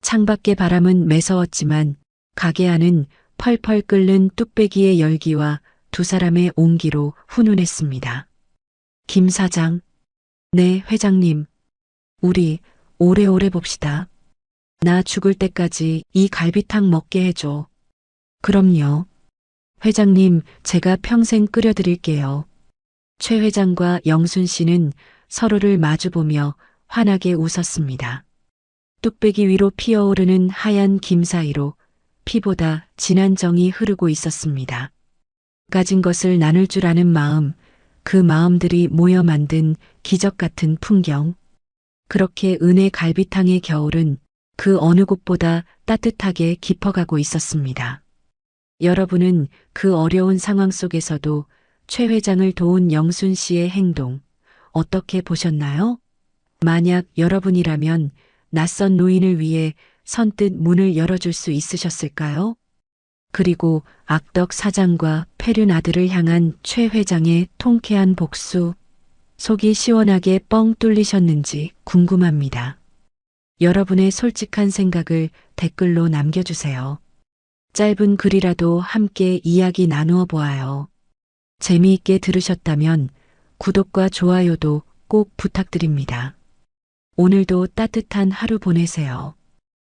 창밖의 바람은 매서웠지만 가게 안은 펄펄 끓는 뚝배기의 열기와 두 사람의 온기로 훈훈했습니다. 김 사장, 네, 회장님. 우리 오래오래 봅시다. 나 죽을 때까지 이 갈비탕 먹게 해줘. 그럼요. 회장님, 제가 평생 끓여드릴게요. 최 회장과 영순 씨는 서로를 마주보며 환하게 웃었습니다. 뚝배기 위로 피어오르는 하얀 김 사이로 피보다 진한 정이 흐르고 있었습니다. 가진 것을 나눌 줄 아는 마음, 그 마음들이 모여 만든 기적 같은 풍경. 그렇게 은혜 갈비탕의 겨울은 그 어느 곳보다 따뜻하게 깊어가고 있었습니다. 여러분은 그 어려운 상황 속에서도 최 회장을 도운 영순 씨의 행동 어떻게 보셨나요? 만약 여러분이라면 낯선 노인을 위해 선뜻 문을 열어줄 수 있으셨을까요? 그리고 악덕 사장과 패륜 아들을 향한 최 회장의 통쾌한 복수, 속이 시원하게 뻥 뚫리셨는지 궁금합니다. 여러분의 솔직한 생각을 댓글로 남겨주세요. 짧은 글이라도 함께 이야기 나누어 보아요. 재미있게 들으셨다면 구독과 좋아요도 꼭 부탁드립니다. 오늘도 따뜻한 하루 보내세요.